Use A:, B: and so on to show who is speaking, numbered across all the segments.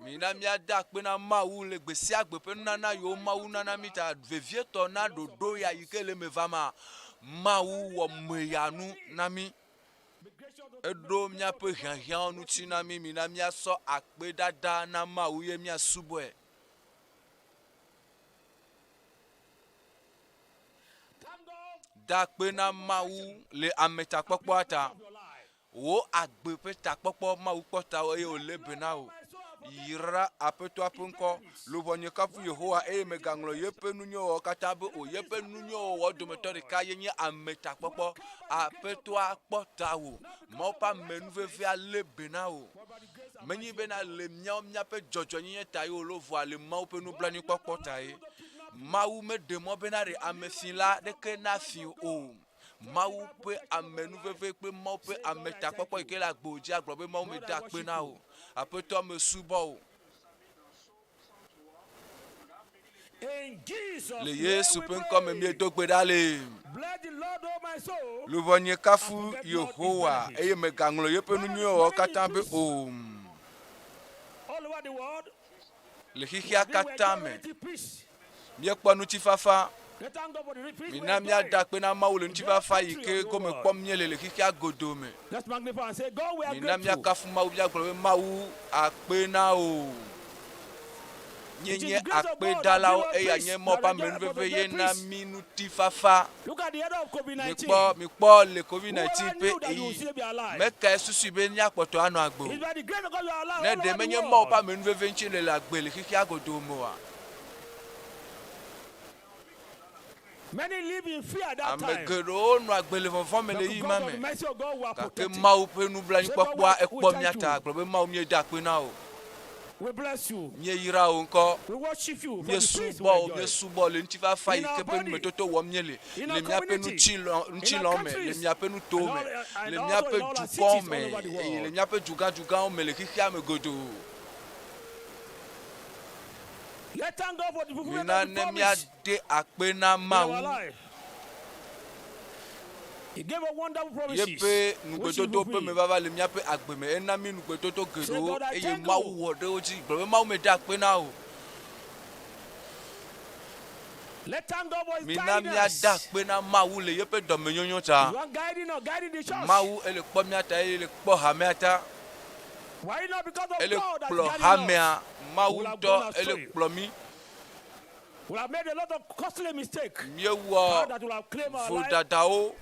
A: Mina mia da kpena mawu le gbesia gbepe nana yo mawu nana mita vevieto na dodo ya yikele mevama mawu wo meyanu nami edo mia pe hiahian nuti nami mina mia so akpe dada na mawu ye mia suboe da kpena mawu le ameta kpokpo ata wo agbe pe takpokpo mawu kpota wo ye ole benao yira apeto apunko lubonye kafu Yehowa meganglo yepe nunyo katabe o yepe nunyo wo dometo de kayenye ameta kpokpo apeto akpotawo mopa menuveve ale benao menyi bena le mnya pe jojo nyi tayo lovo ale mau pe nublani kpokpo tai mawu me demo benare amefila de ke na fi o mawu pe amenuveve pe mau pe ameta kpokpo ikela gboji agbobe mawu me da pe na o apeto me subo le Yesu pe nko me mi dogbe dale luvonye kafu Yehowa eye me ganglo yepe nunyo o katambe o le hihia katame mi ekpo nuti fafa mina mi ada pe na mawu le nuti fafa yike go me kpom nyele le hihia godome mina mi akafu mawu bia glo mawu akpe na o nyenye akpe dalao eya nye mopa menuveve ye na minuti fafa mi kpo le COVID-19 pe eyi meka susu be nya poto anu agbo ne de menye mopa menuveve nchile la gbe le hihia godome wa
B: many live in fear at that time.
A: Amegero no agbele fonfon mele yi mame ka mawu pe nu blani popo ekpo miata gbe mawu mi da pe na o
B: we bless you.
A: Nye yira o nko
B: We worship you.
A: nye subo le nti fa fa ike pe nu metoto wo miele le mi ape nu chilo me le mi ape nu to me le mi ape juko me le mi ape juga o me le kiki amegodo
B: Let thank God for the people
A: that
B: He gave a wonderful promises.
A: Yepe nugododo pe me baba le miape agbeme enami nugododo gero eye mawu wode oji bro mawu me da pe na o
B: Let thank God for his
A: guidance. Mina da pe na mawu le yepe do me nyonyo ta.
B: You are guiding the church.
A: Mawu ele kpo miata ele kpo hamiata.
B: Why not because of
A: ele
B: God that
A: kplo
B: guiding
A: hamia
B: us?
A: mawu do ele kplo mi.
B: We have made a lot of costly mistakes.
A: Miewo
B: that will have claimed our
A: vodadao.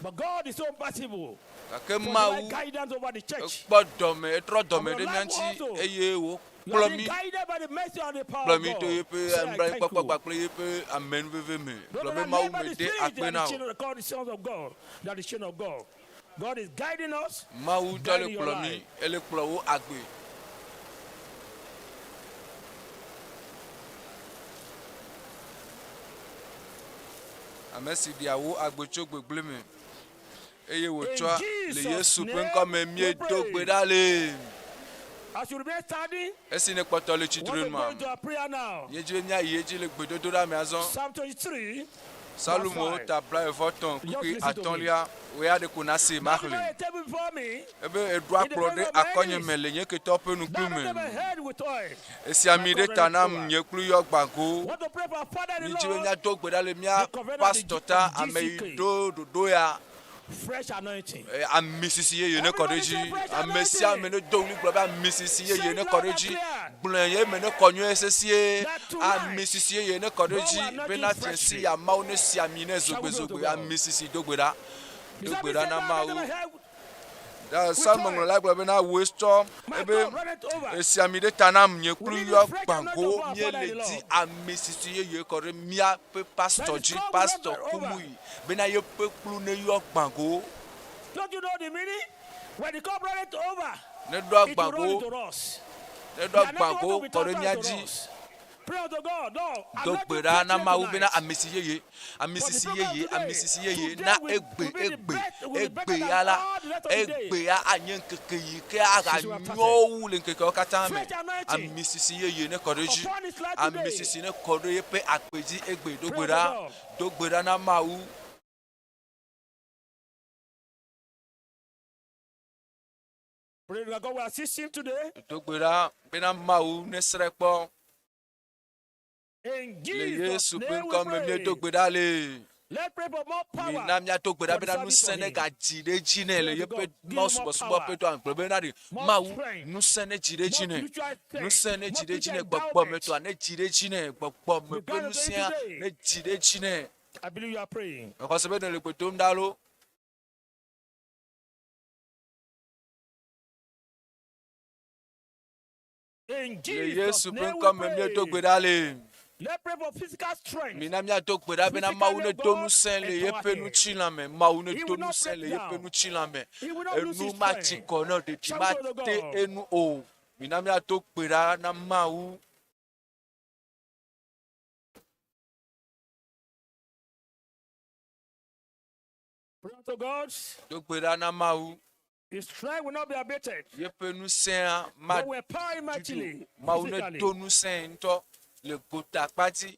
B: But God is so possible.
A: For the
B: guidance over the church.
A: You
B: are being guided by the mercy and the power of God. Say, I thank you. Those that live by the Spirit, they are the children called the sons of God. They are the children of God. God is guiding us. Guiding your life.
A: Amesi diawo agbochogbe gleme eye wo twa le Yesu pe nko me mie dogbe dale
B: as you remain standing
A: esi ne poto le chidru ma yeje nya yeje le gbedodo da me azon
B: Psalm 23
A: Salomo ta bla evoton kuki atolia we ade kunasi mahli ebe edu aplode akonye mele nye ke tope nu kume esi amide tanam nye klu yo gbago yeje nya dogbe dale mia pastor ta ameido dodo ya
B: fresh anointing.
A: Misisi ye ne koreji. Amesia me ne doli globa misisi ye ne koreji. Blen ye me ne konyo esesie. Misisi ye ne koreji. Benati si ya ma one si amine zogbe. Misisi dogbera. Dogbera na ma o. Da Salmon la globa na westo ebe esiamide tanam nye klu yo gbango miele di amisisi ye kore mia pe pastor ji pastor kumui bena ye pe klu ne yo gbango.
B: Don't you know the meaning? When the cup run it over,
A: ne do gbango ne do gbango kore miaji
B: pray to God. No,
A: dogbera na ma u bena amisisi ye na egbe yala egbe ya anyenkeke yi ke aga nyowu le nkeke okatame amisisi ye ne koreji amisisi ne kore ye pe akpeji egbe dogbera na ma u
B: Pray that God will assist him today.
A: do gbera bena mawu ne srekpo
B: In
A: le
B: Jesus'
A: Yesu pe
B: name we
A: nko me
B: pray.
A: do gbera le
B: Let's pray for more
A: mi
B: power.
A: na mia do gbera
B: for the
A: bena nu
B: service for
A: sene
B: him.
A: ga jide jine le
B: Pray to
A: ye pe
B: God, give
A: ma
B: him more
A: subo
B: power,
A: pe to an pe na de
B: more
A: mawu
B: strength,
A: nu sene jide
B: more
A: jine
B: spiritual
A: nu
B: strength,
A: sene
B: more
A: jide jine
B: spiritual
A: gbogbo me
B: endowment.
A: to an jide jine gbogbo me
B: The
A: pe
B: God
A: nu
B: of going
A: sia
B: today.
A: ne jide jine
B: I believe you are praying.
A: ko se be ne le pe to ndalo
B: In
A: le
B: Jesus'
A: Yesu pe
B: name
A: nko
B: we
A: me do
B: pray.
A: gbera le
B: Let's pray for physical strength.
A: mi na mia do gbera bena mawu ne do nu sen le ye pe nu chila me mawu ne
B: He
A: do
B: will
A: nu
B: not
A: sen
B: break
A: le ye pe
B: down.
A: nu chila me
B: He will not lose
A: enu
B: his
A: ma ti
B: strength.
A: ko na de ti
B: Shout
A: ma
B: to the
A: te
B: God.
A: enu o mi na mia do gbera na mawu
B: Pray to God.
A: do gbera na mawu
B: His strength will not be abated.
A: ye pe nu sen ma
B: God will empower him
A: dudu
B: mightily,
A: mawu ne
B: physically.
A: do nu sen nto le gota pati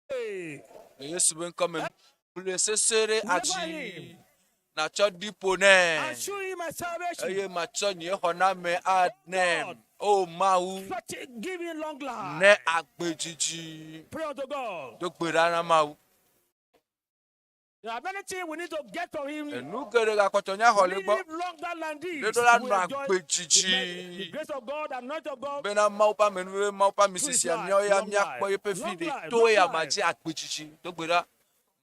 B: Hey,
A: le Yesu be nko me le sesere
B: deliver
A: aji
B: him
A: na cho dipo ne
B: and show him my salvation.
A: eye ma cho nye hona me adnem o mawu
B: Give him long life.
A: ne agbejiji
B: Pray unto God.
A: do gbera na mawu
B: There are many things we need to get from him.
A: enu gere ga kotonya
B: We
A: hole
B: need
A: gbo
B: him longer than
A: de
B: this.
A: do la
B: We
A: no
B: enjoy the
A: agbejiji
B: grace of God and not of God.
A: bena mau pa menu mau pa
B: Through his
A: misisi ya
B: life,
A: mi o ya
B: long
A: mi
B: life,
A: apo ye pe
B: long
A: fide
B: life,
A: to
B: long
A: ya
B: life.
A: ma ti agbejiji do gbera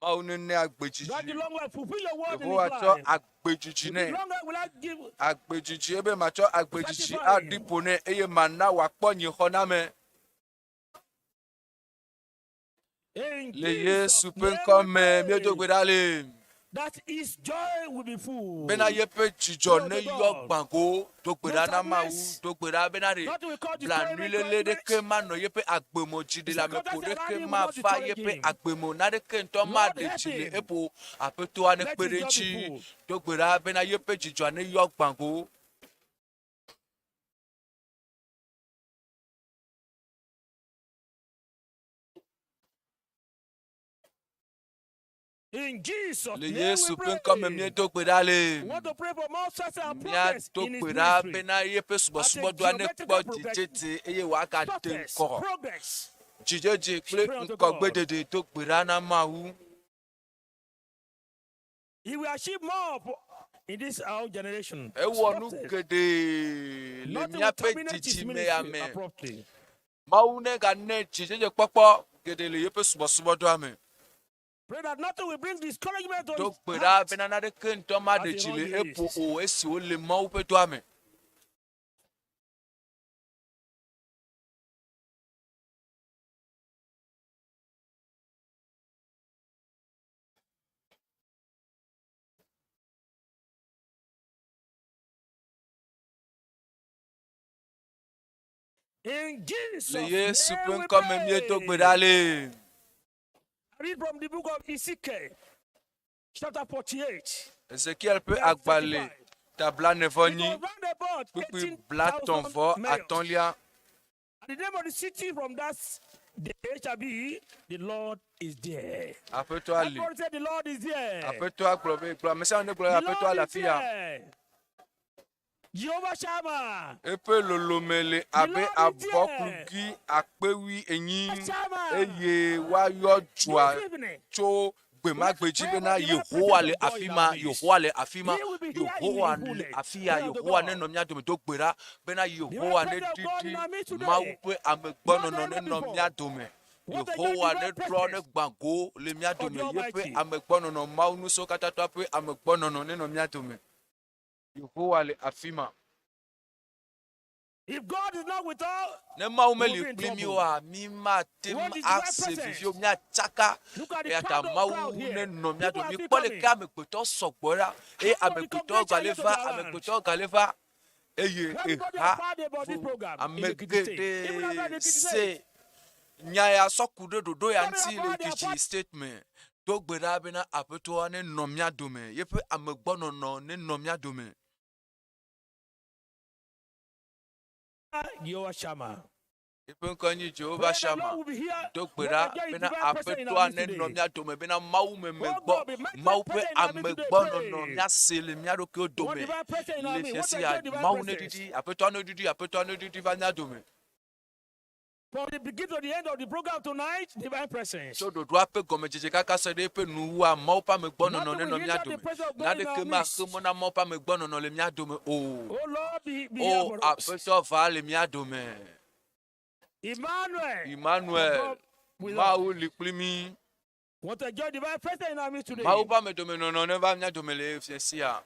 A: mau ne agbejiji
B: God, the long life, fulfill your word in
A: Yeho
B: his
A: wa cho
B: life.
A: agbejiji
B: With the
A: ne
B: longer will I give
A: agbejiji ebe ma cho agbejiji
B: Satisfy him.
A: adipo ne eye ma na wa po nyi hona me
B: in
A: le
B: Jesus'
A: Yesu pe
B: name
A: nko
B: we
A: me mi do
B: pray.
A: gbera le
B: That his joy will be full.
A: bena ye pe jijo ne yo gbango do gbera na mawu
B: sadness.
A: do gbera bena re
B: Nothing will cause
A: bla
B: discouragement,
A: nulele de ke ma no ye pe agbemo jide la me po de ke ma fa ye pe agbemo na de ke nto ma de jile epo apeto ane
B: Let his
A: pere
B: joy be
A: chi
B: full.
A: do gbera bena ye pe jijo ne yo gbango
B: In Jesus'
A: le
B: name
A: Yesu
B: we
A: pe
B: pray.
A: nko me mi do gbera le
B: We want to pray for more success and
A: mia
B: progress
A: do
B: in his
A: gbera
B: ministry.
A: bena ye pe subo
B: As a
A: subo do ane
B: geometrical
A: po jijete eye wa ka de
B: Success,
A: nko
B: progress.
A: jijeje pe
B: Pray unto
A: nko
B: God.
A: gbedede do gbera na mawu
B: He will achieve more in this our generation.
A: ewonu
B: Success.
A: gede le
B: Nothing
A: mia
B: will
A: pe
B: terminate his
A: titi me ya
B: ministry
A: me
B: abruptly.
A: mawu ne ga ne jijeje popo gede le ye pe subo subo do ame
B: Pray that nothing will bring discouragement to
A: do
B: his
A: gbera
B: heart.
A: bena na de ke nto ma de
B: As in all
A: jile
B: the
A: epo
B: race.
A: o esi o le mawu pe do ame
B: In Jesus'
A: le Yesu pe
B: name we
A: nko me mi do gbera
B: pray.
A: le
B: I read from the book of Ezekiel, chapter 48.
A: Ezekiel pe
B: verse
A: agbale
B: 35.
A: tabla
B: It
A: nevoni
B: was round about
A: pipi blaton
B: 18,000
A: vo
B: mayors.
A: atonlia
B: And the name of the city from that day shall be, the Lord is there.
A: apeto ali
B: Everybody said, the Lord is there.
A: apeto aglo be glo mesa ne glo
B: The
A: apeto
B: Lord
A: ala
B: is
A: fia
B: there. Jehovah Shammah.
A: epe lolomele abe
B: Lord is
A: abokugi akpewi enyin
B: Shammah.
A: eye wa yo jua
B: This evening,
A: cho gbemagbeji
B: wherever
A: bena
B: the
A: Yehowa
B: presence
A: le
B: of God is
A: afima
B: our midst,
A: Yehowa le afima
B: He will be here in
A: Yehowa
B: His
A: le
B: fullness.
A: afia
B: Pray unto
A: Yehowa
B: God.
A: ne no mia do me do gbera bena
B: The
A: Yehowa ne
B: presence of God in our midst
A: didi
B: today.
A: mawu pe amegbono no
B: More
A: ne
B: than
A: no
B: ever
A: mia
B: before.
A: do me
B: What I
A: Yehowa
B: know
A: ne
B: the
A: dro ne
B: presence
A: gbango le mia do
B: of
A: me
B: the
A: yepe
B: Almighty.
A: amegbono no mawu nu so kata to pe amegbono no ne no mia do me Yehowa le afima
B: If God is not with us,
A: ne mawu me
B: we will
A: le
B: be in
A: pli mi
B: trouble.
A: wa mi ma te
B: What is the right
A: ase
B: presence?
A: vivio mi ataka
B: Look at the
A: e ata
B: crowd
A: mawu
B: here.
A: ne no mi
B: People
A: ado
B: are
A: mi
B: still
A: pole
B: coming.
A: ke amegbeto sogbora e
B: Everybody come
A: amegbeto
B: get your to be
A: galeva
B: around.
A: amegbeto galeva eye
B: Everybody
A: ha
B: are proud about this program in Ekiti State. Even outside
A: amegede
B: Ekiti
A: se
B: State.
A: nyaya sokude dodo ya
B: Everybody
A: nti
B: are
A: le
B: proud, they are
A: kichi statement to gbera bena apeto ne no mi ado me yepe amegbono no ne no mi ado me
B: Jehovah Shammah.
A: Ipe konyi
B: Pray
A: Jehovah
B: that
A: Shama.
B: Lord will be here.
A: Dogbera
B: Let the
A: bena
B: divine presence in our
A: apetwa
B: midst
A: ne
B: today.
A: no mia dome bena mau me
B: Oh
A: megbo
B: God, be mighty
A: mau pe
B: presence in our midst today.
A: amegbo no no
B: Pray.
A: mia sele mia ro ko
B: What
A: dome
B: divine presence in our
A: le
B: midst? What
A: fiesi
B: enjoy
A: a
B: divine
A: mau ne
B: presence?
A: didi apetwa no didi va nya dome.
B: From the beginning to the end of the program tonight, divine presence.
A: So do ape gome jeje kaka se de pe nuwa mau pa megbo no no
B: Nothing
A: ne
B: will
A: no mia
B: hinder the
A: dome.
B: presence of
A: Na
B: God
A: de
B: in our
A: ke ma
B: midst.
A: ke mo na mau pa megbo no no le mia dome
B: Oh Lord, be here
A: oh
B: for us.
A: apetwa va le mia dome. Emmanuel mau liplimi
B: Want to enjoy divine presence in our midst today?
A: mau pa me dome no no ne va mia dome le fiesi a.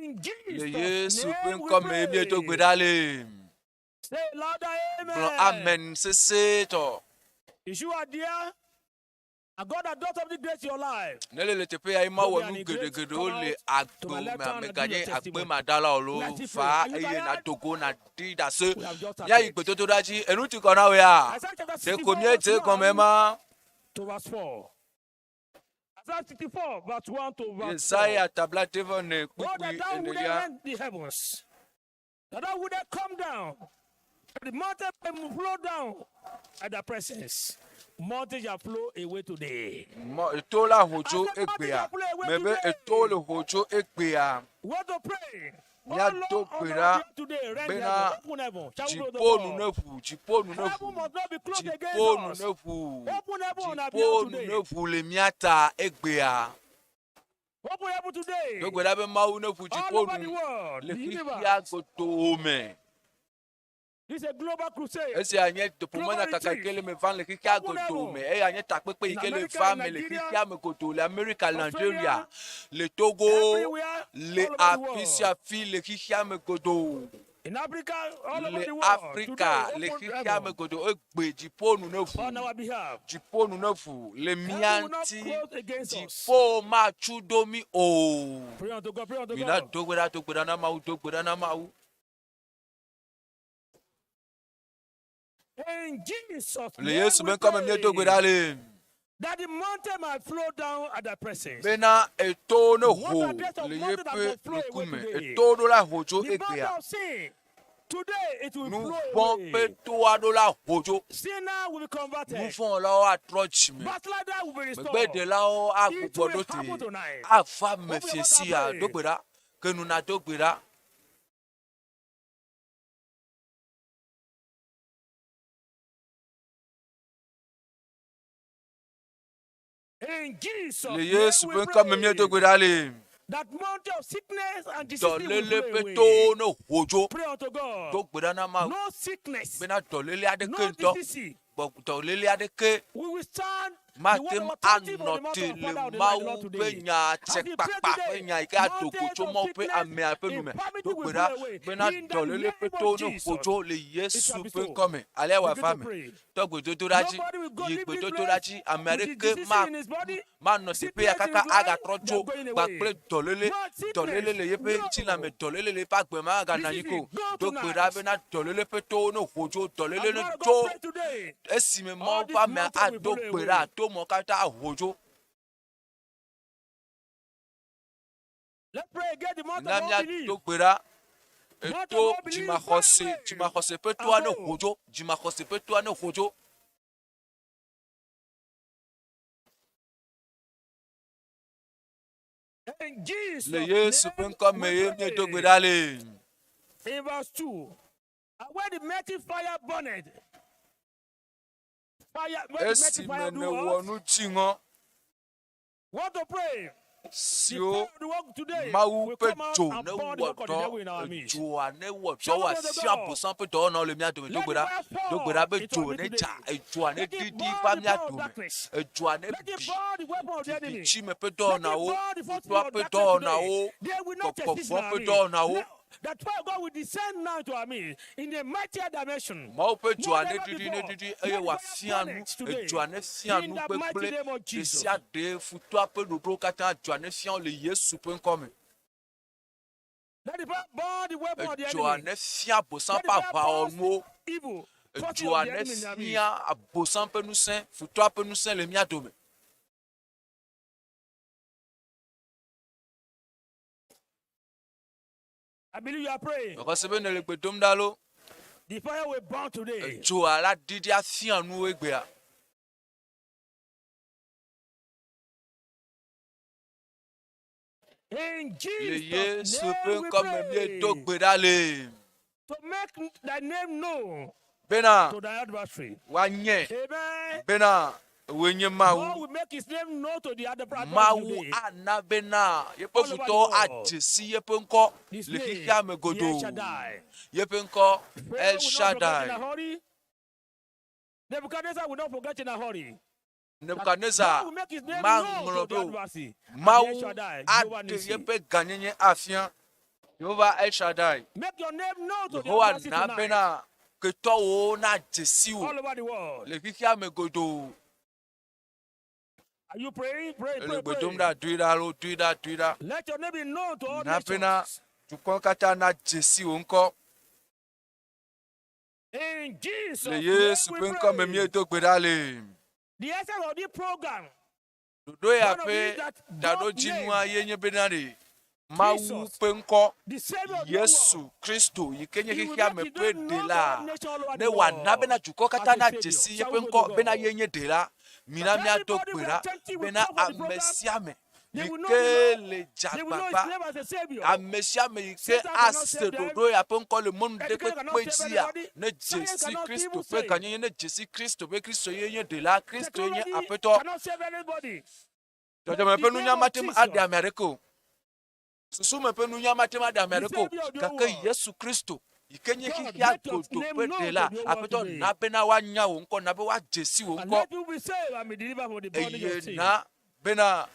B: In
A: Le
B: Jesus'
A: Yesu pe
B: name we
A: nko me bi to
B: pray.
A: gbedale.
B: Say louder,
A: Bro
B: amen.
A: amen se to.
B: Is you are there? And God has done something great in your life.
A: Nele le te pe ai ma wonu gede o le agbo me gaje agbe ma dala olo fa eye na togo na di da se. Ya igbe to daji enu ti kona we a. Se ko mi e te kon me ma.
B: To verse 4. Isaiah 64, verse 1 to verse 4.
A: Isaiah tabla devon ne
B: God, that
A: kukui
B: thou would
A: endelia.
B: rend the heavens, that thou would come down, the mountain will flow down at the presence. Mountains shall flow away today.
A: Eto la hojo egbea. Mebe eto le hojo egbea.
B: What to pray?
A: Nya do pera bena jiponu
B: Heaven
A: nefu jiponu nefu
B: must not be closed against
A: jiponu
B: us.
A: nefu
B: Open heaven on our behalf
A: jiponu
B: today.
A: nefu le miata egbea.
B: Open heaven today.
A: Dogbeda be mawu nefu
B: All over the
A: jiponu
B: world.
A: le
B: The
A: kiki
B: universe.
A: agoto me.
B: This is a global crusade.
A: Ese anye to pomana kaka kele me van le kiki agoto me. E anye takpepe ikele van me le kiki amegoto le America, Nigeria, le Togo,
B: Everywhere,
A: le
B: all over the
A: Apisia fi le kiki amegoto.
B: In Africa, all over
A: Le
B: the world.
A: Africa,
B: Today,
A: le
B: open
A: kiki
B: heaven
A: amegoto egbe jiponu nefu.
B: on our behalf.
A: Jiponu nefu le
B: Heaven will not
A: mianti
B: close against us.
A: jipo ma chudomi o.
B: Pray unto God, pray unto
A: Mina
B: God.
A: dogbeda na mau.
B: In Jesus'
A: Le
B: name
A: Yesu
B: we
A: ben kama mie dogbeda
B: pray
A: le.
B: that the mountain might flow down at the presence.
A: Bena eto no
B: What
A: ho
B: a great of
A: le
B: mountain that
A: yepe
B: must flow away
A: nukume
B: today.
A: eto do la hojo
B: The mountain
A: egbea.
B: of sin, today it will
A: Nu
B: flow
A: bon
B: away.
A: pe to ado la hojo.
B: Sinner will be
A: Nu
B: converted.
A: fon la o atroch me.
B: Backslider will be restored.
A: Gbede la o
B: It will
A: agbodo
B: happen
A: te.
B: tonight.
A: Afa me
B: Open your
A: fie
B: mouth
A: si
B: and
A: a
B: pray.
A: dogbeda. Kenu na dogbeda.
B: In Jesus'
A: Le
B: name
A: Yesu
B: we
A: ben kama mie
B: pray
A: dogbeda le.
B: that mountain of sickness and disease will
A: Dolele
B: flow
A: pe
B: away.
A: to no hojo.
B: Pray unto God.
A: Dogbeda na mau.
B: No sickness,
A: Bena dolele ade
B: no
A: kento.
B: disease.
A: Dolele ade ke.
B: We will stand the
A: Matem
B: word of authority for the mountain
A: anote
B: of
A: le
B: Father of the
A: mau
B: Lord today.
A: benya
B: As
A: che
B: we pray
A: papa
B: today,
A: benya ika
B: mountains
A: doko
B: of
A: chomo pe
B: sickness,
A: ame apenume
B: infirmity
A: do
B: will
A: gbera
B: flow away.
A: bena
B: In the
A: dolele
B: name
A: pe
B: of
A: to no
B: Jesus,
A: fojo le
B: it
A: Yesu
B: shall be
A: pe
B: so.
A: come ale wa
B: Begin to
A: fame
B: pray.
A: to gbe to daji
B: Nobody will go
A: yi
B: live
A: gbe
B: this
A: to
B: place
A: daji
B: with
A: amerike
B: diseases
A: ma
B: in his body.
A: ma no te pe ya
B: Sickness in
A: kaka
B: his life,
A: aga
B: they are
A: trojo
B: going
A: gba
B: away.
A: pe dolele
B: No sickness,
A: dolele le ye pe
B: no.
A: ti na me dolele le pa gbe ma ga na
B: Diseases,
A: yiko
B: go
A: do gbera
B: tonight.
A: bena dolele pe to no fojo dolele
B: As
A: no
B: man of God
A: jo
B: pray today,
A: esi me
B: all
A: mo
B: this
A: pa me
B: mountain will
A: ado
B: flow
A: gbera
B: away.
A: to mo kata hojo.
B: Let's pray again the mountain of
A: Namia
B: unbelief.
A: dogbera
B: Mountain
A: eto
B: of unbelief,
A: jima khose pe to ane
B: Ago.
A: hojo jima khose pe to ane hojo.
B: In Jesus'
A: Le Yesu pe
B: name
A: nko
B: we
A: me ye mi
B: pray.
A: dogbera le.
B: In verse 2, and when the mighty fire burned, when the mighty
A: Esi
B: fire
A: me
B: do
A: ne
B: what?
A: wonu tingo
B: Want to pray. The
A: si
B: fire
A: o
B: of the work today
A: mawu
B: will
A: pe
B: come out
A: jo
B: and
A: ne
B: burn the work of the devil
A: wodo
B: in our midst.
A: jo ane wodo
B: Shout
A: wa
B: out to
A: si
B: God.
A: abosan pe do na le mi adome
B: Let the
A: dogbera
B: fire fall
A: dogbera be
B: into our
A: jo
B: midst
A: ne
B: today.
A: ja jo ane
B: Let it
A: didi
B: burn
A: ba
B: the
A: mi
B: power of
A: adome
B: darkness.
A: jo ane
B: Let it
A: bi
B: burn the weapon of the enemy.
A: vichi me pe do
B: Let
A: na
B: it
A: o
B: burn the forces
A: to
B: of
A: pe
B: darkness
A: do na
B: today.
A: o
B: They will not
A: kokofon
B: exist in our
A: pe
B: midst.
A: do na o.
B: That fire of God will descend now to our midst in a mightier dimension.
A: Mau pe
B: More
A: joane
B: than ever
A: didi
B: before.
A: ne didi
B: Let
A: eye
B: the
A: wa
B: fire burn
A: fianu
B: it today.
A: joane
B: In
A: fianu
B: the mighty
A: gbegble
B: name of Jesus.
A: esi ade futu ape dodo kata joane fian le Yesu pe nkome
B: Let the fire burn the weapon of the enemy.
A: joane fian bosan
B: Let the
A: pa
B: fire
A: va
B: burn
A: onu
B: evil forces of the
A: joane
B: enemy in our midst.
A: fian abosan pe nusen futu ape nusen le miadome.
B: I believe you are praying.
A: Rosebe ne le gbedom ɖa lo.
B: The fire will burn today.
A: Dzo ala didi afia nu egbea.
B: In
A: Le
B: Jesus'
A: Yesu pe
B: name we
A: ŋkɔ me
B: pray.
A: miedo gbe ɖa le.
B: To make thy name known
A: Bena
B: to thy adversary.
A: wanye.
B: Amen.
A: Bena wenye
B: God
A: mawu.
B: will make his name known to the other adversary
A: Mawu
B: today.
A: ana bena yepe
B: All over
A: futɔ
B: the world.
A: adzesi yepe ŋkɔ
B: His
A: le
B: name,
A: xixia me
B: the
A: godo.
B: El Shaddai.
A: Yepe ŋkɔ
B: Pharaoh
A: El
B: will not forget in a
A: Shaddai.
B: hurry. Nebuchadnezzar will not forget in a hurry. God
A: Nebukadnezar
B: will make his name
A: ma
B: known to
A: ŋlɔ
B: the
A: do.
B: adversary. And the El
A: Mawu
B: Shaddai, Jehovah
A: ade
B: Nissi.
A: yepe ganyenye afia. Yehowa El Shaddai.
B: Make your name known to the
A: Yehowa
B: adversary
A: na
B: tonight.
A: bena ketɔwo na dzesi wo
B: All over the world.
A: le xixia me godo.
B: Are you praying? Pray,
A: Le
B: pray,
A: gbedom
B: pray.
A: ɖa dui ɖa lo dui ɖa.
B: Let your name be known to all
A: Na bena
B: nations.
A: dukɔ katã na dzesi wo ŋkɔ.
B: In Jesus'
A: Le
B: name
A: Yesu
B: we
A: pe ŋkɔ me
B: pray.
A: miedo gbe ɖa le.
B: The essence of this program,
A: Dodo ya
B: one of
A: pe
B: these that
A: ɖaɖo
B: God's
A: dzinua
B: name,
A: ye nye bena ɖe. Mawu
B: Jesus,
A: pe ŋkɔ.
B: the Savior of the world,
A: Yesu Kristo yi ke nye
B: He will
A: xixia
B: make
A: me
B: his
A: pe
B: name
A: de
B: known to
A: la.
B: all nations all over
A: Ne
B: the
A: wana bena
B: world.
A: dukɔ
B: As
A: katã
B: a
A: na
B: Savior.
A: dzesi
B: Shall
A: yeƒe
B: we go to
A: ŋkɔ
B: God?
A: bena ye nye de la. Mina miado
B: Everybody
A: gbe
B: who
A: ɖa
B: attempting will
A: bena
B: come for the
A: ame
B: program.
A: sia me
B: They
A: yi
B: will know
A: ke
B: the
A: le
B: Lord. They will know His
A: dzagbagba.
B: name as a Savior.
A: Ame sia me yi ke
B: Satan cannot
A: ase
B: save them.
A: ɖoɖo ya ƒe ŋkɔ le mɔnu de
B: Education cannot
A: kpekpe
B: save
A: dzia
B: anybody.
A: ne
B: Science
A: dzesi
B: cannot
A: Kristo
B: even
A: ƒe
B: save.
A: ganyenye ne dzesi Kristo be Kristo ye nye de la. Kristo ye nye
B: Technology
A: aƒetɔ.
B: cannot save anybody.
A: Dzɔdzɔme ƒe
B: The name
A: nunya
B: of
A: matem
B: Jesus,
A: ade ame aɖeke o. Susume ƒe nunya matem ade ame
B: the
A: aɖeke o.
B: Savior of the
A: Gake
B: world.
A: Yesu Kristo yi ke nye
B: God,
A: xixia
B: let your
A: godo
B: name
A: ƒe
B: known
A: de
B: to
A: la.
B: the world
A: Aƒetɔ
B: today.
A: na bena woanya wo ŋkɔ, na be woadzesi wo
B: And
A: ŋkɔ.
B: let you be saved and be delivered from the bondage of
A: Eye
B: sin.
A: na bena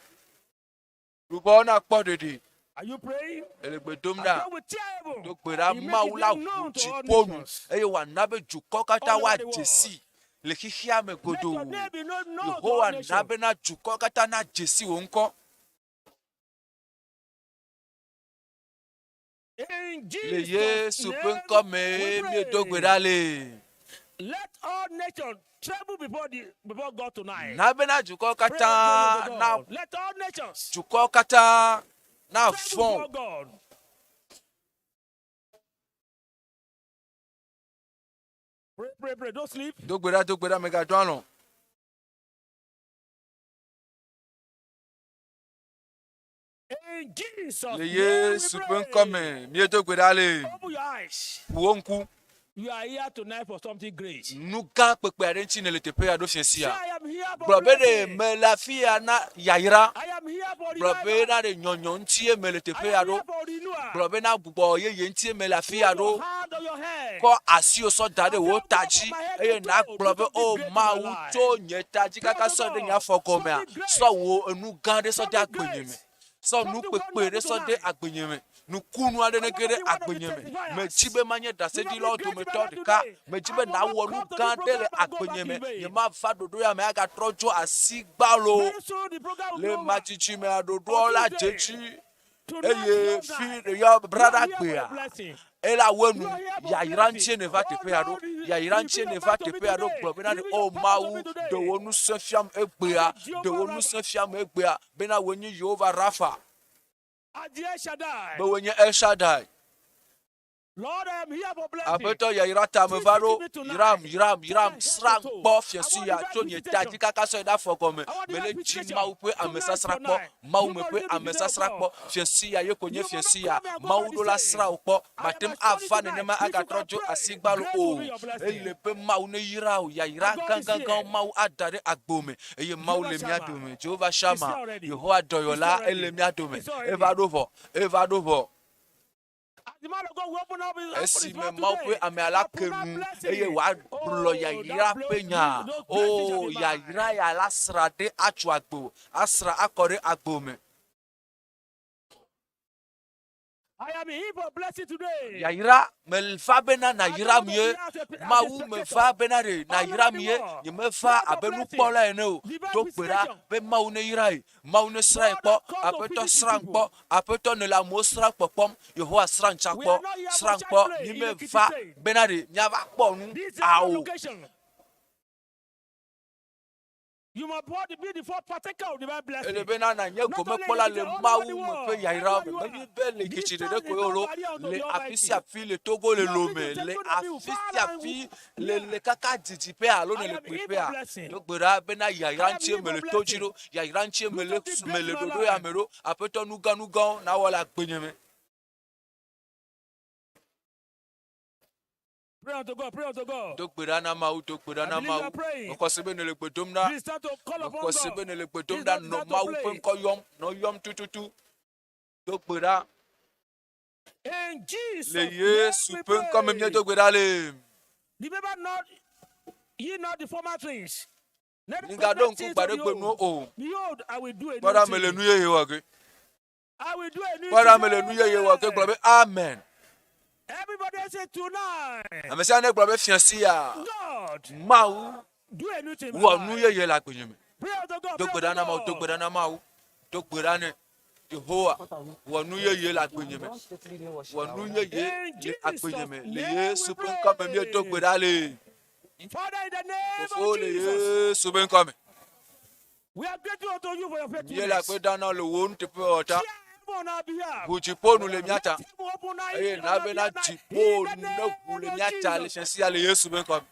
A: lubɔ na kpɔ ɖeɖi.
B: Are you praying?
A: Ele gbe dom
B: And
A: ɖa.
B: God will tear heaven.
A: Do gbe ɖa
B: He make
A: Mawu
B: his
A: la
B: name
A: ʋu
B: known to all
A: dziƒo nu
B: nations.
A: eye wòana be dukɔ katã
B: All over the
A: woadzesi le xixia me
B: Let your
A: godoo.
B: name be known to all
A: Yehowa na
B: nations.
A: bena dukɔ katã na dzesi wo ŋkɔ.
B: In
A: Le
B: Jesus'
A: Yesu ƒe
B: name,
A: ŋkɔ
B: we
A: me miedo gbe
B: pray.
A: ɖa le.
B: Let all nations tremble before God tonight.
A: Na bena dukɔ
B: Pray, pray to
A: katã na
B: God. Let all nations
A: dukɔ katã na
B: tremble before
A: vɔ̃.
B: God. Pray, pray, pray. Don't sleep.
A: Do gbe ɖa megadɔ alɔ.
B: In Jesus'
A: Le
B: name,
A: Yesu
B: we
A: ƒe ŋkɔ
B: pray.
A: me miedo gbe ɖa le.
B: Open your eyes.
A: Wo ŋku.
B: You are here tonight for something great.
A: Nu gã kpekpe aɖe ŋuti ne le teƒe ya ɖo fia
B: Say,
A: sia.
B: I am here for
A: Gblɔ be ɖe
B: blessing.
A: me le afi ya na yayra.
B: I am here for
A: Gblɔ be
B: revival.
A: na ɖe nyɔnyɔ ŋutie me le
B: I
A: teƒe ya
B: am here
A: ɖo.
B: for renewal.
A: Gblɔ be na gbugbɔ yeye ŋutie me le afi
B: Put
A: ya
B: your
A: ɖo.
B: hand on your head.
A: Kɔ asiwo sɔ da ɖe wo ta dzi eye na gblɔ be o Mawu tso nye ta dzi kaka sɔ ɖe nye afɔ gɔmea. Sɔ wo enu gã ɖe sɔ de agbenye me. Sɔ nu kpekpe ɖe sɔ de agbenye me. Nukunu aɖe ne ge ɖe agbenye me. Medzi be manye ɖaseɖilawo dometɔ ɖeka. Medzi be nawɔ nu gã ɖe le agbenye me. Nyemava ɖoɖo ya me agatrɔ dzo asi gbalo.
B: Very soon the program will be
A: Le
B: over.
A: matsitsi me aɖoɖoa la dzetsi.
B: Tonight,
A: Eye
B: your
A: fi
B: night.
A: ɖe yɔ
B: You are
A: brada
B: here for a
A: gbea.
B: blessing.
A: Ela wenu yayira ŋutie ne va teƒe ya ɖo. Yayira ŋutie ne va teƒe ya ɖo. Gblɔ bena ɖe o Mawu ɖewo ŋusẽ fiam egbea. Ɖewo ŋusẽ fiam egbea. Bena wò nye Yehova Rafa.
B: As the El Shaddai.
A: Be wò nye El Shaddai.
B: Lord, I am here for blessing.
A: Aƒetɔ yayira ta me va ɖo. Yiram. Sra ŋkpɔ fiasi ya tso nye ta dzi kaka sɔ yi ɖe afɔ gɔme. Mele tsi Mawu ƒe amesasra kpɔ. Mawu me ƒe amesasra kpɔ. Fiasi ya ye ko nye fiasi ya. Mawu ɖo la sra wo kpɔ. Matem ava nenema agatrɔ dzo asigbalo o. Ele be Mawu ne yira o. Yayira gãgãgã Mawu ada ɖe agbo me. Eye Mawu le mía dome. Jehova Shama. Yehowa dɔyɔla ele mía dome. Eva ɖo vɔ.
B: The man of God will open up his
A: Esi me
B: mouth
A: Mawu ƒe
B: today
A: ame ala
B: and
A: ke
B: pronounce
A: nu
B: blessing.
A: eye wòagblɔ yayira ƒe nya. O yayira ya la sra ɖe atso agbo. Asra akɔ ɖe agbo me.
B: I am here for blessing today.
A: Yayira me va bena na yira mie. Mawu me va bena ɖe na yira mie. Nye me va abe nukpɔla ene o. Do gbe ɖa be Mawu ne yira yi. Mawu ne sra yi kpɔ. Aƒetɔ sra kpɔ. Aƒetɔ ne le amewo sra kpɔkpɔm. Yehowa sra ŋtsa kpɔ. Sra kpɔ. Nye me va bena ɖe miava kpɔ nu
B: This is our
A: awo.
B: location. You must be the fourth partaker of divine blessing.
A: ele bena na nye gome kpola le mawu me pe yaira me me be le kichire de ko yoro le afisi afi le togo le lome le afisi afi le kaka didi pe alo ne le pe a do gbera bena yaira nche me le tojiro yaira nche me le dodo ya mero apeto nuga na wala gbenyeme.
B: Pray unto God, pray unto God.
A: Dokberana mau. Okosebe ne le gbedomna.
B: Please start to call upon
A: Okosebe
B: God.
A: ne le gbedomna no mau pe nko yom, no yom tututu. Dokbera.
B: In Jesus'
A: Le
B: name
A: Yesu
B: we
A: pe nko me
B: pray.
A: dogbera le.
B: Remember not, ye not the former things. Let the
A: Ninga don ku
B: things
A: gbare
B: of the
A: gbe no
B: old.
A: o.
B: Behold, I will do a new
A: Bara me le
B: thing.
A: nu ye wage.
B: I will do a new
A: Bara
B: thing.
A: me le nu ye wage gbe amen.
B: Everybody say tonight.
A: Amesi ane gbe fiansi ya.
B: God,
A: Mau
B: do a new thing.
A: wo nu ye la gbenyeme.
B: Pray unto God.
A: Dokberana mau, dokberana mau. Dokberane Jehovah wo nu ye la gbenyeme. Wo nu ye le agbenyeme. Le Yesu pe nko me dogbera le.
B: Father, in the name
A: Fofo
B: of
A: le
B: Jesus,
A: Yesu pe nko me.
B: we are grateful unto you for your
A: Ye la
B: faithfulness.
A: pe dana le wo nte pe ota.
B: Share on our behalf.
A: Bujiponu le miata.
B: Let him open our
A: Eh
B: ears
A: na
B: on
A: be
B: our
A: na
B: behalf.
A: jiponu
B: In the
A: na bu le
B: name of
A: miata le
B: Jesus.
A: shensi ale Yesu pe nko me.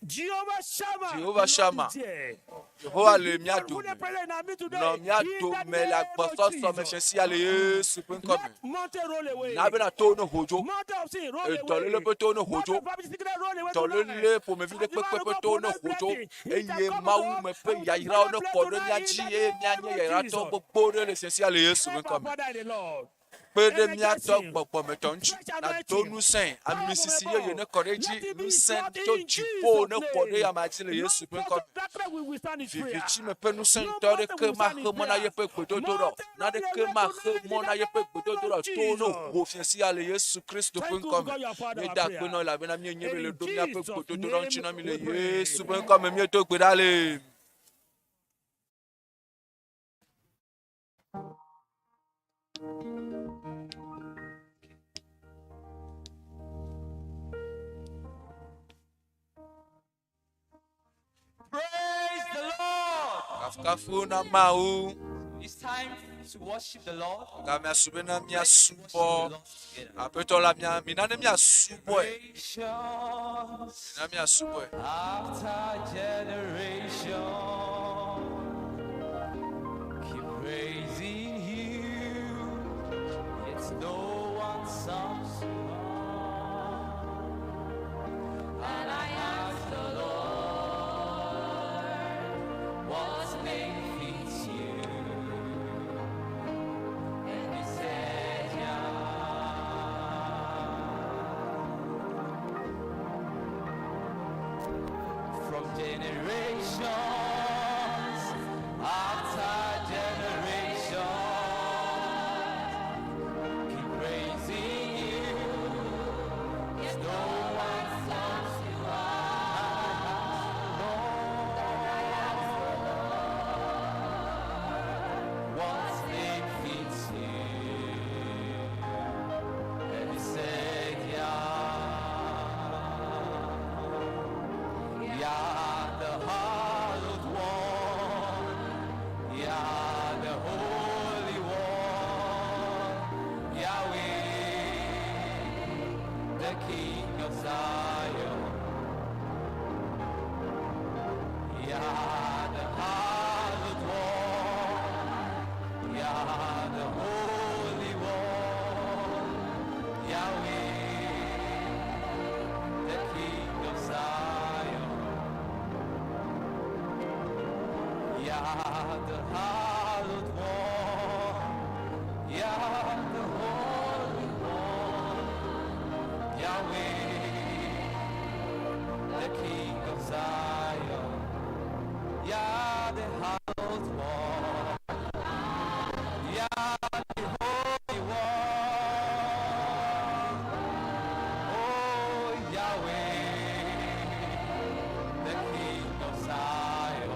B: Jehovah Shammah.
A: Jehovah
B: the Lord
A: Shammah.
B: is here.
A: Jehovah
B: The
A: le
B: people
A: miato
B: who they pray in our midst today,
A: no
B: in
A: miato
B: the
A: me la
B: name of
A: gboso so me
B: Jesus.
A: shensi ale Yesu pe nko me.
B: Let mountain roll away.
A: Na be na to no hojo.
B: Mountain of sin roll
A: E
B: away.
A: dolele pe to no
B: Mountain
A: hojo.
B: of poverty sickness roll away
A: Dolele
B: tonight.
A: po me vide
B: As the
A: pe
B: man of God
A: to no
B: pronounced
A: hojo.
B: blessing, it shall
A: Eye
B: come
A: mau
B: to
A: me
B: us
A: pe
B: and
A: ya
B: we
A: ira
B: shall
A: no
B: bless
A: ko do
B: tonight in
A: miaji
B: the
A: e
B: name
A: mianye
B: of
A: ya ira
B: Jesus.
A: to gbogbo le shensi ale Yesu pe
B: Help
A: nko
B: our
A: me.
B: Father in the Lord.
A: Pede
B: Energize
A: miato
B: him.
A: gbogbo me tonchi
B: Fresh
A: na
B: anointing.
A: donu sen
B: Power from
A: amisisi ye
B: above.
A: ne
B: Let
A: koreji
B: it be
A: nu
B: his
A: sen
B: mouth
A: to
B: in
A: jipo ne
B: Jesus'
A: kore
B: name.
A: ya maji le
B: No
A: Yesu pe
B: force
A: nko
B: of darkness will withstand his prayer.
A: Vivici me pe nu sen
B: No
A: tore
B: mountain
A: ke
B: will
A: ma
B: withstand his
A: he mona ye
B: prayer.
A: pe gbedo do ro
B: Mountain
A: na
B: roll
A: de ke
B: away
A: ma he
B: tonight in the
A: mona ye pe gbedo do
B: name
A: ro
B: of
A: to no
B: Jesus.
A: wo fiesi ale Yesu Kristo pe
B: Thank you
A: nko me
B: because you are Father
A: ye
B: our
A: da pe
B: prayer.
A: no la be na mi enye be
B: And
A: le
B: in
A: do mi ape
B: Jesus'
A: gbedo do ro
B: name
A: nchi na mi le
B: we pray.
A: Yesu pe nko me mi to gbe dale.
C: Praise the Lord.
A: Kafu na mau
C: It's time to worship the Lord.
A: ga mi asube na mi
C: Let's worship the
A: asubo
C: Lord together.
A: apeto la mi na ne mi asubo e
C: Generations
A: na mi asubo e
C: after generation, keep praising you, yet no one sums you up. And I ask the Lord, what makes you? And he said, from generations after generations, keep praising you. Yes, no one sums you up. What fits you? And he said, Yah, the hallowed one, Yah, the holy one, Yahweh, the King of Zion, Yah, the hallowed one, Yah, the holy one, Yahweh, the King of Zion, Yah, the hallowed one, Yah, the holy one, Yahweh, the King of Zion, Yah, the hallowed one, Yah, the holy one, oh Yahweh, the King of Zion.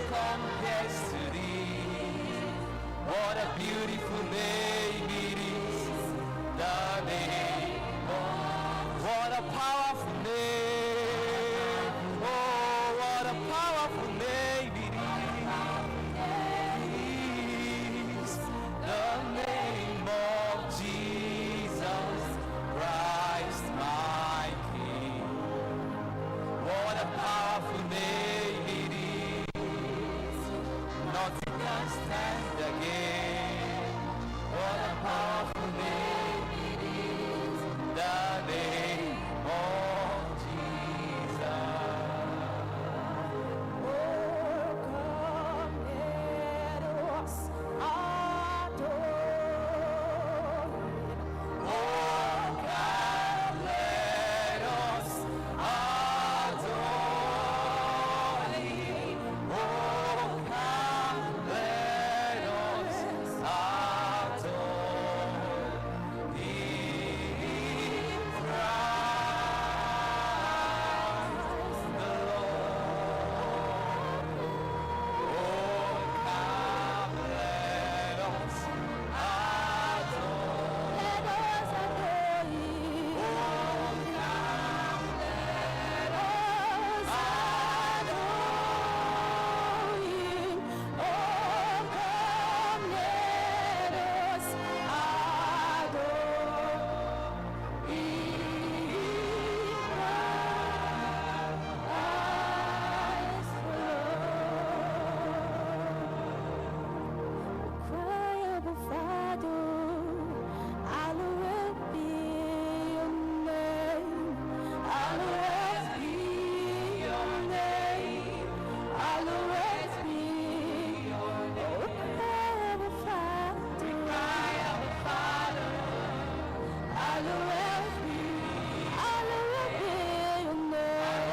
C: compares to thee? What a beautiful name it is, the name of, what a powerful name, oh, what a powerful name it is, the name of Jesus Christ my King. What a powerful name it is, nothing can stand again. What a powerful name it is, the name of Jesus. Oh, come let us adore Him. Oh, come let us adore Him. Oh, come let us adore Him. Christ the Lord. Oh, come let us adore. Let us adore Him. Oh, come let us adore Him. Oh, come let us adore Christ the Lord. Cry, Abba Father, hallowed be your name. Hallowed be your name. Hallowed be your name. Cry, Abba Father. Cry, Abba Father. Hallowed be your name.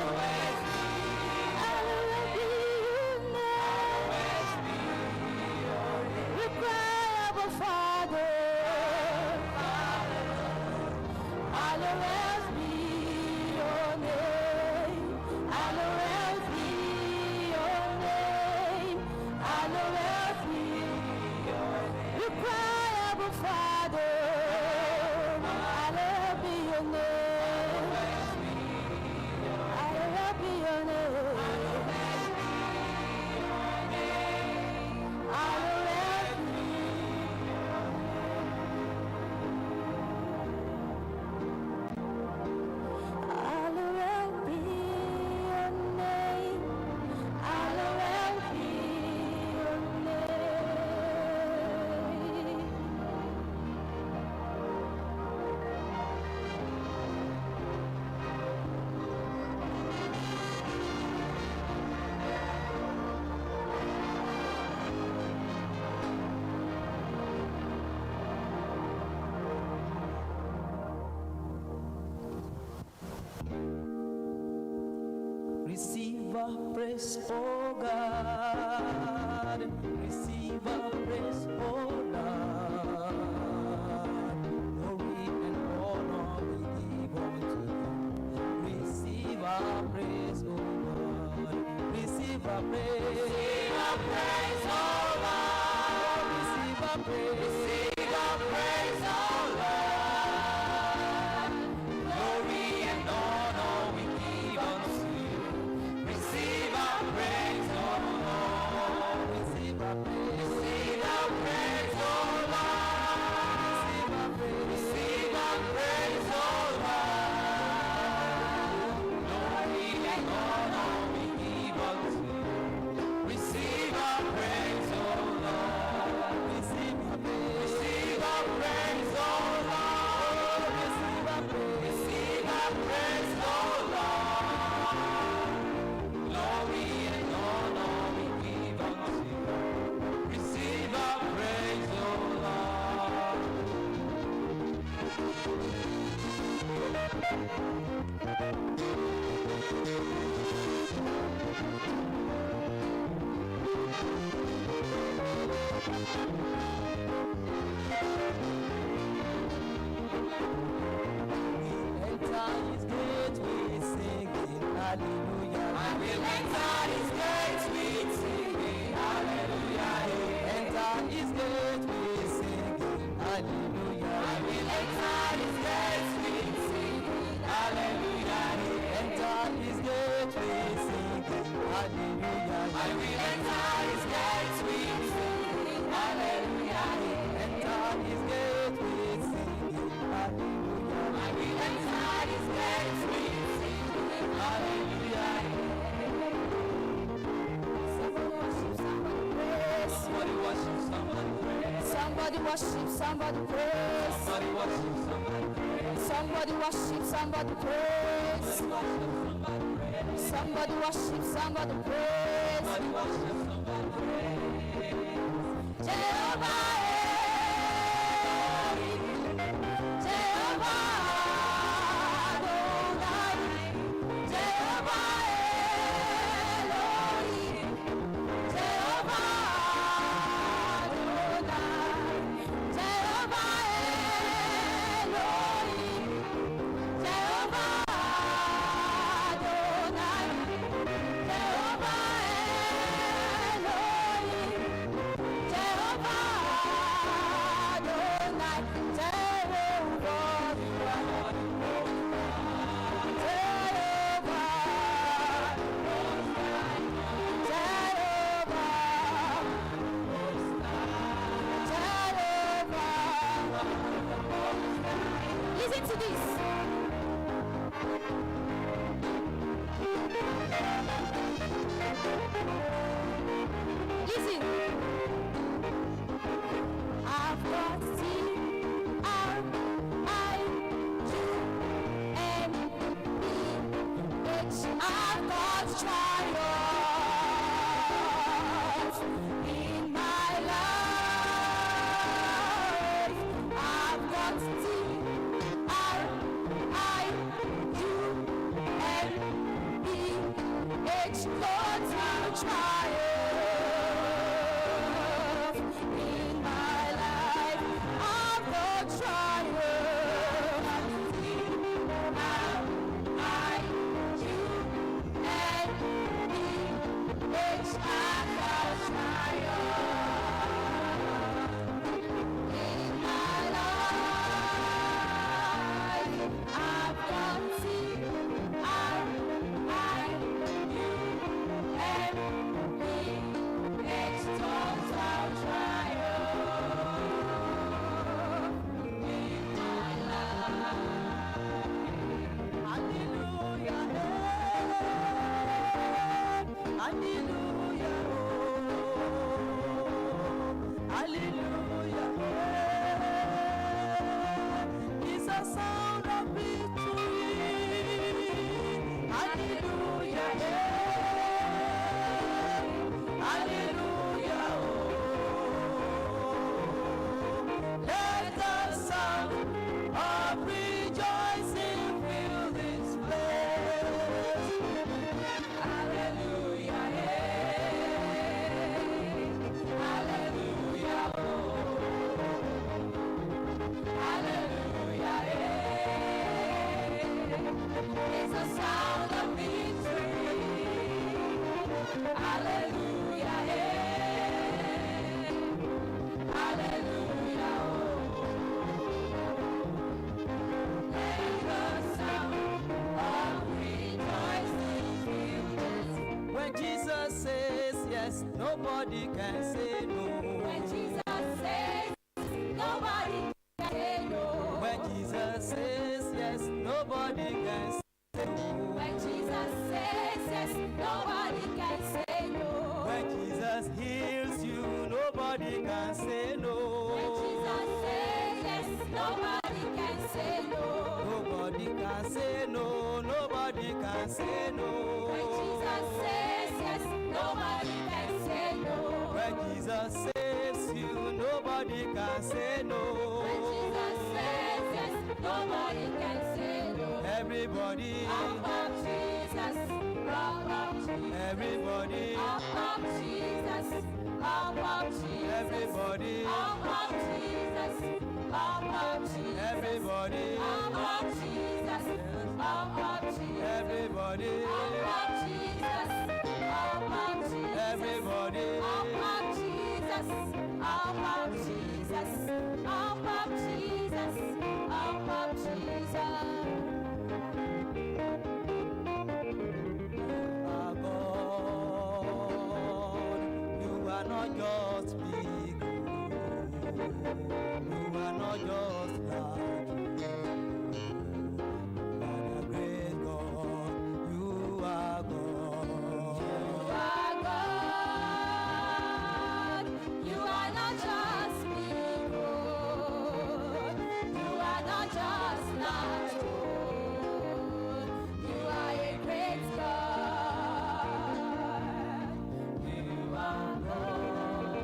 C: Hallowed be your name. We cry, Abba Father. Hallowed be your name. Hallowed be your name. Hallowed be your name. We cry, Abba Father. Hallowed be your name. Hallowed be your name. Hallowed be. Hallowed be your name. Hallowed be your name. Receive our praise, oh God. Receive our praise, oh Lord. Glory and honor we give unto you. Receive our praise, oh Lord. Receive our praise. Receive our praise, oh Lord. Receive our praise. Receive our praise, oh Lord. Glory and honor we give unto you. Receive our praise, oh Lord. Receive our praise. Receive our praise, oh Lord. Receive our praise. Receive our praise, oh Lord. Glory and honor we give unto you. Receive our praise, oh Lord. Receive our praise. Receive our praise, oh Lord. Receive our praise. Receive our praise, oh Lord. Glory and honor we give unto you. Receive our praise, oh Lord. Enter his gate with singing hallelujah. I will enter his gate with singing will enter his gates with singing. Hallelujah. Enter his gates with singing. Hallelujah. I will enter his gates with singing. Hallelujah. Somebody worship, somebody praise.
D: Somebody worship, somebody praise.
C: Somebody worship, somebody praise.
D: Somebody worship, somebody praise. Somebody worship, somebody praise.
C: Somebody worship, somebody praise.
D: Jehovah, Jehovah, Adonai. Jehovah, Elohim. Jehovah, Adonai. Jehovah, Elohim. Jehovah, Adonai. Jehovah, Elohim. Jehovah, Adonai. Listen to this. Listen. I've got T-R-I-U-M-P-H. I've got triumph in my life. I've got T-R-I-U-M-P-H. Total triumph in my life. I've got triumph. T-R-I-U-M-P-H. I've got triumph in my life. I've got T-R-I-U-M-P-H. Total triumph in my life. Hallelujah. Hallelujah. Hallelujah. It's a sound of victory. Hallelujah. Hallelujah. Let the sound of rejoicing fill this place. Hallelujah. Hallelujah. Hallelujah. It's a sound of victory. Hallelujah. Hallelujah. Let the sound of rejoicing fill this. When Jesus says yes, nobody can say no. When Jesus says nobody can say no. When Jesus says yes, nobody can say no. When Jesus says yes, nobody can say no. When Jesus heals you, nobody can say no. When Jesus says yes, nobody can say no. Nobody can say no. Nobody can say no. When Jesus says yes, nobody can say no. When Jesus saves you, nobody can say no. When Jesus says yes, nobody can say no. Everybody, up of Jesus, up of Jesus. Everybody, up of Jesus, up of Jesus. Everybody, up of Jesus, up of Jesus. Everybody, up of Jesus, up of Jesus. Everybody, up of Jesus, up of Jesus. Everybody, up of Jesus, up of Jesus, up of Jesus, up of Jesus. Our God. are not just big. You are not just large. You are the great God. You are God.
E: You are not just people. You are not just large. You are a great God. You are God.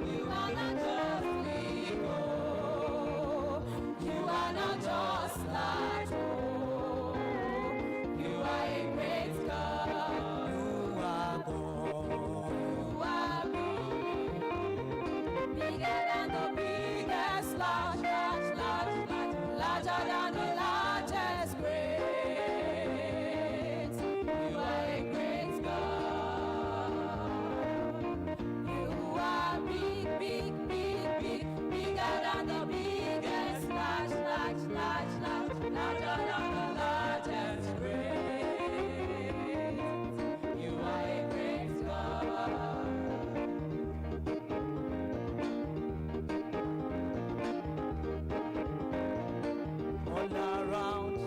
E: You are not just people. You are not just large. You are a great God.
D: You are God.
E: You are bigger than the biggest, larger than the largest, great. You are a great God. You are bigger than the biggest, larger than the largest, great. You are a great God.
D: All around,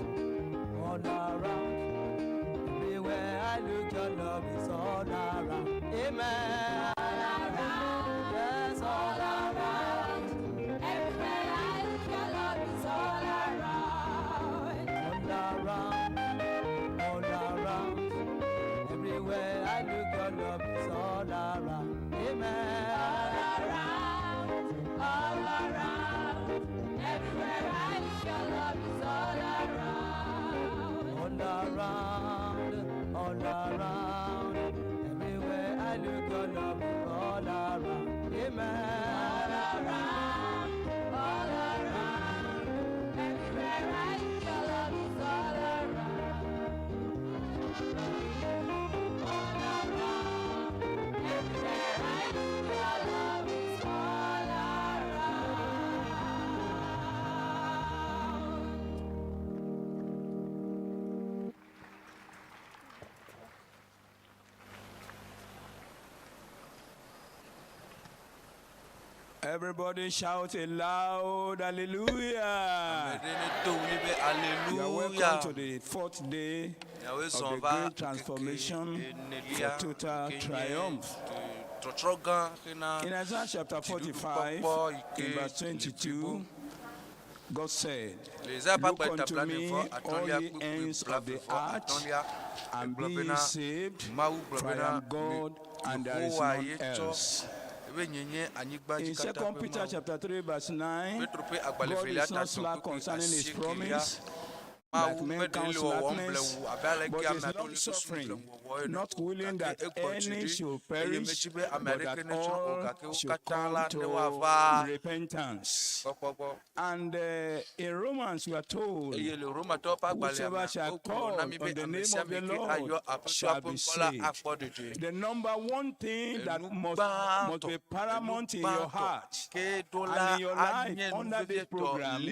D: everywhere I look, your love is all around. Amen. Yes, all around.
E: Everywhere I look, your love is all around.
D: All around, everywhere I look, your love is all around. Amen.
E: All around. Everywhere I look, your love is all around.
D: All around, everywhere I look, your love is all around. Amen.
E: All around. Everywhere I look, your love is all around. All around. Everywhere I look, your love is all around.
F: Everybody shout a loud hallelujah. You are welcome to the fourth day of the great transformation for total triumph. In Isaiah chapter 45, in verse 22, God said, "Look unto me, all ye ends of the earth, and be ye saved, for I am God, and there is none else." In 2 Peter chapter 3, verse 9, God is not slack concerning his promise, like men count slackness, but is long suffering, not willing that any should perish, but that all should come to repentance. And in Romans we are told, whosoever shall call on the name of the Lord shall be saved. The number one thing that must be paramount in your heart and in your life under this program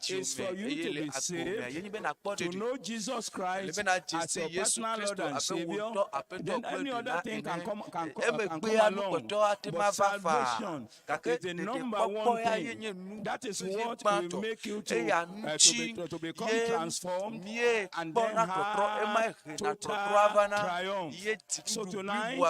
F: is for you to be saved, to know Jesus Christ as your personal Lord and Savior. Then any other thing can come along. But salvation is the number one thing. That is what will make you to become transformed and then have total triumph. So tonight, you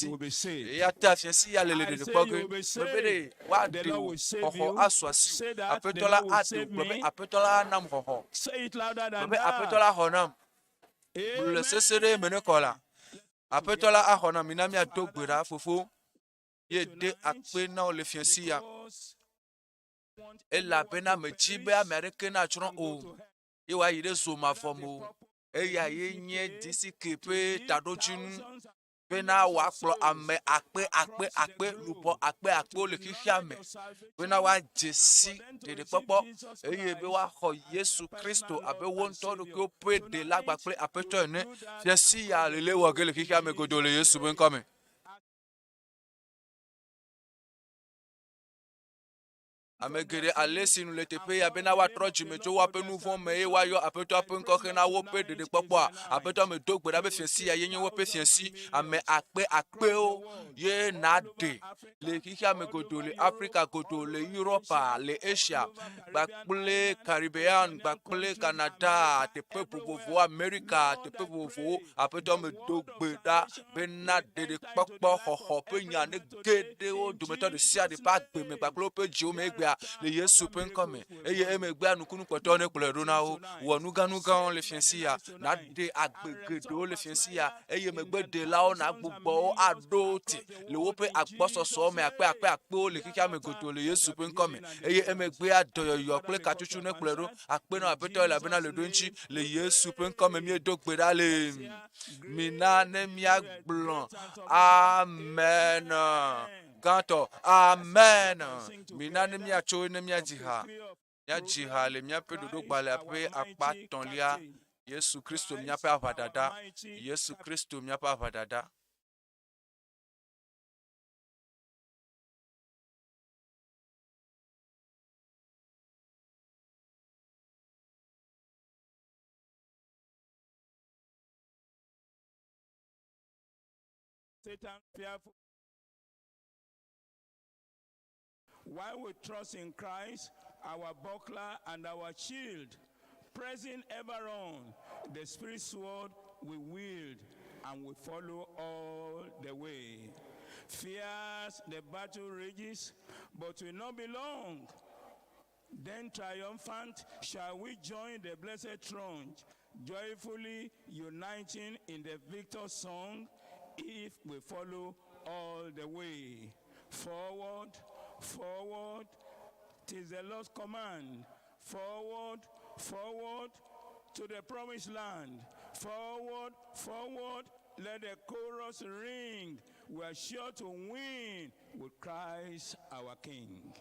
F: will be saved. I say you will be saved. The Lord will save you. Say that the Lord will save me. Say it louder than that. Amen.
A: Apetola ahona minami adogbera fofo ye de akpe na o le fiansi ya e la pena me chibe american na chron o e wa yire so ma fomo e ya ye nye disi kepe tadojun pena wa kplo ame akpe lupo akpe o le kihia me pena wa jesi de popo e ye be wa ho Yesu Kristo abe won to do ko pe de lagba pe apeto ne fiansi ya le wo ge le kihia me godo le Yesu ben come. Amegere alesi nu le teƒe ya bena woatrɔ dzime tso woaƒe nu vɔ̃ me eye woayɔ aƒetɔ ƒe ŋkɔ na woƒe ɖeɖekpɔkpɔa. Aƒetɔ me do gbe ɖa be fiasi ya yenye woƒe fiasi. Ame akpewo ye na ɖe le xixea me godo, le Afrika godo, le Europa, le Asia, kpakple Caribbean, kpakple Canada, teƒe vovovowo, Amerika, teƒe vovovowo. Aƒetɔ me do gbe ɖa bena ɖeɖekpɔkpɔ xɔxɔ ƒe nya ne geɖewo dometɔ ɖe sia ɖe ƒe agbe me kpakple woƒe dziwo me egbea le Yesu ƒe ŋkɔ me. Eye emegbea nukunu kpɔtɔwo ne kplɔe ɖo na wo. Wɔ nuganugawo le fiasi ya. Na ɖe agbe geɖewo le fiasi ya. Eye megbeɖelawo na gbugbɔwo aɖo te le woƒe agbɔsɔsɔ me akpewo le xixea me godo le Yesu ƒe ŋkɔ me. Eye emegbea dɔyɔyɔ kple katsutsu ne kplɔe ɖo. Akpenɔ aƒetɔ elabena le ɖo ŋuti le Yesu ƒe ŋkɔ me miedo gbe ɖa le mina ne miagblɔ amen. Gãtɔ amen. Mina ne miatso ne miadzi ha. Miadzi ha le miaƒe ɖoɖogbalẽa ƒe akpa tɔ̃lia. Yesu Kristo miaƒe aʋadada. Yesu Kristo miaƒe aʋadada.
F: Satan fearful. While we trust in Christ, our buckler and our shield, pressing ever on, the Spirit sword we wield and we follow all the way. Fierce the battle rages, but will not be long. Then triumphant shall we join the blessed throne, joyfully uniting in the victor's song, if we follow all the way. Forward, forward, 'tis the Lord's command. Forward, forward, to the promised land. Forward, forward, let the chorus ring. We are sure to win with Christ our King.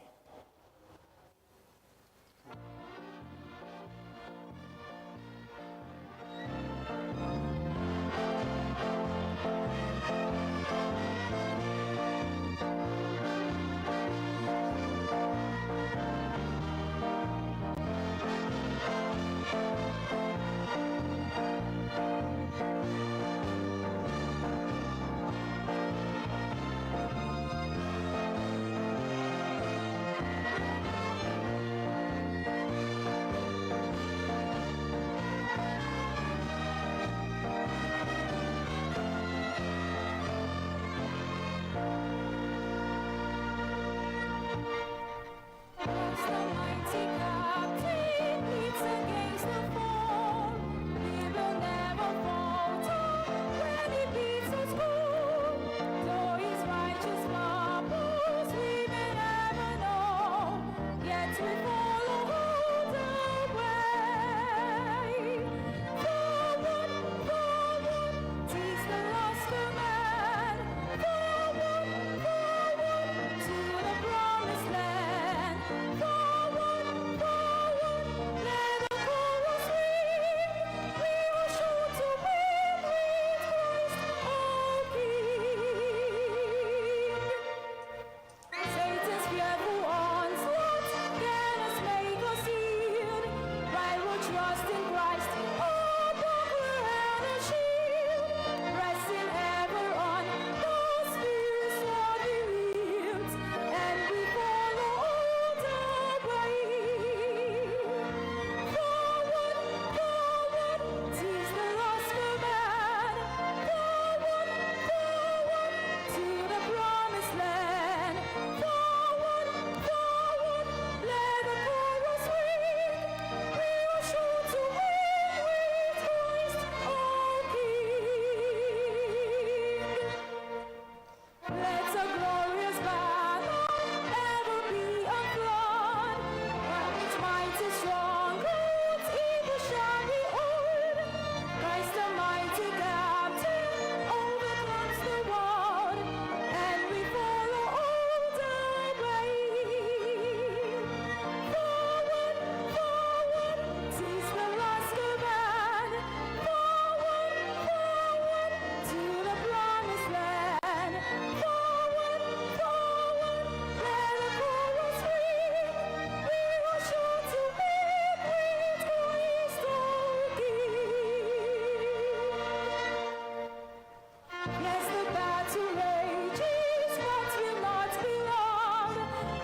E: Yes, the battle rages, but will not be long.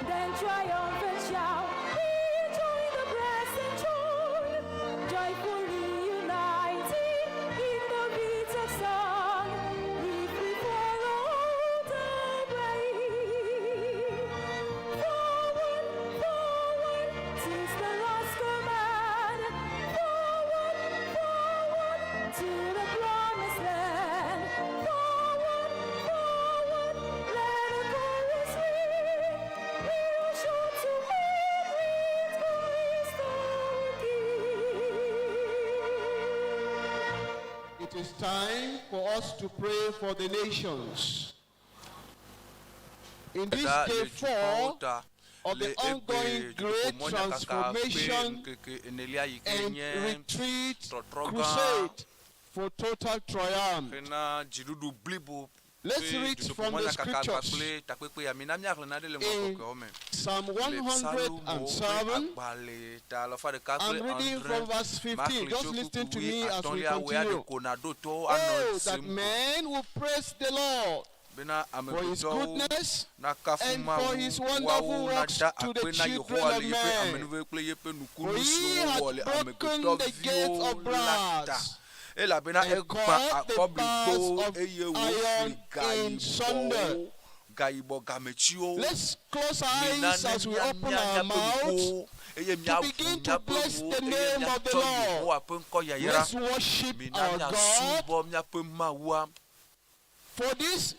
E: Then triumphant shout, we join the blessed throne, joyfully united in the beat of song. If we follow the way, forward, forward, since the last command, forward, forward, to the promised land. Forward, forward, let the chorus ring. We are sure to win with Christ our King.
G: It is time for us to pray for the nations. In this day 4 of the ongoing great transformation and retreat crusade for total triumph. Let's read from the scriptures. In Psalm 107, I'm reading from verse 15. Just listen to me as we continue. Oh, that men will praise the Lord for his goodness and for his wonderful works to the children of men. For he hath broken the gates of brass and cut the bars of iron in sunder. Let's close our eyes as we open our mouths to begin to bless the name of the Lord. Let's worship our God for this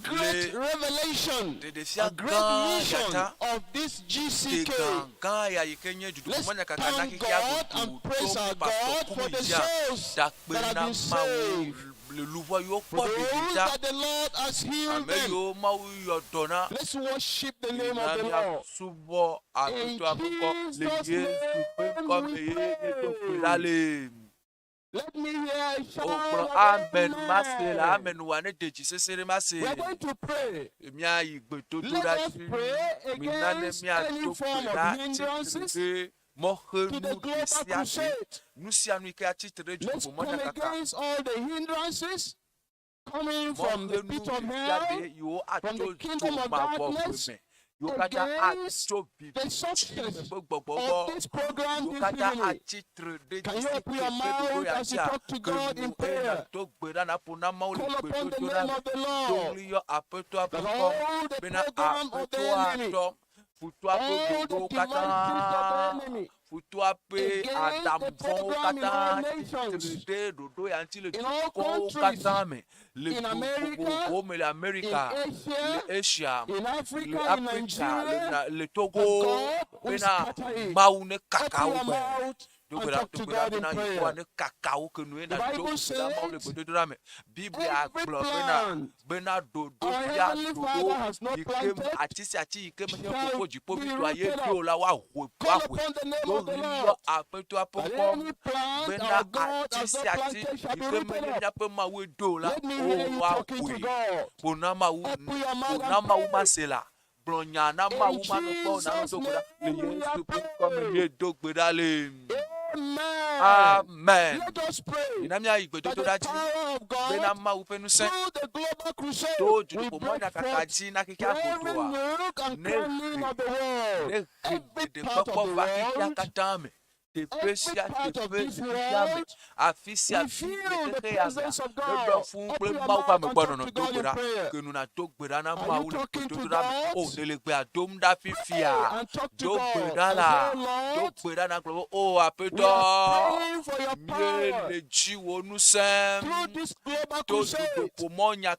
G: great revelation, a great mission of this GCK. Let's thank God and praise our God for the souls that have been saved, for those that the Lord has healed them. Let's worship the name of the Lord. In Jesus' name. Let me hear a shout.
A: Amen.
G: Amen.
A: Amen.
G: We are going to pray. Let us pray against any form of hindrances to the global crusade. Let's come against all the hindrances coming from the pit of hell, from the kingdom of darkness, against the success of this program this evening. Can you open your mouth as you talk to God in prayer? Call upon the name of the Lord. That all the program of the enemy, all the devices of the enemy, against the program in all nations, in all countries, in America, in Asia, in Africa, in Nigeria, that God will scatter it. Open your mouth and talk to God in prayer. The Bible says, every plan our Heavenly Father has not planted shall be rooted up. Call upon the name of the Lord. That any plant our God has not planted shall be rooted up. Let me hear you talking to God. Open your mouth and pray. In Jesus' name we are praying. Amen. Let us pray that the power of God through the global crusade will break forth to every nook and cranny of the world, every part of the world. Every part of this world, we feel the presence of God. Open your mouth and talk to God in prayer. Are you talking to God? Pray and talk to God. Lord, we are praying for your power through this global crusade. We are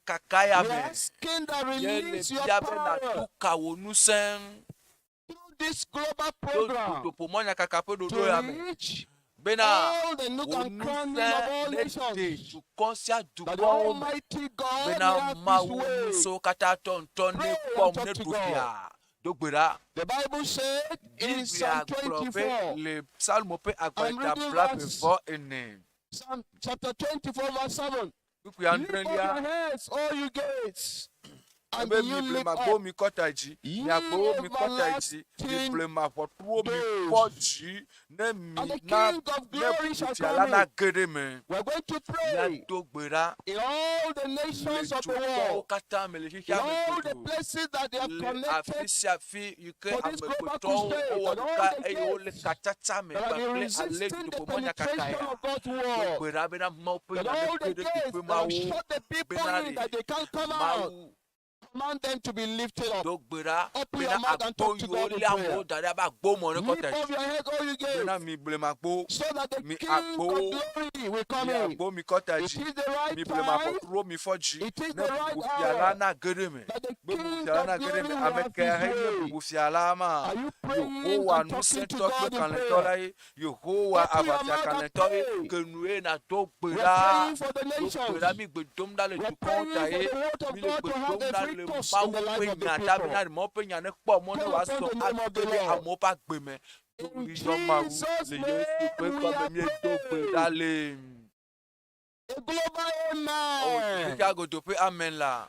G: asking that release your power this global program to reach all the nook and cranny of all nations, that the Almighty God will have His way. Pray and talk to God. The Bible said in Psalm 24, I'm reading Psalm chapter 24 verse 7, lift up your heads, all you gates, and be you lift up
A: mi kota ji mi agbo mi kota ji mi ble ma fotro mi poji ne mi
G: and the
A: na
G: King of glory shall
A: ti ala na
G: come in.
A: gere me
G: We're going to
A: ya
G: pray
A: to gbera
G: in all the nations of the world,
A: kata me le
G: in
A: hia
G: all
A: me
G: the places that they have
A: le
G: connected
A: afisi afi yuke
G: for this global
A: amekoto
G: crusade,
A: o
G: and all
A: ka
G: the
A: e o le
G: gates
A: katata me
G: that
A: ba
G: have been
A: ple ale
G: resisting
A: to
G: the
A: pomonya
G: penetration
A: kakaya
G: of God's word,
A: gbera be na mo pe
G: and
A: na
G: all the
A: le
G: gates
A: pe
G: that
A: ma
G: have
A: wo
G: shut the people
A: Benari.
G: in that they can't come out, command them to be lifted up.
A: Dogbera
G: Open
A: bena
G: your mouth and talk to
A: agbo
G: God
A: yo
G: in
A: le
G: prayer.
A: awo dare ba gbo mo ne
G: Lift
A: kota
G: up your head, all you
A: bena
G: gates,
A: mi ble ma gbo
G: so that the
A: mi
G: King
A: agbo
G: of glory will come
A: mi
G: in.
A: agbo mi kota
G: It
A: ji
G: is the right
A: mi ble ma
G: time
A: fotro mi foji
G: It is
A: ne
G: the right
A: bu
G: hour
A: fiala na gere me
G: that the
A: bu
G: King
A: fiala
G: of
A: na gere
G: glory
A: me
G: will have
A: ameke
G: his
A: he
G: way.
A: bu fiala ma
G: Are you praying
A: Yehowa
G: and
A: nu
G: talking
A: se
G: to
A: to
G: God
A: pe
G: in
A: kan le
G: prayer?
A: to lai Yehowa
G: Open your
A: abafia
G: mouth
A: kan
G: and
A: le to
G: pray.
A: kenue na
G: We're
A: dogbera
G: praying for the
A: dogbera
G: nations.
A: mi gbe dom da le
G: We're
A: du
G: praying
A: konta
G: for
A: ye
G: the word of
A: mi le
G: God
A: gbe
G: to have
A: dom
G: a
A: da
G: free
A: le
G: course
A: ma
G: in the life
A: pe
G: of the
A: nya da bi
G: people.
A: na mo pe nya ne po mo ne
G: Call
A: wa
G: upon
A: so
G: the name of the
A: akede
G: Lord.
A: amo ba gbe me
G: In
A: Yoma wu
G: Jesus'
A: le
G: name
A: Yesu pe
G: we
A: ko me
G: are
A: mi dogbe
G: praying.
A: dale
G: A global
A: o
G: amen.
A: kika go to pe amen la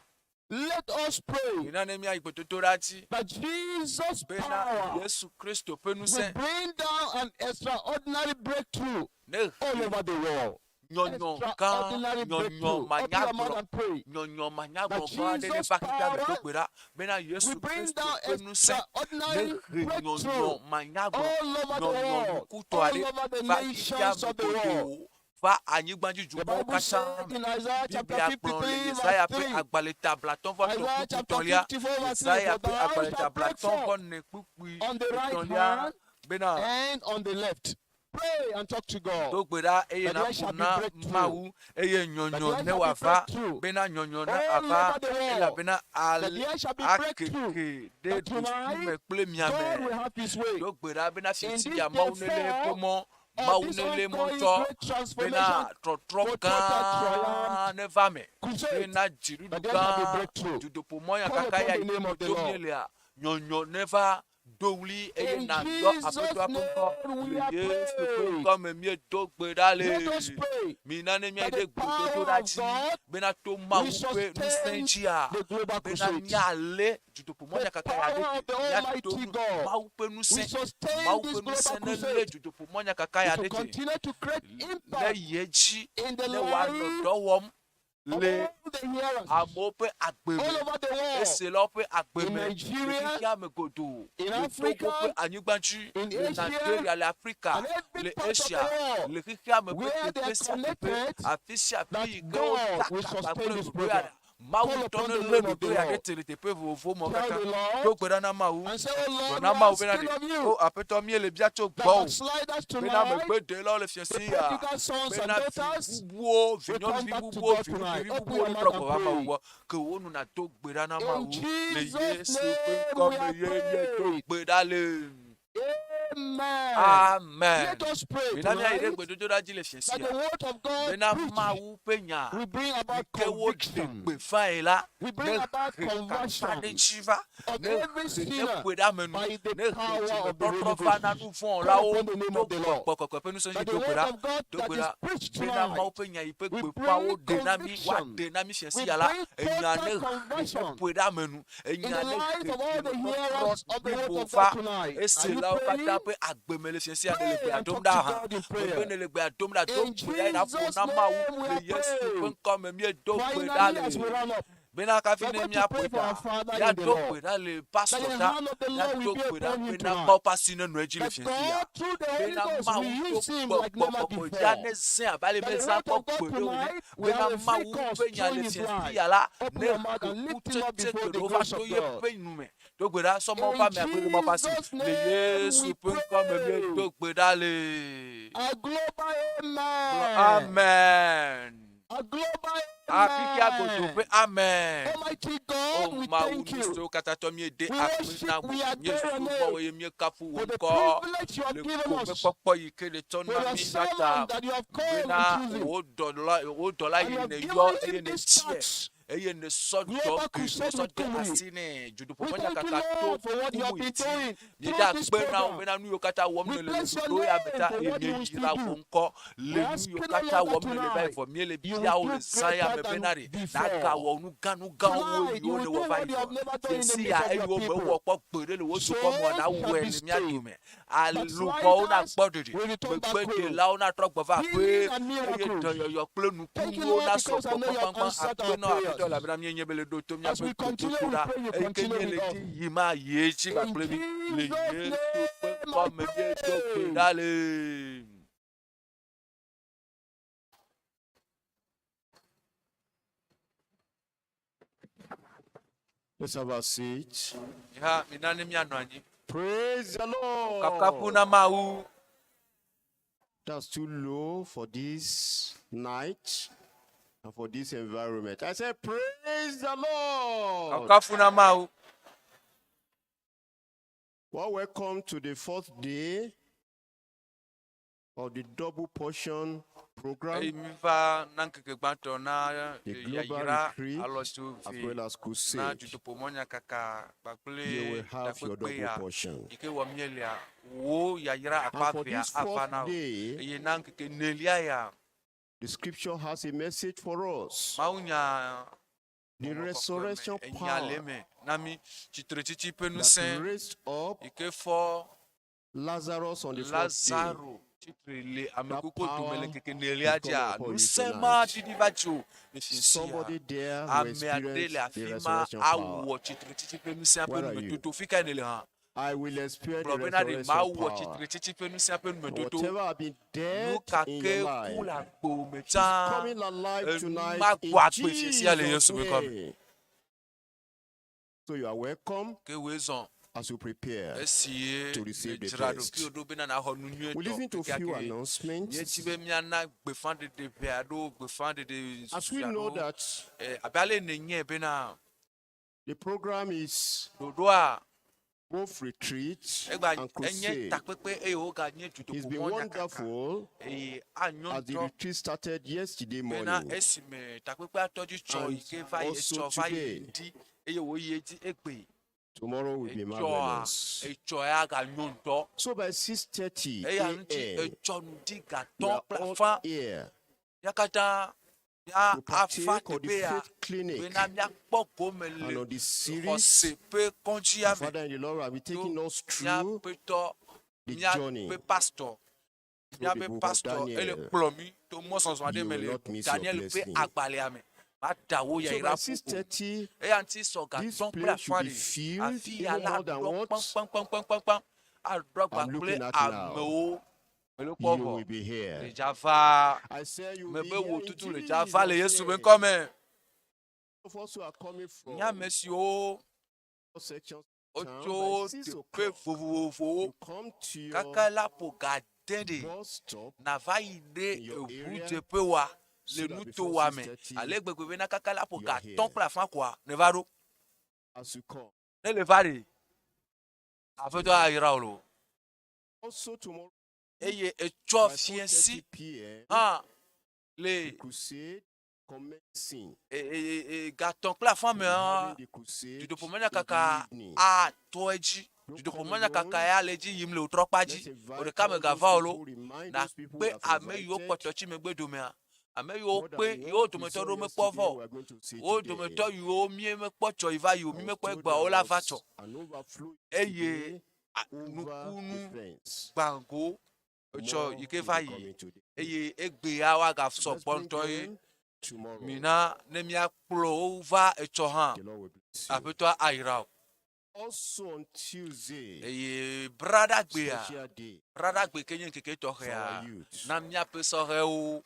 G: Let us pray
A: ina ne mi ayi to to rati
G: that Jesus'
A: pe na
G: power
A: Yesu Kristo pe nu
G: will
A: se
G: bring down an extraordinary breakthrough
A: ne
G: all over the world.
A: nyonyo ka
G: Extraordinary
A: nyonyo
G: breakthrough. Open your mouth
A: manyagro
G: and pray.
A: nyonyo manyagro
G: That
A: ba de ne
G: Jesus'
A: ba kika me
G: power
A: dogbe ra be na
G: We
A: Yesu
G: bring
A: Kristo
G: down
A: pe nu se
G: extraordinary
A: ne
G: breakthrough
A: nyonyo manyagro
G: all over the
A: nyonyo
G: world,
A: kuto
G: all
A: ade
G: over the
A: fa kika
G: nations
A: me
G: of the world.
A: kodo fa anyigbanji
G: The
A: jubo
G: Bible
A: kata
G: said in Isaiah chapter
A: Biblia kplɔn
G: 53,
A: le
G: verse
A: Yesaya ƒe
G: 3.
A: agbalẽta blatɔ̃ vɔ
G: Isaiah chapter
A: tɔ̃lia
G: 54, verse 3.
A: Yesaya
G: For the
A: ƒe
G: hour
A: agbalẽta
G: shall break
A: blatɔ̃ vɔ
G: forth
A: ne kpukpui
G: on the right
A: etɔ̃lia
G: hand
A: bena
G: and on the left. Pray and talk to God.
A: do gbe ɖa eye
G: That there
A: na
G: shall
A: ƒo
G: be
A: na
G: breakthrough.
A: Mawu eye
G: That
A: nyɔnyɔ
G: there
A: ne
G: shall be
A: wòava
G: breakthrough.
A: bena nyɔnyɔ ne
G: All
A: ava
G: over the world.
A: elabena
G: That there shall be breakthrough.
A: akeke ɖe
G: That tonight,
A: ɖusime kple
G: God will
A: miame
G: have his way.
A: do gbe ɖa bena
G: In
A: fiasi
G: this
A: ya
G: day
A: Mawu ne le eƒe
G: four
A: mɔ
G: of
A: Mawu
G: this
A: ne le
G: ongoing
A: mɔtɔ
G: great transformation
A: bena trɔtrɔ
G: for total
A: gã
G: triumph
A: ne va me
G: crusade,
A: bena dziɖuɖu
G: that there shall be
A: gã
G: breakthrough.
A: dudoƒomɔnya
G: Call
A: kaka
G: upon
A: ya
G: the name of the
A: do
G: Lord.
A: mielea nyɔnyɔ ne va dowli eye
G: In
A: na yɔ
G: Jesus'
A: aƒetɔa ƒe
G: name
A: ŋkɔ
G: we
A: le
G: are
A: Yesu ƒe
G: praying.
A: ŋkɔ me míedo gbe ɖa
G: Let us
A: le
G: pray
A: mina ne míayi
G: that
A: ɖe
G: the
A: gbedodo
G: power
A: ɖa
G: of
A: dzi
G: God
A: bena to
G: will
A: Mawu ƒe ŋusẽ
G: sustain
A: dzia
G: the global
A: bena
G: crusade.
A: míalé dudoƒomɔnya
G: The
A: kaka ya
G: power
A: ɖe
G: of the
A: míato
G: Almighty
A: nu
G: God
A: Mawu ƒe
G: will
A: ŋusẽ
G: sustain
A: Mawu
G: this
A: ƒe ŋusẽ
G: global
A: ne lé
G: crusade.
A: dudoƒomɔnya kaka ya
G: It will
A: ɖe te
G: continue to create
A: le
G: impact
A: ye dzi
G: in the
A: ne wòanɔ
G: life
A: dɔ wɔm
G: of
A: le
G: all the hearers
A: amewo ƒe agbe
G: all
A: me
G: over the world.
A: eselawo ƒe agbe
G: In
A: me le
G: Nigeria,
A: xexea me godoo
G: in
A: le
G: Africa,
A: Togo ƒe anyigba dzi
G: in
A: le
G: Asia,
A: Nigeria le Afrika
G: and every
A: le
G: part of the
A: Asia
G: world
A: le xexea me ƒe
G: where they
A: teƒe
G: are
A: sia teƒe
G: connected,
A: afi sia afi
G: that
A: yi ke
G: God
A: woda
G: will
A: kaka
G: sustain
A: kple
G: this
A: ɖoɖo ya
G: program.
A: Mawu
G: Call
A: ŋutɔ
G: upon
A: ne
G: the
A: lé
G: name of
A: ɖoɖo
G: the
A: ya ɖe
G: Lord.
A: te le teƒe vovovo me
G: Tell
A: katã
G: the Lord
A: do gbe ɖa na Mawu
G: and say, oh Lord,
A: gblɔ na
G: we
A: Mawu
G: are
A: bena
G: asking of
A: ɖe
G: you
A: o aƒetɔ míele bia tso
G: that
A: gbɔwò
G: backsliders
A: bena
G: tonight,
A: megbedelawo le
G: the
A: fiasi ya
G: prodigal sons and
A: bena vi
G: daughters,
A: bubuwo
G: will come
A: vinyɔnuvi
G: back to
A: bubuwo
G: God tonight.
A: viŋutsuvi
G: Open
A: bubuwo
G: your
A: ne
G: mouth
A: trɔ
G: and
A: gbɔ va Mawu
G: pray.
A: gbɔ ke wonuna do gbe ɖa na
G: In
A: Mawu le
G: Jesus'
A: Yesu ƒe
G: name
A: ŋkɔ
G: we
A: me
G: are
A: ye míedo
G: praying.
A: gbe ɖa le
G: Amen.
A: amen
G: Let us pray
A: mina míayi ɖe
G: tonight
A: gbedodoɖa dzi le fiasi
G: that
A: ya
G: the word of God
A: bena
G: preached
A: Mawu ƒe nya
G: will bring
A: yi
G: about
A: ke woɖe
G: conviction
A: gbe fae la
G: We bring
A: ne
G: about
A: he kaka
G: conversion
A: ɖe dzi va
G: of
A: ne
G: every
A: he ne
G: sinner
A: ƒoe ɖe ame nu
G: by the
A: ne he
G: power of the
A: dzimetɔtrɔ
G: Holy
A: va na
G: Ghost.
A: nu
G: Call
A: vɔ̃lawo
G: upon the name
A: to
G: of the Lord.
A: gbɔgbɔ kɔkɔe ƒe nusẽ dzi
G: That the
A: do gbe
G: word
A: ɖa
G: of God
A: do
G: that
A: gbe
G: is
A: ɖa
G: preached
A: bena
G: tonight
A: Mawu ƒe nya yi ƒe
G: will
A: gbeƒãwo
G: bring
A: ɖe na mí
G: conviction,
A: woaɖe na mí
G: will
A: fiasi ya la
G: bring
A: enya ne
G: total
A: he ne
G: conversion
A: ƒoe ɖe ame nu
G: in
A: enya
G: the
A: ne
G: life
A: he
G: of all the
A: dzimetɔtrɔ
G: hearers of the word
A: blibo
G: of
A: va
G: God tonight. Are you
A: eselawo katã
G: praying?
A: ƒe agbe me le fiasi ya ne le
G: Pray
A: gbea
G: and
A: dom
G: talk to
A: ɖa hã
G: God in
A: megbe
G: prayer.
A: ne le gbea dom ɖa do
G: In
A: gbe ɖa yi na ƒo
G: Jesus'
A: na Mawu
G: name we
A: le
G: are
A: Yesu ƒe
G: praying.
A: ŋkɔ me míedo gbe ɖa
G: Finally, as we
A: le
G: run up,
A: bena kafi
G: we are
A: ne
G: going to
A: míaƒoe
G: pray for our
A: ta
G: Father in the
A: míado
G: Lord.
A: gbe ɖa le
G: That
A: pastor
G: the
A: ta
G: hand of the Lord will
A: míado
G: be
A: gbe ɖa
G: upon him
A: bena
G: tonight.
A: Mawu ƒe asi ne nɔ edzi le
G: That
A: fiasi ya
G: God, through the Holy
A: bena
G: Ghost,
A: Mawu
G: will
A: to
G: use him like never
A: gbɔgbɔgbɔ ya
G: before.
A: ne zẽ abe ale
G: That
A: me
G: the
A: zã
G: word
A: kpɔ
G: of God
A: gbe ɖo ene
G: tonight will
A: bena
G: have a free
A: Mawu
G: course
A: ƒe nya
G: through
A: le
G: his
A: fiasi
G: life.
A: ya la
G: Open
A: ne
G: your mouth and
A: ku
G: lift him up
A: tete
G: before the
A: geɖewo va
G: grace
A: to
G: of
A: ye
G: God.
A: ƒe nu me do gbe ɖa sɔmɔ ƒe
G: In
A: ame akpɛ ma ƒe asi
G: Jesus'
A: le
G: name
A: Yesu
G: we
A: ƒe ŋkɔ me
G: pray.
A: míedo gbe ɖa le
G: A global
A: Gblɔ
G: amen.
A: amen
G: A global
A: afikia godo
G: amen.
A: ƒe amen.
G: Almighty
A: O
G: God, we
A: Mawu
G: thank
A: nu
G: you
A: siwo katã tɔ míeɖe
G: We
A: akpe
G: worship,
A: na wò
G: we adore your
A: míesubɔ
G: name
A: eye míekafu wò
G: for the
A: ŋkɔ
G: privilege you have
A: le
G: given
A: ko
G: us,
A: ƒe kpɔkpɔ yi ke le tɔ
G: for
A: na
G: your
A: mí
G: servant
A: nata
G: that you have called
A: bena
G: and chosen.
A: wò dɔla
G: And you
A: yi
G: have
A: ne
G: given
A: yɔ
G: him
A: eye ne
G: this
A: tiɛ
G: task
A: eye ne sɔ
G: Global
A: dɔ
G: Crusade
A: sɔ de
G: Recovery.
A: asi ne judupo
G: We
A: mɔnya
G: thank you,
A: kaka
G: Lord,
A: to
G: for what you have
A: kumu
G: been
A: iti
G: doing
A: mi
G: through
A: da
G: this
A: gbe na
G: program.
A: bena nu yo kata wɔm
G: We
A: ne le
G: bless your
A: do ya
G: name
A: beta
G: for what you will
A: emi
G: still
A: yira
G: do.
A: wo nkɔ
G: We
A: le
G: ask
A: nu yo
G: you,
A: kata
G: Lord, that
A: wɔm ne le ba
G: tonight
A: ifɔ mi le
G: you
A: bia
G: will
A: wo
G: do
A: le san ya
G: greater
A: me
G: than
A: bena re
G: before.
A: na ga wɔ nu ga wo
G: Tonight, you
A: yo
G: will
A: ne
G: do
A: wɔ ba
G: what you have
A: ifɔ
G: never done in the
A: yesi
G: midst
A: ya
G: of
A: eyi
G: your
A: wo me
G: people.
A: wɔ kpɔ gbere le wo
G: So
A: dukɔ mɔ na
G: shall
A: wɔ
G: be
A: ni mia
G: stayed.
A: do me alukɔ wo na
G: Backsliders
A: gbɔ didi
G: will return back
A: gbegbe de
G: home.
A: la wo na trɔ gbɔ va
G: Healing
A: pe
G: and
A: eye
G: miracles.
A: dɔyɔyɔ kple
G: Thank you,
A: nukunuwo
G: Lord,
A: na sɔ
G: because I know you have
A: kpɔkpɔkpɔkpɔ
G: answered our
A: akpe na
G: prayers.
A: aƒetɔ elabena mienye be le ɖo to
G: As
A: miaƒe
G: we continue,
A: kotoku
G: we
A: ɖa
G: pray you
A: eyi ke
G: continue
A: nye
G: with
A: le
G: us.
A: dzi yim a yie tsi
G: In
A: kpakple mi le
G: Jesus'
A: Yesu
G: name,
A: ƒe
G: I
A: ŋkɔ me míedo gbe
G: pray.
A: ɖa le.
H: Let's have a seat.
A: Ha mina ne mianɔ anyi.
H: Praise the
A: Kakafu
H: Lord.
A: na Mawu.
H: That's too low for this night and for this environment. I said, praise the Lord.
A: Kakafu na Mawu.
H: Well, welcome to the fourth day of the double portion
A: Eyi
H: program,
A: mi va na nkeke gbãtɔ na
H: the global
A: yayira
H: retreat,
A: alɔtso
H: as
A: vi
H: well as
A: na
H: crusade.
A: dutopo mɔnya kaka
H: You will
A: kpakple
H: have your
A: takpekpe
H: double
A: ya
H: portion.
A: yi ke wɔ mielia wo yayira
H: And for
A: akpavia
H: this
A: ava
H: fourth
A: na wo
H: day,
A: eye na nkeke nelia ya
H: the scripture has a message for us.
A: Mawu nya
H: The resurrection
A: enya
H: power
A: le me na mi tsitretsitsi ƒe
H: that
A: ŋusẽ
H: raised up
A: yi ke fɔ
H: Lazarus on the fourth day.
A: Lazaro tsitre le amekuku dome le
H: power
A: keke nelia
H: is come
A: dzia
H: upon you
A: ŋusẽ
H: tonight.
A: ma ɖiɖi va tso le fi sia
H: Somebody there will
A: ame aɖe
H: experience
A: le
H: the
A: afi ma
H: resurrection power.
A: awɔ tsitretsitsi ƒe ŋusẽ ƒe
H: Where are you?
A: numetoto fi ka ne le hã
H: I will experience
A: gblɔ
H: the
A: bena ɖe
H: resurrection
A: mawɔ
H: power.
A: tsitretsitsi ƒe ŋusẽ ƒe numetoto
H: Whatever have been
A: nu
H: dead
A: kake
H: in your
A: ku le
H: life
A: agbo me
H: is
A: tsã
H: coming alive tonight
A: ma
H: in
A: gbɔ agbe fiesia le
H: Jesus'
A: Yesu ƒe ŋkɔ me
H: name. So you are welcome
A: ke woe zɔn
H: as you prepare.
A: esi
H: to
A: ye
H: receive the
A: dzra
H: best.
A: ɖokuiwo ɖo bena naxɔ nu
H: We listen to a
A: nyuietɔ
H: few
A: míedzi
H: announcements.
A: be míana gbeƒãɖeɖe ʋɛ aɖewo gbeƒãɖeɖe
H: As we
A: susu
H: know
A: aɖewo
H: that
A: abe ale ne nye bena
H: the program is
A: ɖoɖoa
H: both retreat
A: egba
H: and
A: enye
H: crusade.
A: takpekpe eye woganye
H: It's
A: dutoƒo
H: been
A: mɔnya kaka
H: wonderful
A: eye anyɔ
H: as the
A: ŋutɔ
H: retreat started yesterday
A: bena
H: morning.
A: esime takpekpea tɔdzi tsɔ
H: And
A: yi ke va yi
H: also
A: etsɔ va yi
H: today.
A: ɖi eye woyi edzi egbe
H: Tomorrow will be
A: etsɔa
H: marvelous.
A: etsɔ ya ganyɔ ŋutɔ
H: So by 6:30
A: eya ŋuti
H: a.m.,
A: etsɔ nu di
H: we
A: gatɔ
H: are
A: kple
H: all
A: afã
H: here
A: ya katã
H: to
A: ya afa
H: partake of the
A: teƒe ya
H: faith clinic.
A: bena míakpɔ gome
H: And
A: le
H: on the series,
A: xɔse ƒe kɔndzia
H: our
A: me
H: Father in the Lord will be taking us through
A: míaƒe tɔ
H: the journey
A: míaƒe pastor
H: through the
A: míaƒe
H: book of
A: pastor ele
H: Daniel.
A: kplɔ mi to mɔzɔzɔ aɖe
H: You
A: me
H: will
A: le
H: not miss your
A: Daniel ƒe
H: blessing.
A: agbalẽa me mada wo
H: So
A: yayira
H: by
A: ƒo o
H: 6:30,
A: eya ŋuti sɔ
H: this
A: gatɔ kple
H: place should
A: afã
H: be
A: ɖe
H: filled
A: afi ya
H: even
A: la
H: more than
A: ɖɔ
H: what
A: kpankpankpankpankpan aɖɔ gba
H: I'm
A: kple
H: looking at now.
A: amewo mele
H: You
A: kpɔ
H: will
A: vɔ
H: be here.
A: le dzava
H: I say you
A: me
H: will be
A: be
H: here
A: wo
H: in
A: tutu le
H: Jesus'
A: dzava le Yesu ƒe
H: name.
A: ŋkɔ me
H: Of us who are coming from
A: míame siwo
H: sections
A: wotso
H: by 6
A: teƒe
H: o'clock,
A: vovovowo
H: you come to your
A: kaka la ƒo ga de ɖe
H: bus stop
A: nava yi ɖe
H: in your area,
A: eʋudzeƒe wa
H: so
A: le
H: that
A: nuto
H: before
A: wa me
H: 6:30
A: ale gbegbe bena kaka la ƒo
H: you are
A: gatɔ
H: here.
A: kple afã koa ne va ɖo
H: as you come.
A: ne le va ɖe aƒetɔ ayra wo lo
H: Also tomorrow
A: eye etsɔ
H: by
A: fiesi
H: 4:30 p.m.
A: hã
H: the
A: le
H: crusade commencing.
A: gatɔ kple afã me
H: We're
A: hã
H: having the crusade
A: dutoƒo
H: in
A: menya
H: the
A: kaka
H: evening.
A: atɔ edzi
H: Don't
A: dutoƒo
H: come
A: menya kaka
H: alone.
A: ya le edzi yim le wòtrɔ kpa
H: Let's
A: dzi
H: invite
A: o ɖeka me
H: all
A: gava
H: those
A: wo lo
H: people, remind
A: na
H: those people
A: kpe
H: we have
A: ame yiwo
H: invited.
A: kpɔtɔ tsi megbe domea ame yiwo
H: More
A: kpe
H: than
A: yiwo
H: what we
A: dometɔ
H: saw
A: ɖewo mekpɔ
H: yesterday,
A: vɔ
H: we are going to see
A: wo
H: today.
A: dometɔ yiwo mie mekpɔ tsɔ yi va yi o mi
H: I was
A: mekpɔ
H: told
A: egba wo
H: there
A: la va
H: was
A: tsɔ
H: an overflow
A: eye
H: yesterday over
A: nukunu
H: defense.
A: gbango etsɔ
H: More
A: yi ke
H: will
A: va
H: be
A: yi
H: coming today.
A: eye egbe ya woagasɔ
H: Let's bring
A: gbɔntɔ ye
H: them tomorrow.
A: mina ne míakplɔ wo va etsɔ hã
H: The Lord will bless you.
A: aƒetɔ ayra o
H: Also on Tuesday,
A: eye braɖagbea
H: special day
A: braɖagbe ke nye nkeke
H: for our
A: tɔxɛa
H: youth,
A: na míaƒe sɔhɛwo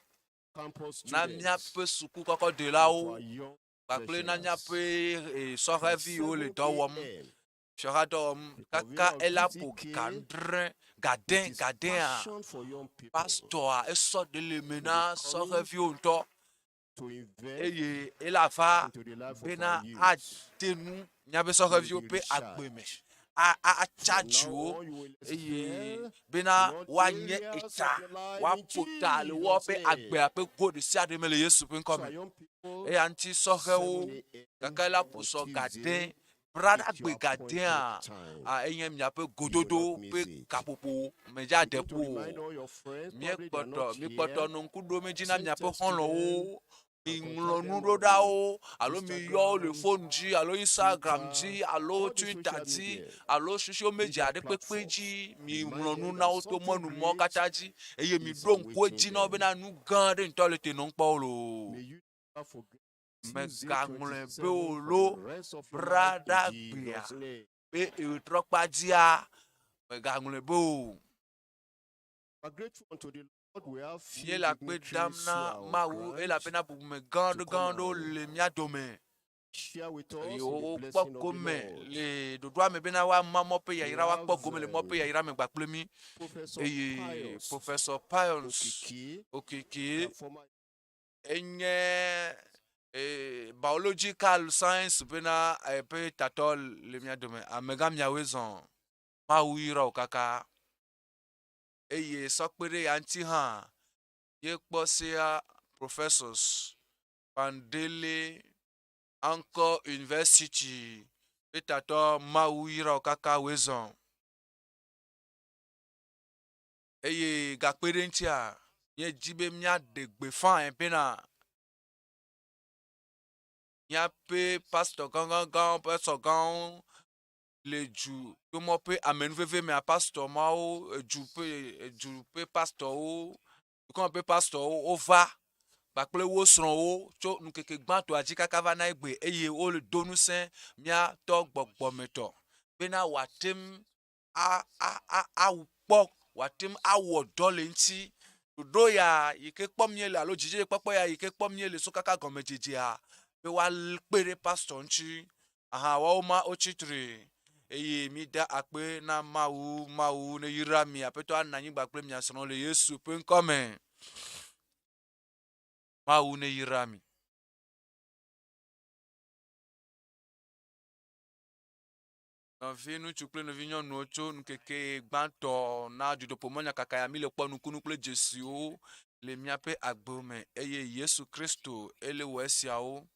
H: campus
A: na
H: students,
A: míaƒe suku kɔkɔ
H: for
A: ɖelawo
H: our young
A: kpakple na
H: professionals.
A: míaƒe
H: From
A: sɔhɛviwo le
H: 7
A: dɔ wɔm
H: a.m.
A: fiɔha dɔ wɔm kaka ela ƒo gandre gadẽ
H: It is
A: gadẽa
H: passion for young people
A: pastɔa esɔ ɖe le me na sɔhɛviwo ŋutɔ
H: to invest
A: eye ela va
H: into the life of
A: bena
H: our youth.
A: ade nu míaƒe sɔhɛviwo ƒe agbe me a charge wo bena wa nye eta wa potale wo pe agbe ape god si ade mele Yesu pe nkome e anti sohewo kakala poso gadin brada agbe gadin a enyem ya pe gododo pe kapopo meja depo mi kpoto no nkudo meji na mi ape honlo wo Inglonu roda o, alo mi yo le phone ji, alo Instagram ji, alo Twitter ji, alo social media de pepe ji, mi inglonu na o to monu mo kata ji, eye mi do nko ji na obe na nu gan de ntole te non paulo. Me gangle be o lo, brada bia, be e trokpa dia, me gangle be o. Fier la pe damna maou et la pena pour me gando le mia dome. Yo pokome le dodoa me bena wa mamo pe ya ira wa pokome le mo pe ya ira me gbakple mi. Et professeur Pions okiki enye biological science bena pe tatol le mia dome. Amega mia wezon maou ira okaka. Eye sokpere anti han ye kposia professors Pandele encore university petato mawira okaka wezon eye gakpere ntia ye jibe mia degbe fan pena ya pe pastor gangan pastor gan le ju to mo pe amen veve me a pastor ma o ju pe pastor o kon pe pastor o va bakple wo sron o cho nkeke gban to aji kaka va na egbe eye o le donu sen mia to gbogbo meto bena watem a pok watem a wo dole nti do ya yike pom ye la lo jije popo ya yike pom ye le so kaka gomejeje a be wa pere pastor nti aha wa ma o chitri eye mi da akpe na mawu ne yira mi apeto ananyi gbakple mi asron le Yesu pe nkome mawu ne yira mi no vinu chukle no vinyo no cho nkeke gbanto na judopo monya kakaya mi le ponu kunu kle Jesu le mi ape agbome eye Yesu Kristo ele wesia o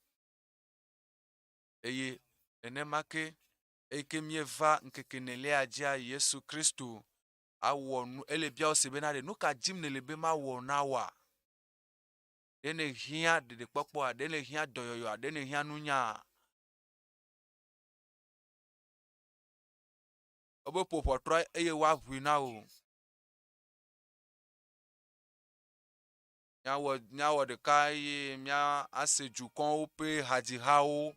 A: eye enemake eke mieva nkeke nele ajia Yesu Kristo awonu ele bia osebena de nuka jim nele be ma wona wa dene hia de popo dene hia doyoyo dene hia nunya obo popo try eye wa hwina o nyawo de kai mia aseju kon o pe haji hawo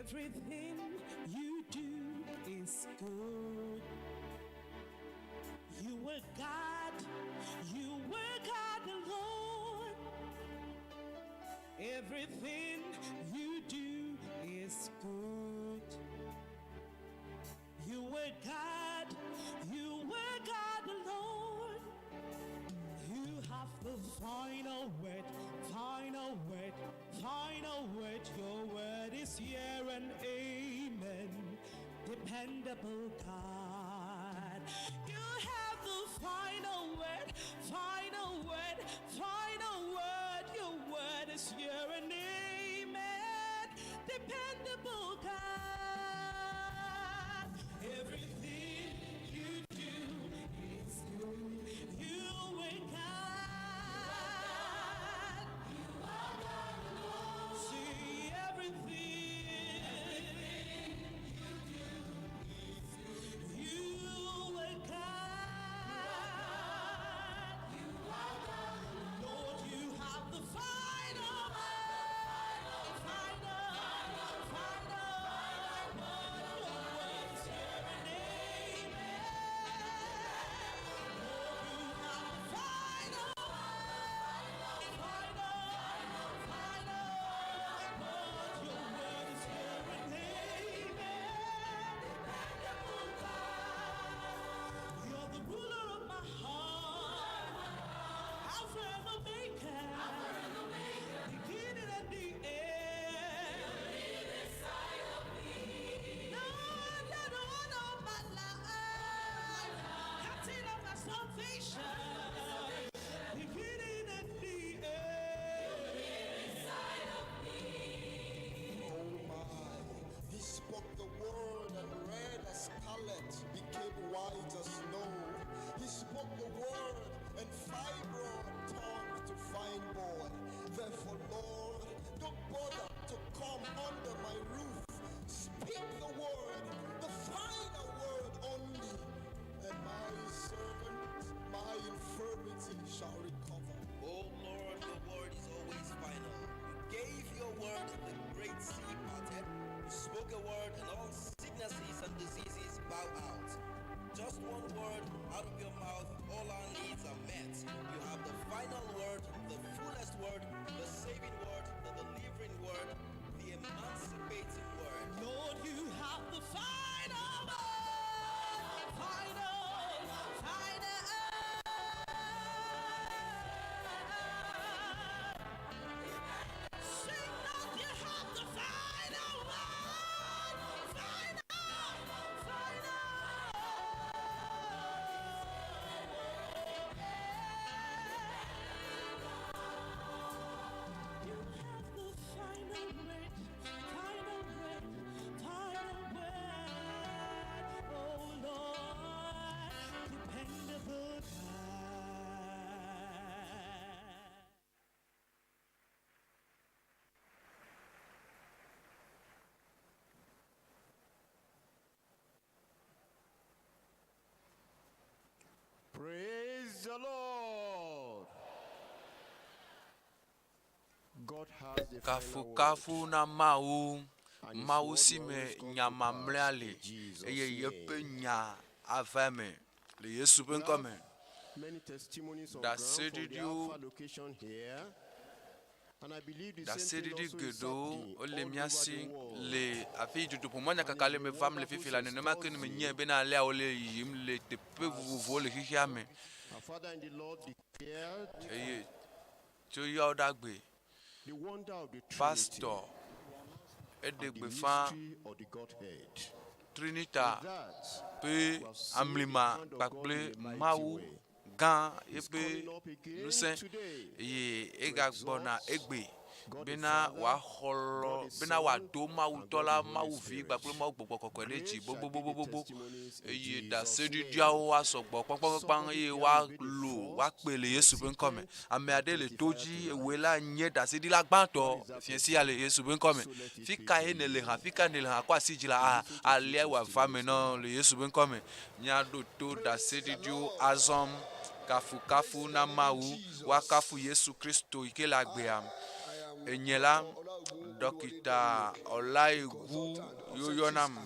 B: Everything you do is good. You were God alone. Everything you do is good. You were God alone. You have the final word, final word, final word. Your word is here and amen. Dependable God. You have the final word, final word, final word. Your word is here and amen. Dependable God. Everything you do is good. You are God. You are God alone. See everything you do is good. You are God. You are God alone. Lord, you have the final word. Final word. Your word is here and amen. Lord, you have the final word. Final word. Your word is here and amen. Dependable God. You're the ruler of my heart. Alpha and Omega. Beginning and the end. Lord, you're the owner of my life. Captain of my salvation. Beginning and the end.
I: Oh my, he spoke the word and red as scarlet became white as snow. He spoke the word and fibroid turned to fine boy. Therefore, Lord, don't bother to come under my roof. Speak the word, the final word only, and my servant, my infirmity shall recover.
J: Oh Lord, the word is always final. You gave your word, the great sea parted. You spoke a word, and all sicknesses and diseases bow out. Just one word out of your mouth, all our needs are met. You have the final word, the fullest word, the saving word, the delivering word, the emancipating word.
B: Lord, you have the final word. Final. Sing Lord, you have the final word. You have the final word, final word, final word. Oh Lord, dependable God.
H: Praise the Lord. God has the
A: Kafu
H: final word.
A: kafu na mau si me nyama mleale eye yepe nya avame le Yesu ben come
H: Many testimonies of
A: that
H: ground
A: said
H: from the
A: you-
H: Alpha location here. And I believe the
A: da
H: same
A: sedi
H: thing
A: di
H: also is
A: gedo
H: happening
A: o
H: all
A: le
H: over
A: miasi
H: the world.
A: le afi du pour moi nyaka kale me fam le fifi la ne ma ken me nye be na le o le yim le te pe vuvu le hihiame
H: Our Father in the Lord declared
A: eye to yo dagbe
H: the wonder of the Trinity
A: pastor e
H: and
A: de
H: the
A: gbe fan
H: mystery of the Godhead.
A: trinita
H: That
A: pe amlima pakple mau gan e
H: is
A: pe
H: coming up again
A: nusen
H: today.
A: ye e ga gbona egbe bena wa holo bena wa do mau tola mau vi gbaplo mau gbogbo kokko de ji bobobobobo ye da sedi dia wa sogbo pọnpọnpọn ye wa lo wa pele Yesu ben come ame ade le toji ewe la nye da sedi la gbanto fiesi ale Yesu ben come fika he ne le ha fika ne le ha kwa siji la ale wa fame no le Yesu ben come nya do to da sedi dio azom kafu kafu na mau wa kafu Yesu Kristo ike la gbe am enyela Dokita Olaigu Yoyonam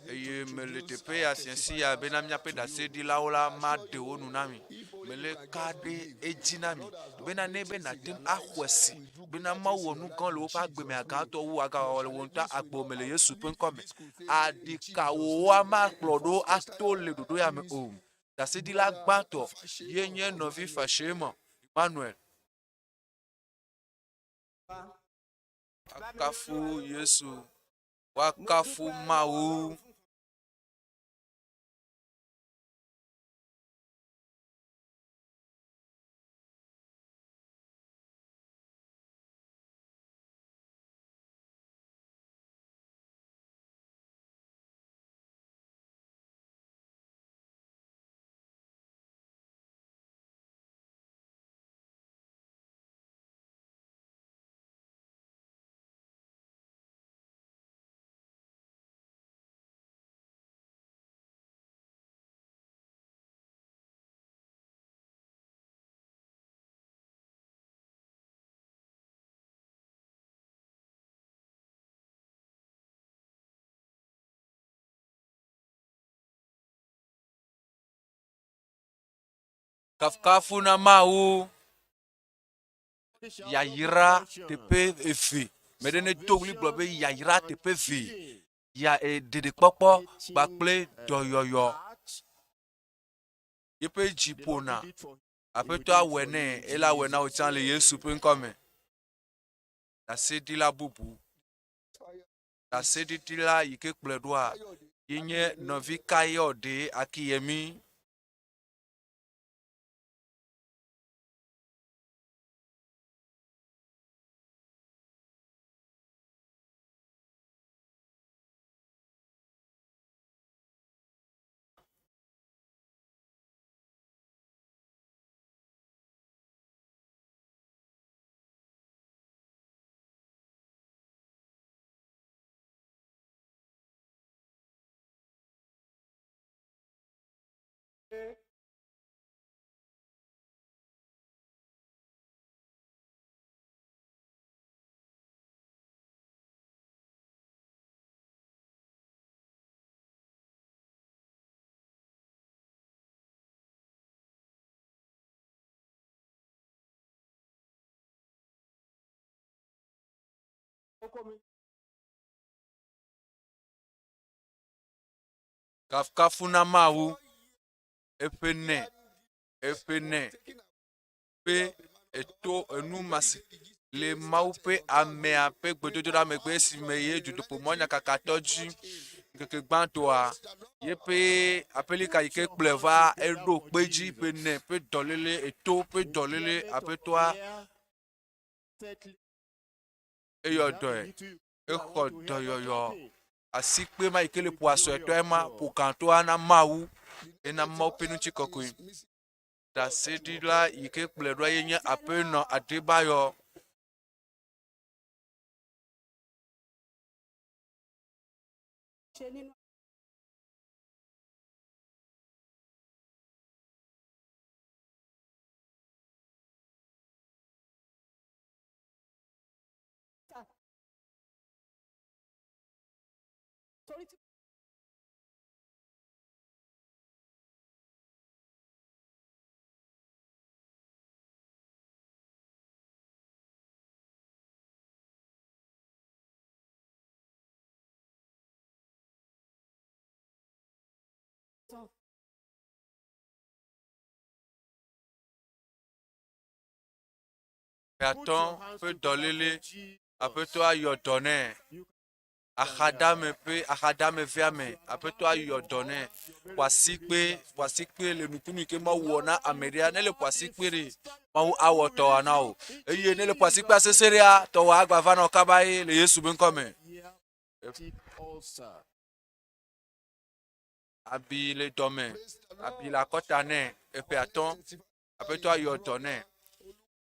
A: Eye mele tepe ya siensi ya benamia pe da sedi laola ma de onu nami mele kade ejinami bena nebe na tem ahwesi bena ma wonu kan lo pa gbe me aga to wu aga won ta agbo mele Yesu pen come adika wo ma plodo astole dodo ya me o da sedi la gbato yenye novi fashemo Emmanuel akafu Yesu wakafu mau kafu na mau yayira tepe efi medene togli blobe yayira tepe fi ya dede popo bakple doyoyo yepe jipona apeto awene ela wena otan le Yesu pen come la sedi la bubu la sedi tila yike kpledoa yenye novi kayode akiyemi kafuna mau epene pe eto enu masi le mau pe ame ape gbedodo da megbe si meye judo po monya kakatoji keke gbanto a ye pe apelika yike pleva edo peji pe ne pe dolele eto pe dolele apetoa eyodo eko doyoyo asikpe ma ikele poaso eto ema pokanto ana mau ena mau penu chikokui da sedila yike pledo yenye apeno Adebayo Attends, peu dolele, apeto ayodone. Akadame pe, akadame viame, apeto ayodone. Wasikpe le nukunu ke ma wona Ameria ne le wasikpe re. Ma wu awoto anao. Eye ne le wasikpe aseseria to wa agbava na okabaye le Yesu ben come. Abi le dome, abi la kotane, epe attends, apeto ayodone.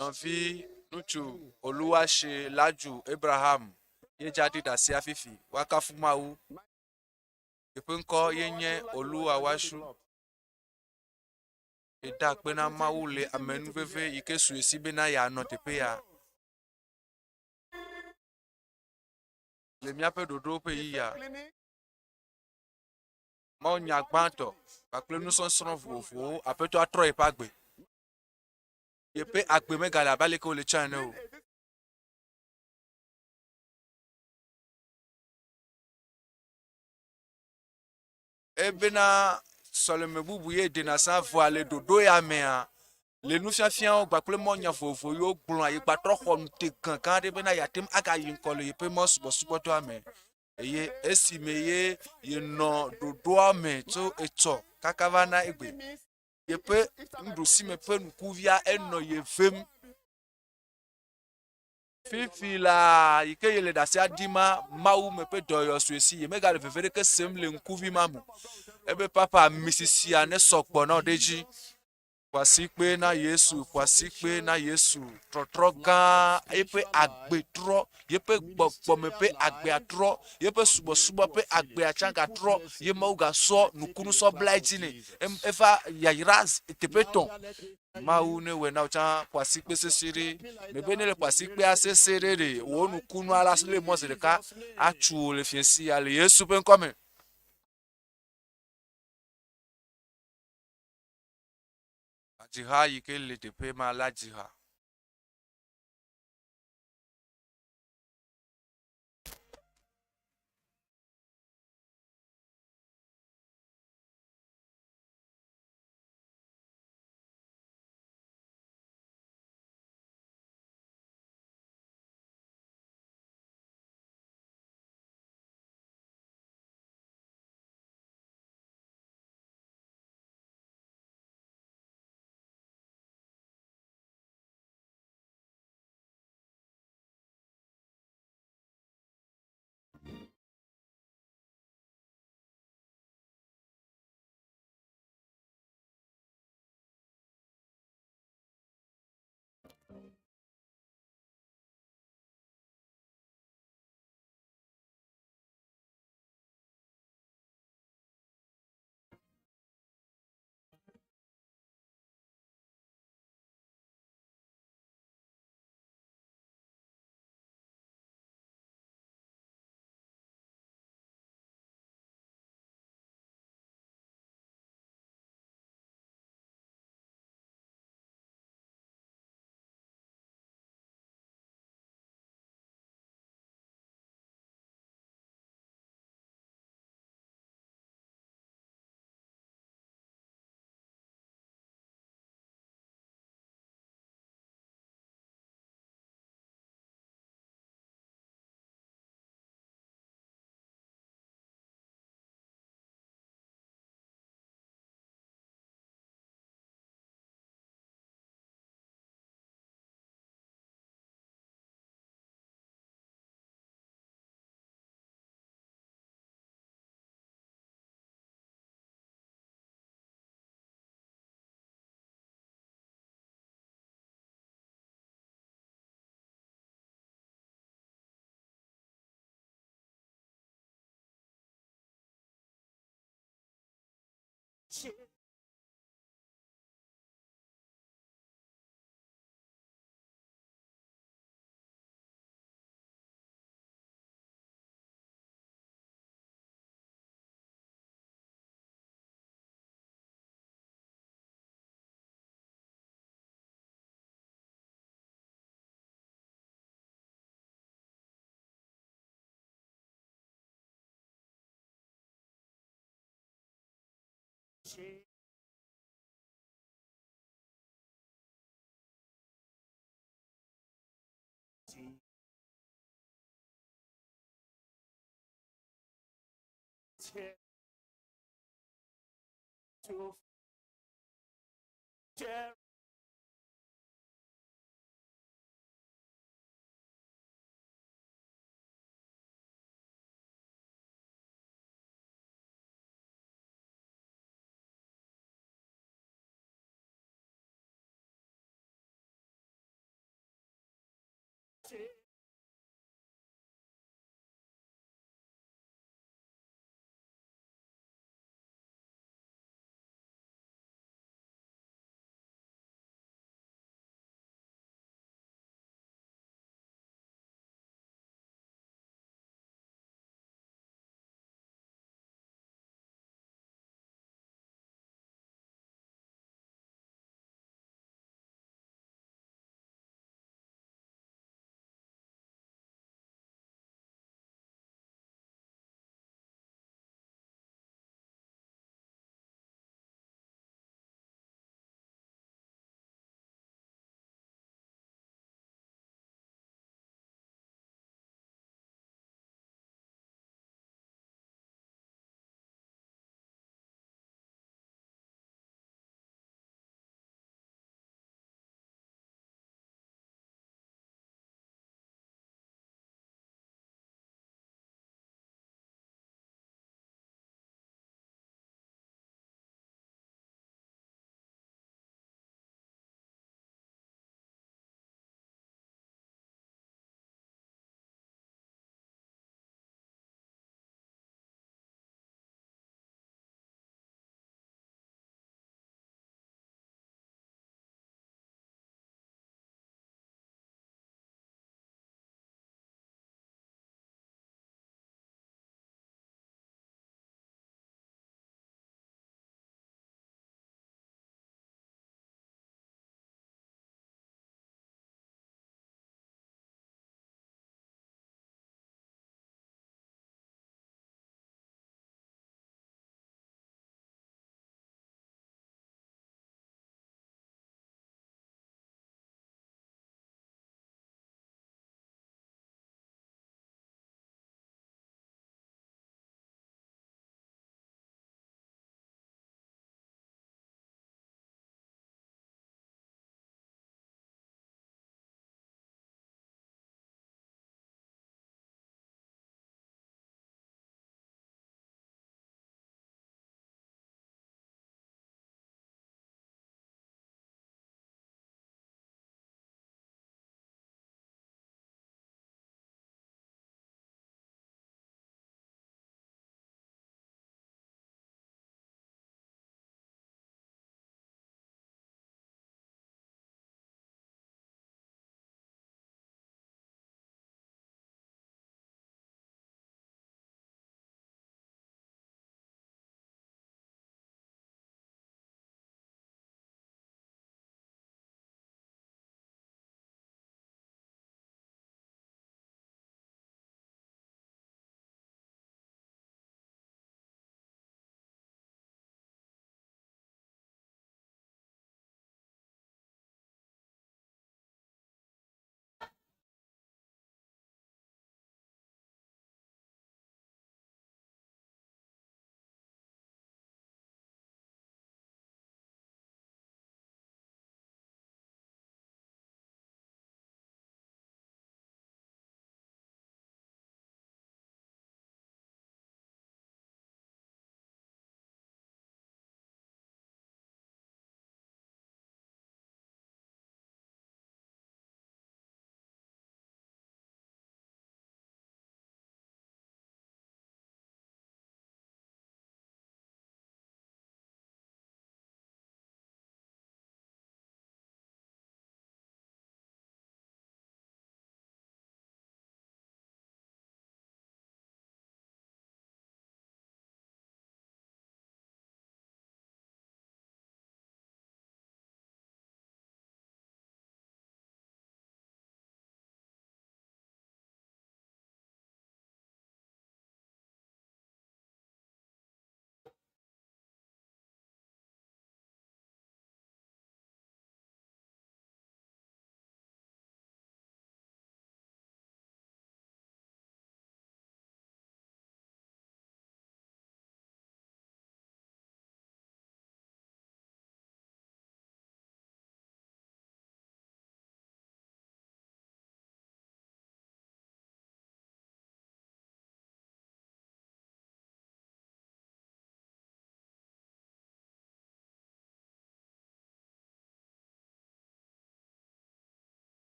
A: Nonfi nuchu Oluwase laju Abraham ye jadi da si afifi wakafumau ipenko yenye Oluwa washu ida pena maule amenu veve ikesu esibe na ya no tepe ya Le miaƒe ɖoɖo ƒe yia. Mawu nya gbãtɔ kpakple nusɔsrɔ̃ vovovowo aƒetɔ atrɔ yeƒe agbe. Yeƒe agbe megale abe aleke wòle tsã ene o. Ebena sɔleme bubu ye ɖena sa vɔa le ɖoɖo ya mea le nufiafiawo gbakple mɔnya vovovo yiwo gblɔa ye gbatrɔ xɔ nute gãgã aɖe bena yatem agayi ŋkɔ le yeƒe mɔ subɔsubɔtɔa me. Eye esime ye yenɔ ɖoɖoa me tso etsɔ kaka va na egbe. Yeƒe nuɖusime ƒe nukuvia enɔ ye vem. Fifi la yi ke yele ɖase aɖi ma Mawu me ƒe dɔyɔsue si ye megale veve ɖeke sem le ŋkuvi ma me. Ebe papa misisia ne sɔgbɔ na ɖe dzi. Ƒasikpe na Yesu, ƒasikpe na Yesu. Trɔtrɔ gã yeƒe agbe trɔ, yeƒe gbɔgbɔme ƒe agbea trɔ, yeƒe subɔsubɔ ƒe agbea tsã gatrɔ, ye Mawu gasɔ nukunusɔ bla edzi nɛ. Eva yayra teƒe tɔ̃. Mawu ne wɔ na wo tsã ƒasikpe sese ɖe. Mebe ne le ƒasikpea sese ɖe ɖe wo nukunu ala le mɔ zi ɖeka atsu wo le fiesia le Yesu ƒe ŋkɔ me. Dziha yi ke le teƒe ma la dziha.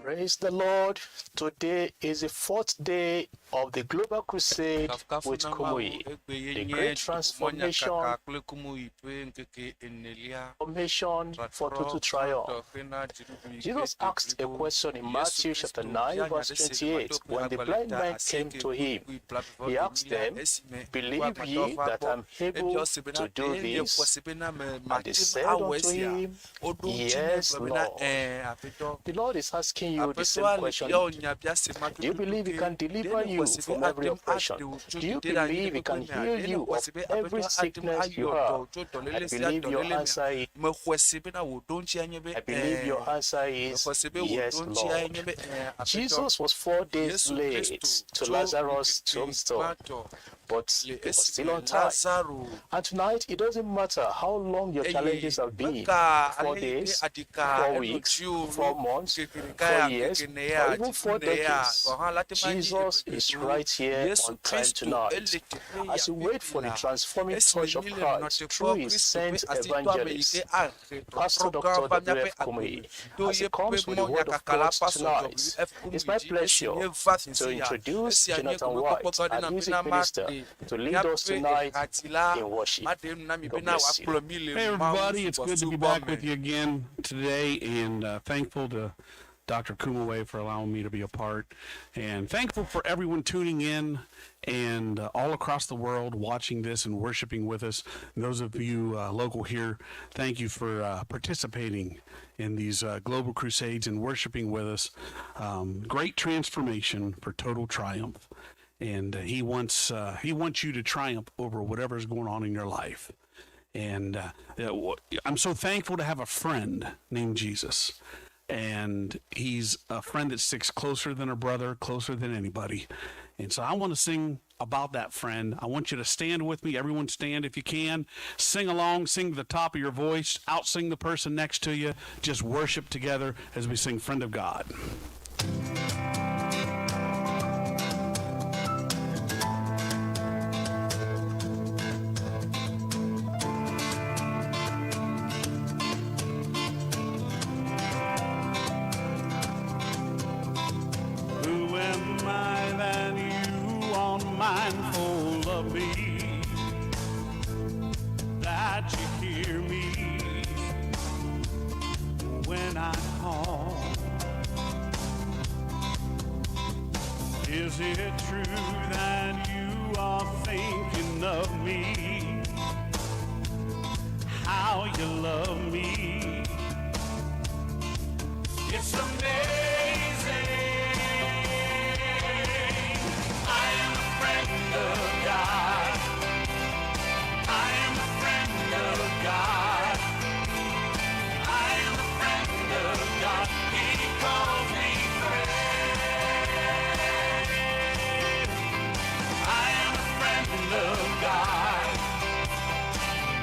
K: Praise the Lord. Today is the 4th day of the Global Crusade with Kumuyi. The great transformation for total triumph. Jesus asked a question in Matthew chapter 9 verse 28 when the blind man came to him. He asked them, "Believe ye that I'm able to do this?" And they said unto him, "Yes, Lord." The Lord is asking you the same question. Do you believe He can deliver you from every oppression? Do you believe He can heal you of every sickness you have? I believe your answer is yes, Lord. Jesus was 4 days late to Lazarus' tombstone, but it was still on time. And tonight, it doesn't matter how long your challenges have been, 4 days, 4 weeks, 4 months, 4 years, or even 4 decades. Jesus is right here on time tonight. As you wait for the transforming touch of Christ through His sent evangelist, Pastor Dr. W.F. Kumuyi, as he comes with the word of God tonight, it's my pleasure to introduce Jonathan White, a music minister, to lead us tonight in worship. God bless you.
L: Hey everybody, it's good to be back with you again today, and thankful to Dr. Kumuyi for allowing me to be a part, and thankful for everyone tuning in and all across the world watching this and worshiping with us. And those of you local here, thank you for participating in these global crusades and worshiping with us. Great transformation for total triumph. And he wants you to triumph over whatever's going on in your life. And I'm so thankful to have a friend named Jesus. And he's a friend that sticks closer than a brother, closer than anybody. And so I want to sing about that friend. I want you to stand with me. Everyone stand if you can. Sing along, sing to the top of your voice, out-sing the person next to you. Just worship together as we sing Friend of God.
M: Mindful of me, that you hear me when I call. Is it true that you are thinking of me, how you love me? It's amazing. Of God, I am a friend of God. I am a friend of God. He calls me friend. I am a friend of God.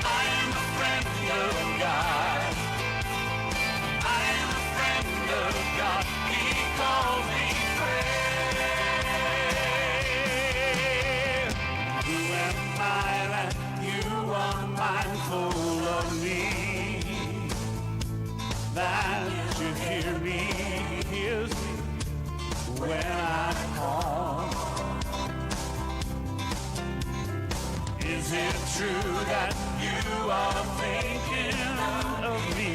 M: I am a friend of God. I am a friend of God. He calls me friend. Mindful of me, that you hear me, hears me when I call. Is it true that you are thinking of me,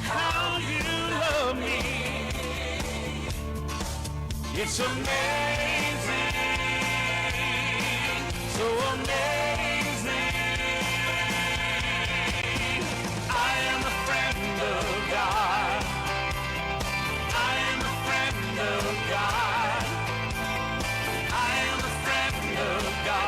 M: how you love me? It's amazing, so amazing. God.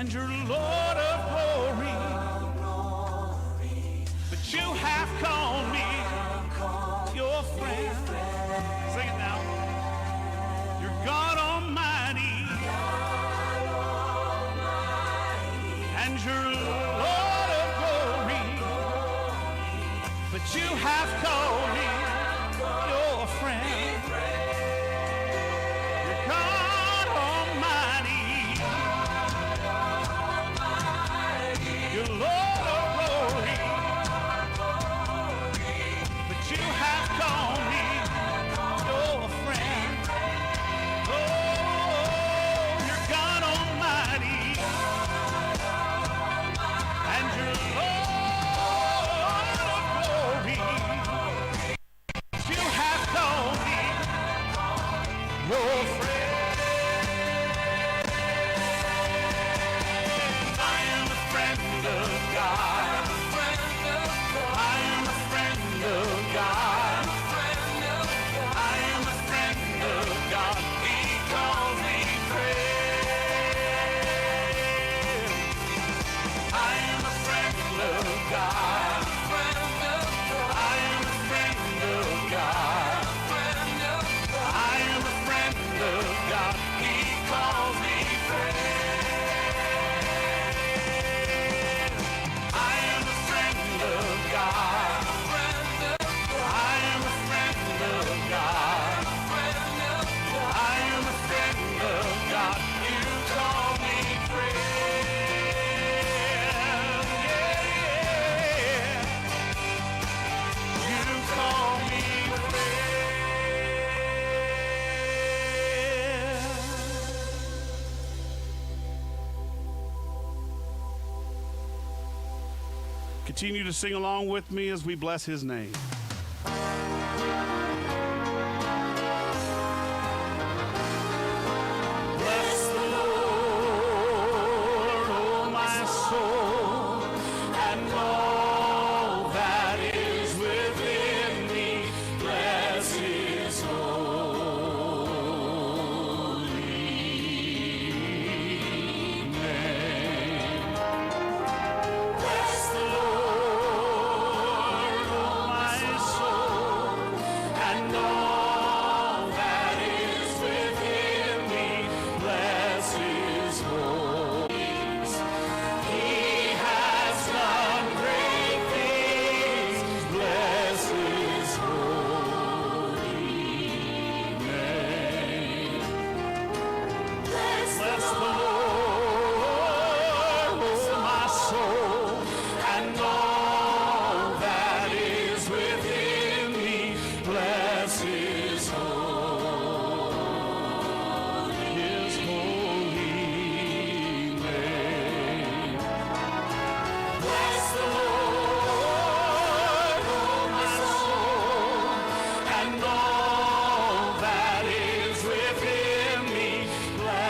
L: and you're Lord of glory. But you have called me your friend. Sing it now. You're God Almighty, and you're Lord of glory. But you have called me your friend. You're God Almighty. You're Lord of glory. But you have called me your friend. Oh, you're God Almighty. And you're Lord of glory. You have called me your friend. I am a friend of God. I am a friend of God. I am a friend of God. He calls me friend. I am a friend of God. I am a friend of God. I am a friend of God. He calls me friend. I am a friend of God. I am a friend of God. I am a friend of God. You call me friend. Yeah. You call me friend. Continue to sing along with me as we bless his name. Bless the Lord, oh my soul, and all that is within me. Bless his holy name. Bless the Lord, oh my soul, and all that is within me. Bless his holy name. He has done great things. Bless his holy name. Bless the Lord, oh my soul, and all that is within me. Bless his holy name. Bless the Lord, oh my soul, and all that is within me. Bless his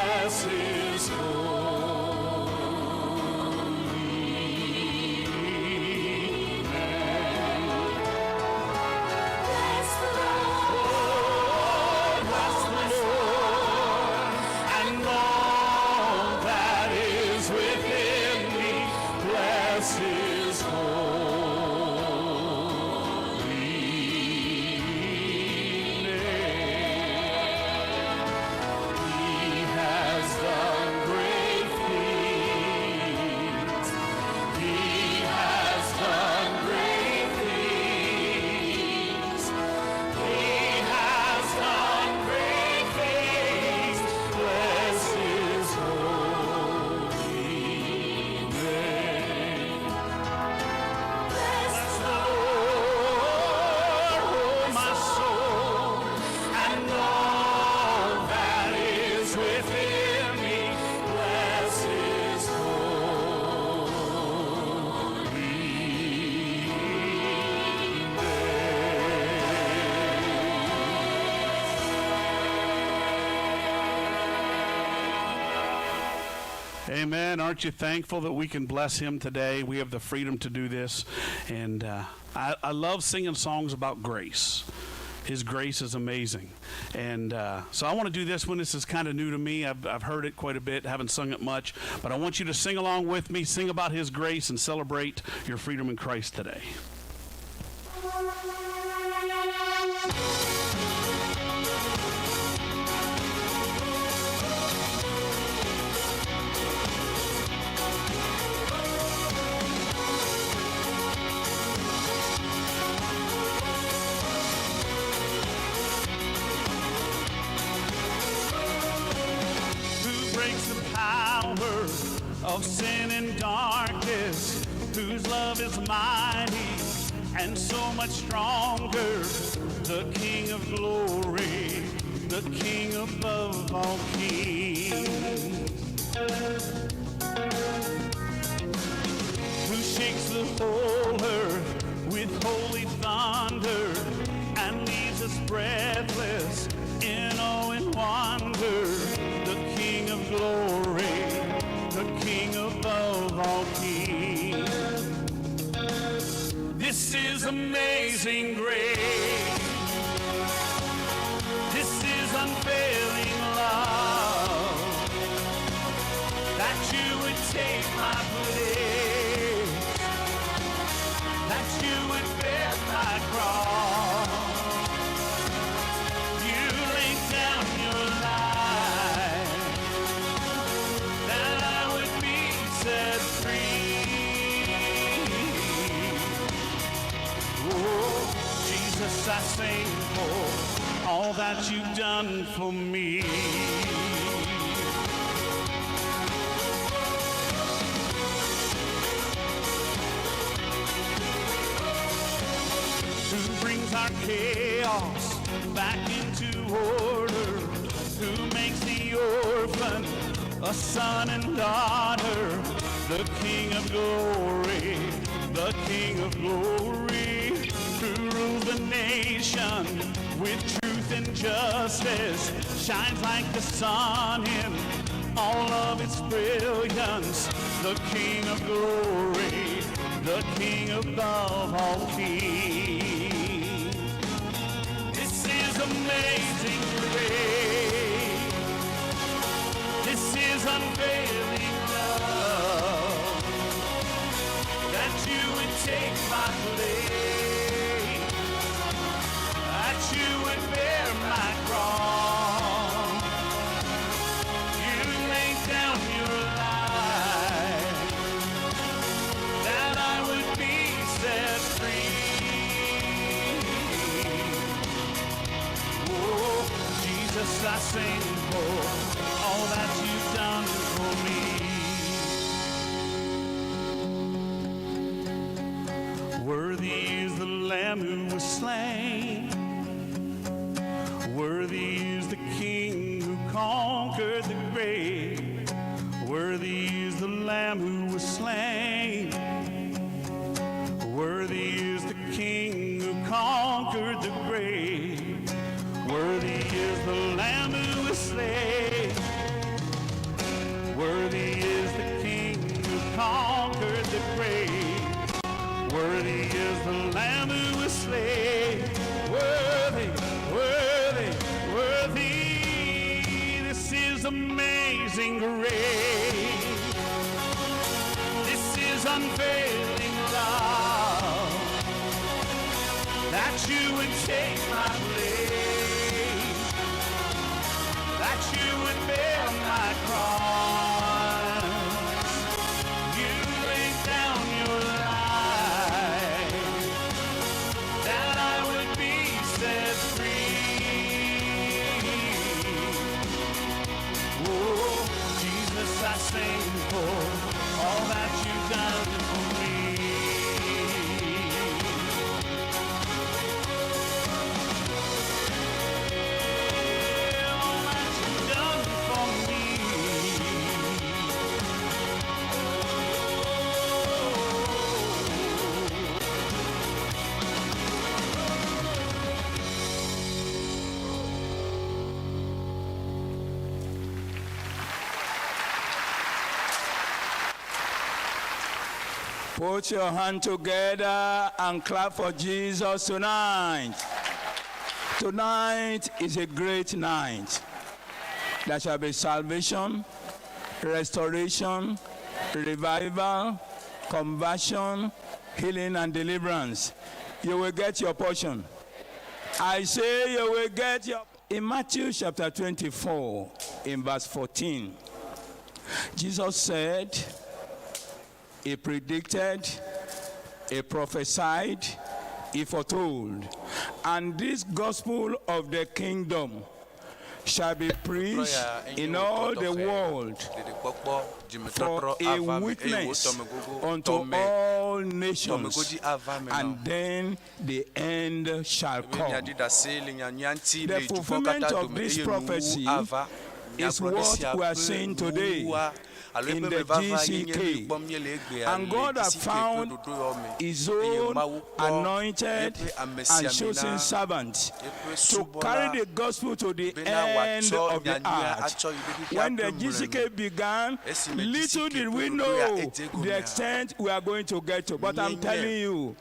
L: Amen. Aren't you thankful that we can bless him today? We have the freedom to do this. And I love singing songs about grace. His grace is amazing. And so I want to do this one. This is kind of new to me. I've heard it quite a bit, haven't sung it much. But I want you to sing along with me, sing about His grace, and celebrate your freedom in Christ today. Of sin and darkness, whose love is mighty and so much stronger, the King of glory, the King above all kings, who shakes the whole earth with holy thunder and leaves us breathless in awe and wonder, the King of glory, the King above all kings. This is amazing grace. This is unfailing love, that you would take my place, that you would bear my cross. You laid down your life, that I would be set free. Oh, Jesus, I sing for all that you've done for me. Who brings our chaos back into order, who makes the orphan a son and daughter, the King of glory, the King of glory, who rules the nation with truth and justice, shines like the sun in all of its brilliance, the King of glory, the King above all kings. This is amazing grace. This is unfailing love, that you would take my place, that you would bear my cross. You laid down your life, that I would be set free. Oh, Jesus, I sing for all that you've done for me. Worthy is the Lamb who was slain. Worthy is the King who conquered the grave. Worthy is the Lamb who was slain. Worthy is the King who conquered the grave. Worthy is the Lamb who was slain. Worthy is the King who conquered the grave. Worthy is the Lamb who was slain. Worthy, worthy, worthy. This is amazing grace. This is unfailing love, that you would take my place, that you would bear my cross. You laid down your life, that I would be set free. Oh, Jesus, I sing for all that you've done for me. All that you've done for me.
F: Put your hand together and clap for Jesus tonight. Tonight is a great night. There shall be salvation, restoration, revival, conversion, healing, and deliverance. You will get your portion. I say you will get your. In Matthew chapter 24, in verse 14, Jesus said, He predicted, He prophesied, He foretold, and this gospel of the kingdom shall be preached in all the world for a witness unto all nations, and then the end shall come. The fulfillment of this prophecy is what we are seeing today in the GCK. And God has found His own anointed and chosen servant to carry the gospel to the end of the earth. When the GCK began, little did we know the extent we are going to get to. But I'm telling you,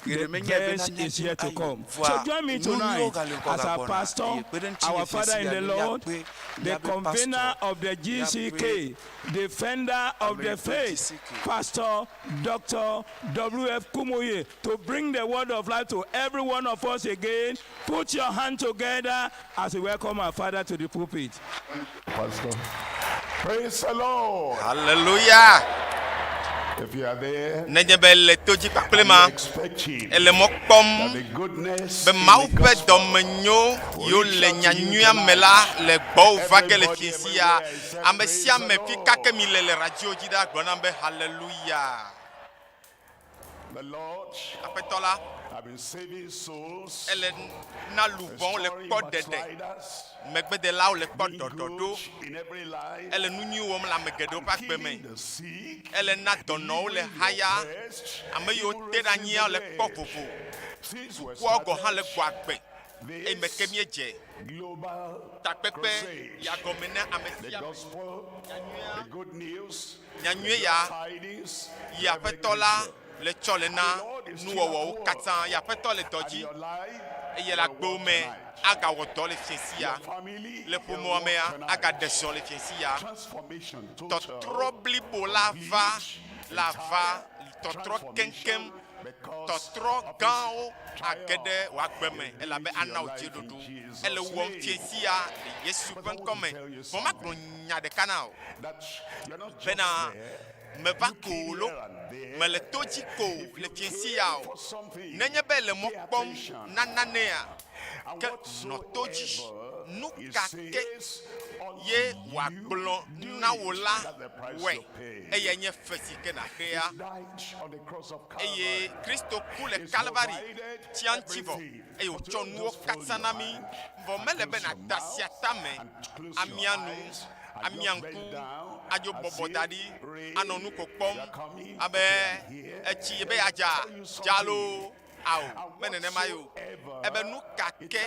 F: the best is yet to come. So join me tonight as our pastor, our father in the Lord, the convener of the GCK, defender of the faith, Pastor Dr. W.F. Kumuyi, to bring the word of life to every one of us again. Put your hand together as we welcome our father to the pulpit.
N: Pastor. Praise the Lord.
O: Hallelujah.
N: If you are there,
O: Nejebele toji paplema. Ele mokpom. Be mau pe domenyo yo le nyanyua mela le gbo vage le fiesia. Amesia me fika ke mi le radio jida gbona be hallelujah.
N: The Lord
O: Apetola.
N: I've been saving souls.
O: Ele na lubon le kodede. Megbe de la o le kodododo. Ele nunyi wom la megedo pa gbe me. Ele na dono le haya. Ame yo te da nyia le popopo. Wo go han le gwagbe. E meke mi eje. Tapepe ya gomene amesia.
N: The good news.
O: Nyanyue ya petola le cholena nuwo katan ya petole doji e la gbome aga wodo le fiesia le pomo mea aga deson le fiesia to trobli bo lava to tro kenkem to tro gao agede wa gbeme e la be ana ojedodo e le wo fiesia Yesu pen come mo ma gronya de kanao bena me va kolo me le toji ko le fiesia o nenye be le mo pom nananea ke no toji nu kake ye wa gblo na wola we eye nye fesi ke na hea eye Kristo ku le Calvary tiantivo eye o chonu katsanami vo mele be na dasiatame amianu amianku ajo bobo dadi anonu kokpom abe echi be aja jalo aw menene mayo ebe nu kake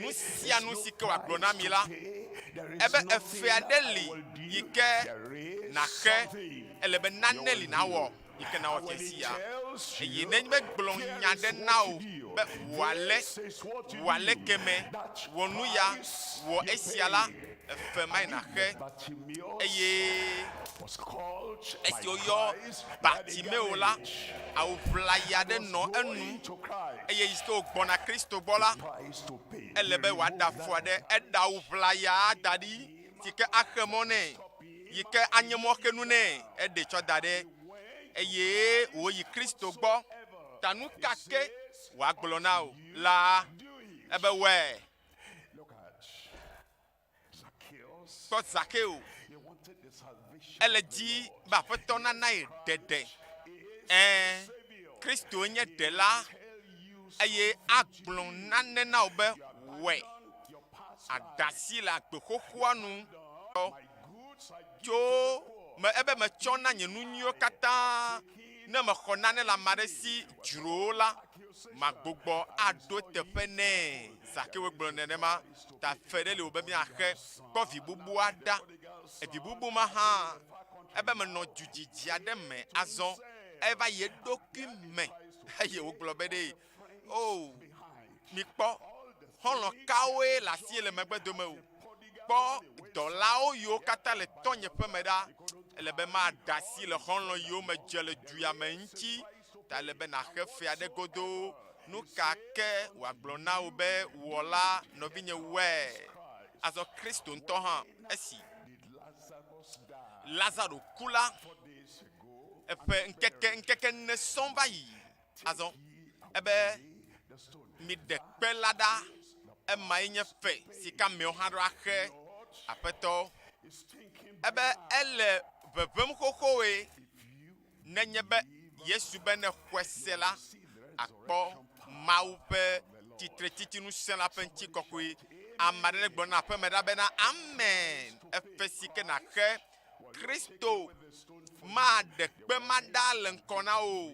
O: nu sia nu sike wa glona mila ebe efe adeli yike na he elebe naneli na wo yike na wo kesia eyi nenbe glon nyade na o be wale keme wonu ya wo esiala efema na he eye esi oyo Bartimeo la au playa de no enu eye isko gbona Kristo bola elebe wada fuade eda u playa dadi tike akemone yike anyemo kenu ne ede chodade eye oyi Kristo gbo tanu kake wa gbolona o la ebe we Scott Zakeo eledi ba fetona na dede Kristo nye de la eye agbon nane na obe we adasi la gbekokuanu jo me ebe me chona nyenu nyo kata na me khonane la maresi jurola magbogbo ado tefene Zakeo gbonene ma ta fere le obe mi ahe ko vi bubu ada e vi bubu ma ha ebe me no jujiji ade me azon eva ye document aye o globede oh mi po xɔlɔ kawoe le asi le megbe dome o kpɔ dɔlawo yiwo katã le tɔnyeƒe me ɖa ele be maɖe asi le xɔlɔ yiwo me dze le duya me ŋuti ta ele be naxe fia ɖe godo nu ka ke wòagblɔ na wo be wɔ la nɔvinye wɔe azɔ kristo ŋutɔ hã esi lazaro ku la eƒe ŋkeke ne sɔŋ va yi azɔ ebe mi ɖe kpe la ɖa emae nye fe si ke amewo hã ɖo axe aƒetɔ ebe ele ʋeʋẽm xoxoe nenye be yesu be ne xɔe se la akpɔ mawu ƒe titretitinu se la ƒe ŋuti kɔkɔe ame aɖe gblɔ na aƒeme ɖa bena amen efe si ke naxe kristo maɖe kpe ma ɖa le ŋkɔ na o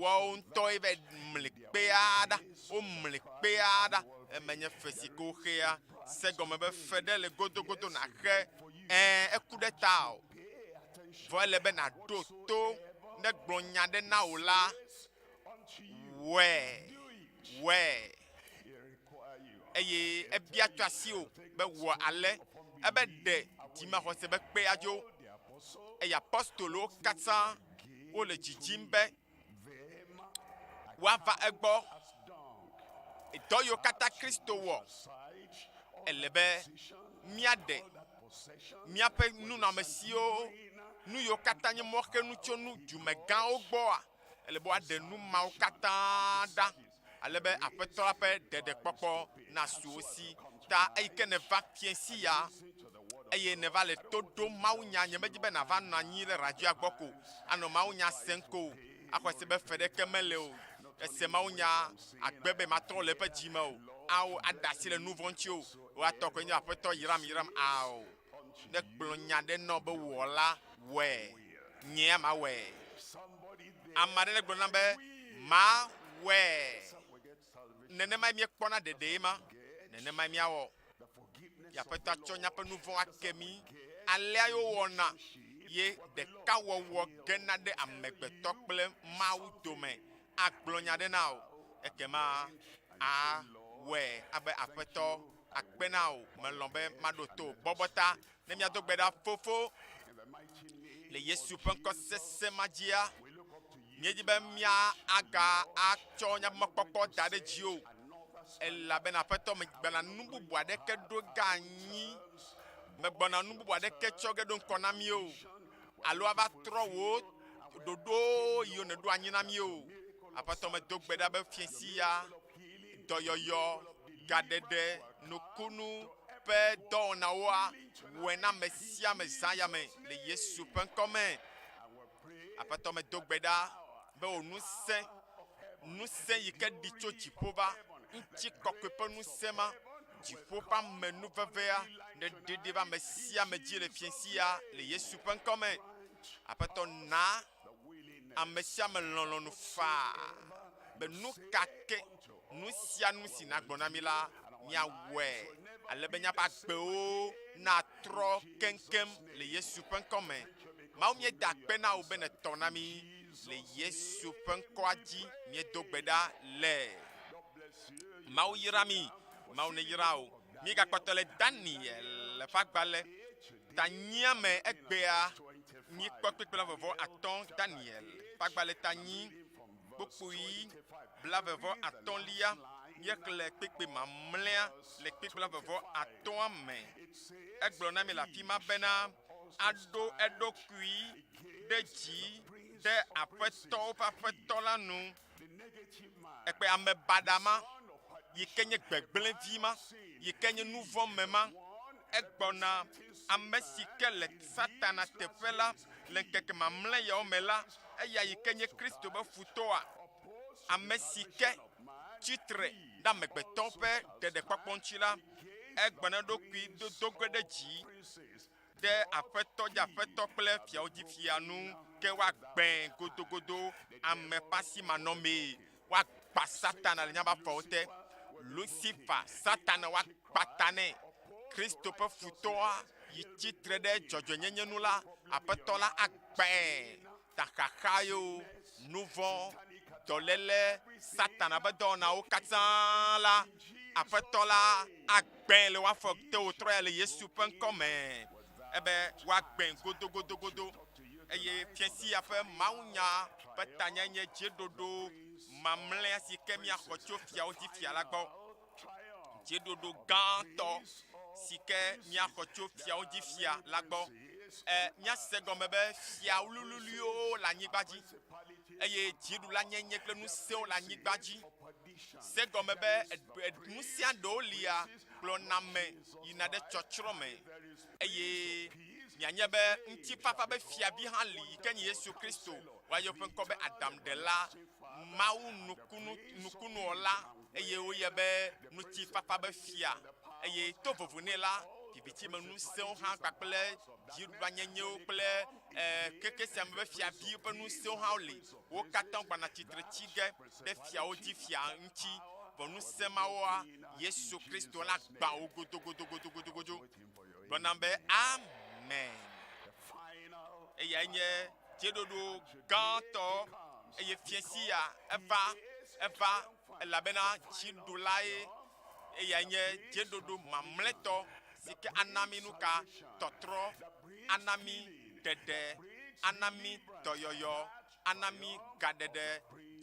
O: woawo ŋutɔ yi va mli kpea ɖa wo mli kpea ɖa emenye fe si ke woxea se gɔme be fe ɖe le godogodo naxe eku ɖe ta o vɔ ele be naɖo to ne gblɔ nya ɖe na wò la wɔe eye ebia tɔ asi o be wɔ ale ebe ɖe dzimaxɔse be kpea dzo eye apɔstolowo katã wole dzidzim be woava egbɔ dɔ yiwo katã kristo wɔ ele be míaɖe míaƒe nunɔamesiwo nu yiwo katã nye mɔxenu tso nu dumegãwo gbɔa ele be woaɖe nu mawo katã ɖa ale be aƒetɔ la ƒe ɖeɖekpɔkpɔ na su wo si ta eyi ke ne va fie si ya eye ne va le to ɖom mawunya nye medzi be nava nɔ anyi ɖe radioa gbɔ ko anɔ mawunya sem ko axɔ se be fe ɖeke mele o ese mawunya agbe be matrɔ le eƒe dzime o awo aɖe asi le nu vɔ ŋuti o woatɔ koe nye aƒetɔ yiram ao ne gblɔ nya ɖe nɔ be wɔ la wɔe nye ma wɔe ame aɖe ne gblɔ na be ma wɔe nenema míekpɔna ɖeɖe ma nenema míawɔ aƒetɔ atsɔ míaƒe nu vɔ ake mí alea yewo wɔna ye ɖeka wɔwɔ gena ɖe amegbetɔ kple mawu dome agblɔ nya ɖe na o ekema awɔe abe aƒetɔ akpe na o melɔ be maɖo to bɔbɔ ta ne míado gbe ɖa fofo le yesu ƒe ŋkɔ sesẽ ma dzia míedzi be mía aga atsɔ nyamekpɔkpɔ da ɖe dzi o elabena aƒetɔ megbena nu bubu aɖeke ɖo ga anyi megbɔna nu bubu aɖeke tsɔ ge ɖo ŋkɔ na mí o alo ava trɔ wo ɖoɖo yiwo ne ɖo anyi na mí o aƒetɔ medo gbe ɖa be fiesi ya dɔyɔyɔ gaɖeɖe nukunu ƒe dɔwɔnawoa wɔe na ame sia ame zã ya me le yesu ƒe ŋkɔ me aƒetɔ medo gbe ɖa be wò ŋusẽ yi ke ɖi tso dziƒo va ŋuti kɔkɔe ƒe ŋusẽ ma dziƒo ƒe ame nuvevea ne ɖeɖe va ame sia ame dzi le fiesi ya le yesu ƒe ŋkɔ me aƒetɔ na ame sia ame lɔlɔ̃nu faa be nu kake nu sia nu si na gblɔ na mi la míawɔe ale be míaƒe agbewo natrɔ keŋkeŋ le yesu ƒe ŋkɔ me mawu míeda akpe na wo be netɔ na mi le yesu ƒe ŋkɔa dzi míedo gbe ɖa le mawu yra mi mawu ne yra o míegakpɔtɔ le daniel le ƒe agbalẽ ta nyia me egbea míekpɔ kpekpe la vɔvɔ atɔ̃ daniel ƒe agbalẽ ta nyi kpokpoe blavevɔ atɔ̃lia míexlẽ kpekpe mamlɛa le kpekpe la vɔvɔ atɔ̃a me egblɔ na mi le afi ma bena aɖo eɖokui ɖe dzi ɖe aƒetɔwo ƒe aƒetɔ la nu ekpe ame baɖa ma yi ke nye gbegblẽvi ma yi ke nye nu vɔ me ma egbɔna ame si ke le satana teƒe la le ŋkeke mamlɛ yawo me la eya yi ke nye kristo ƒe futɔa ame si ke tsitre ɖe amegbetɔ ƒe ɖeɖekpɔkpɔ ŋuti la egbɔna eɖokui do ge ɖe dzi ɖe aƒetɔ dzi aƒetɔ kple fiawo dzi fia nu ke woagbẽ godogodo ame ƒe asimanɔmee woakpa satana le míaƒe afɔwo te lucifer satana woakpata nɛ kristo ƒe futɔa yi tsitre ɖe dzɔdzɔenyenye nu la aƒetɔ la agbẽ ta xaxa yewo nu vɔ dɔléle satana ƒe dɔwɔnawo katã la aƒetɔ la agbẽ le woafɔ te wòtrɔ ya le Yesu ƒe ŋkɔ me ebe woagbẽ godogodogodo eye fiasi ya ƒe mawunya ƒe tanya nye dzeɖoɖo mamlɛa si ke miaxɔ tso fiawo dzi fia la gbɔ dzeɖoɖo gãtɔ si ke miaxɔ tso fiawo dzi fia la gbɔ miase gɔme be fia wluwluwo le anyigba dzi eye dziɖula nyenye kple ŋusẽwo le anyigba dzi se gɔme be ŋusẽa ɖewo lia kplɔna ame yina ɖe tsɔtsrɔ̃ me eye mianye be ŋutifafa be fiavi hã li yi ke nye Yesu Kristo woayɔ ƒe ŋkɔ be Adamɖela Mawu nukunuwɔla eye woyɛ be ŋutifafa be fia eye to vovo nɛ la vivitsime ŋusẽwo hã kpakple dziɖuɖua nyenyewo kple keke sia me be fiavi ƒe ŋusẽwo hã li wo katã gbana tsitre tsi ge ɖe fiawo dzi fia ŋuti vɔ ŋusẽ mawoa Yesu Kristo la gbã wo godogodogodogodo gblɔna be amen eya nye dzeɖoɖo gãtɔ eye fiesi ya eva elabena dziɖulae eya nye dzeɖoɖo mamlɛtɔ si ke anami nuka tɔtrɔ anami ɖeɖe anami dɔyɔyɔ anami gaɖeɖe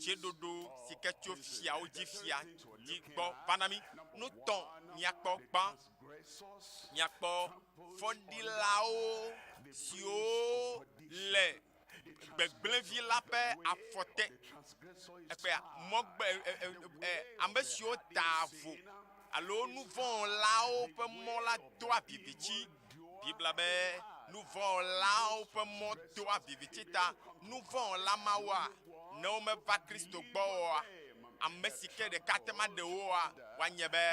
O: dzeɖoɖo si ke tso fiawo dzi fia dzi gbɔ vanami nutɔ miakpɔ gbã miakpɔ fɔɖilawo siwo le gbegblẽvi la ƒe afɔte ekpea mɔgbe ame siwo da avo alo nuvɔ̃lawo ƒe mɔ la doa vivitsi bibla be nuvɔ̃lawo ƒe mɔ doa vivitsi ta nuvɔ̃la mawoa ne womeva Kristo gbɔ oa ame si ke ɖeka te ma ɖe woa woanye be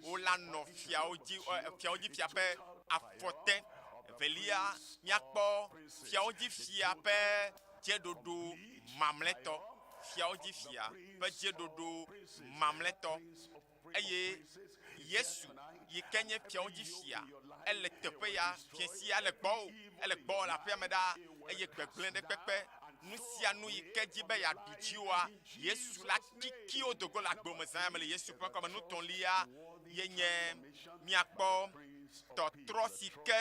O: wola nɔ fiawo dzi fia ƒe afɔte velia miakpɔ fiawo dzi fia ƒe dzeɖoɖo mamlɛtɔ fiawo dzi fia ƒe dzeɖoɖo mamlɛtɔ eye Yesu yi ke nye fiawo dzi fia ele teƒe ya fiesi ele gbɔ le aƒea me ɖaa eye gbegblẽ ɖe kpekpe nu sia nu yi ke dzi be yeaɖu dziwoa Yesu la kikiwo dogo le agbo me zã ya me le Yesu ƒe ŋkɔ me nutɔlia yenye miakpɔ tɔtrɔ si ke